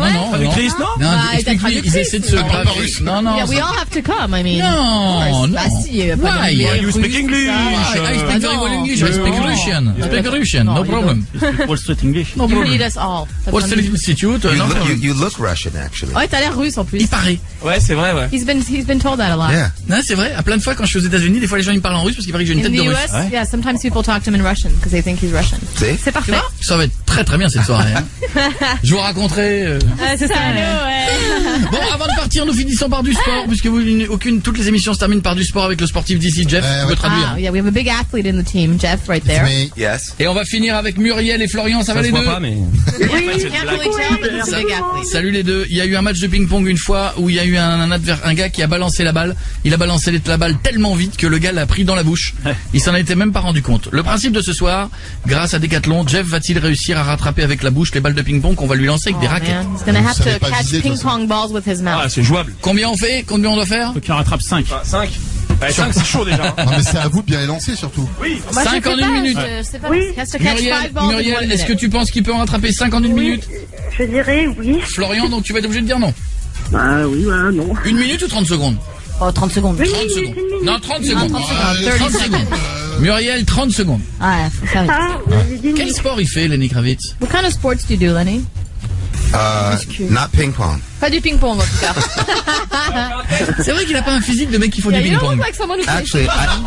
ouais. non. Traductrice, non? Non, Bah, explique-lui, ils essaient de se parle pas graver. russe. Non, Yeah, we all have to come, I mean. Non, Bah non. si, il y a pas Why? d'anglais, You russe, speak English. ça. I speak very well English. I speak Russian. I speak Russian. No No, you problem. Wall Street English. No You problem. need us all. T'as What's besoin the de- Institute? You Non, look, non. you look Russian, actually. Ouais, t'as l'air russe en plus. Il paraît. Ouais, c'est vrai, ouais. He's been told that a lot. Yeah. Non, c'est vrai. À plein de fois, quand je suis aux États-Unis, des fois, les gens ils me parlent en russe parce qu'il paraît que j'ai une In tête the de russe. US, yeah, sometimes people talk to him in Russian because they think he's Russian. See? C'est parfait. Ça va être très très bien cette soirée. Hein. Je vous raconterai. C'est ça. Bon, avant de partir, nous finissons par du sport, puisque toutes les émissions se terminent par du sport avec le sportif d'ici, Jeff. Tu peux traduire. Ah, yeah, we have a big athlete in the team, Jeff, right there. Mais Yes. Et on va finir avec Muriel et Florian. Ça va Ça les se voit deux? pas, mais. Can't really tell, but he's a big athlete. Salut les deux. Il y a eu un match de ping-pong une fois où il y a eu un gars qui a balancé la balle. Il a balancé la balle tellement vite que le gars l'a pris dans la bouche. Il s'en était même pas rendu compte. Le principe de ce soir, grâce à Decathlon, Jeff va-t-il réussir à rattraper avec la bouche les balles de ping-pong qu'on va lui lancer avec des Oh, raquettes? man. He's gonna have savez to pas catch viser, de toute ping pong balls with his Ah, mouth. c'est jouable. Combien on fait? Combien on doit faire? Faut qu'il en rattrape 5. 5. 5, c'est chaud déjà. non, mais c'est à vous de bien les lancer surtout. Oui. Moi, je 5 sais en pas, une minute. Je sais pas. He has to catch 5 balls in Muriel, 1 est-ce que minute. tu penses qu'il peut en rattraper 5 en une minute? Je dirais oui. Florian, donc tu vas être obligé de dire non. Bah oui, voilà, non. 1 minute ou 30 secondes? Oh, 30 secondes. 30 secondes. Non, 30 secondes. 30 secondes. 30 secondes. Muriel, 30 secondes. Ah, faut faire vite. J'ai dit Quel sport il fait, Lenny Kravitz? What kind of sports do you do, Lenny? Not ping pong. Pas du ping pong en tout cas. C'est vrai qu'il a pas un physique de mec qui faut Yeah, du you don't ping-pong. look like someone who plays Actually, ping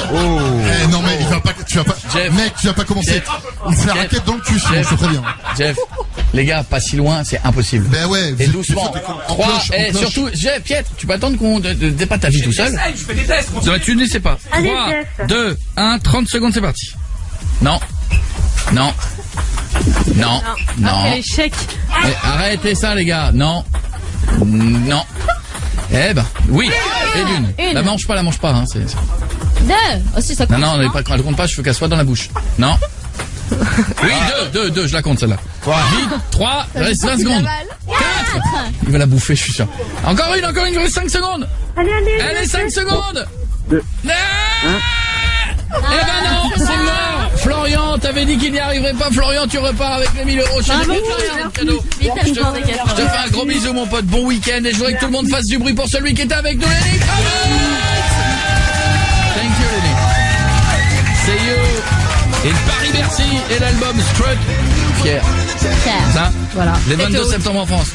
pong. Eh, non, mais tu vas pas, Jeff. mec, tu vas pas commencer. C'est la raquette dans le cul, sinon, je te préviens. Jeff, les gars, pas si loin, c'est impossible. Ben ouais. Et vous- doucement. en 3, cloche, en et cloche. surtout, Jeff, Piet, tu peux attendre qu'on ne pas ta vie tout seul. Je fais des tests. Non, tu ne sais pas. Allez, 3, Jeff. 2, 1, 30 secondes, c'est parti. Non. Non. Non. Non. Quel échec. Eh, arrêtez ça, les gars. Non. Non. Eh ben, oui. Et l'une. Une. La mange pas, hein. C'est... 2. Oh, si, ça compte. Non, elle compte pas, je veux qu'elle soit dans la bouche. Non. Oui, 2, je la compte celle-là. 3, il reste 20 secondes. 4. Il va la bouffer, je suis sûr. Encore une, il reste 5 secondes. Allez, 5 secondes. Eh ben non, c'est mort. Florian, t'avais dit qu'il n'y arriverait pas. Florian, tu repars avec les 1000 euros chez Florian, cadeau. Je te fais un gros bisou, mon pote. Bon week-end et je voudrais que tout le monde fasse du bruit pour celui qui était avec nous, Lenny Kravitz. Thank you, Lenny. C'est you. Et le Paris-Bercy et l'album Strut. Fier. Ça, voilà. Les 22 septembre en France.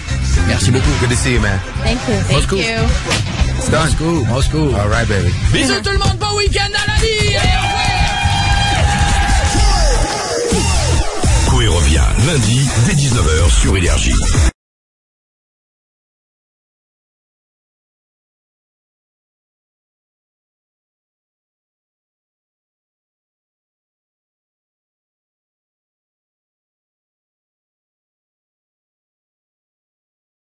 Merci beaucoup. Good to see you, man. Thank you. Moscou. It's done. Moscou. All right, baby. Bisous tout le monde, bon week-end à la vie. Coé revient lundi dès 19h sur Énergie.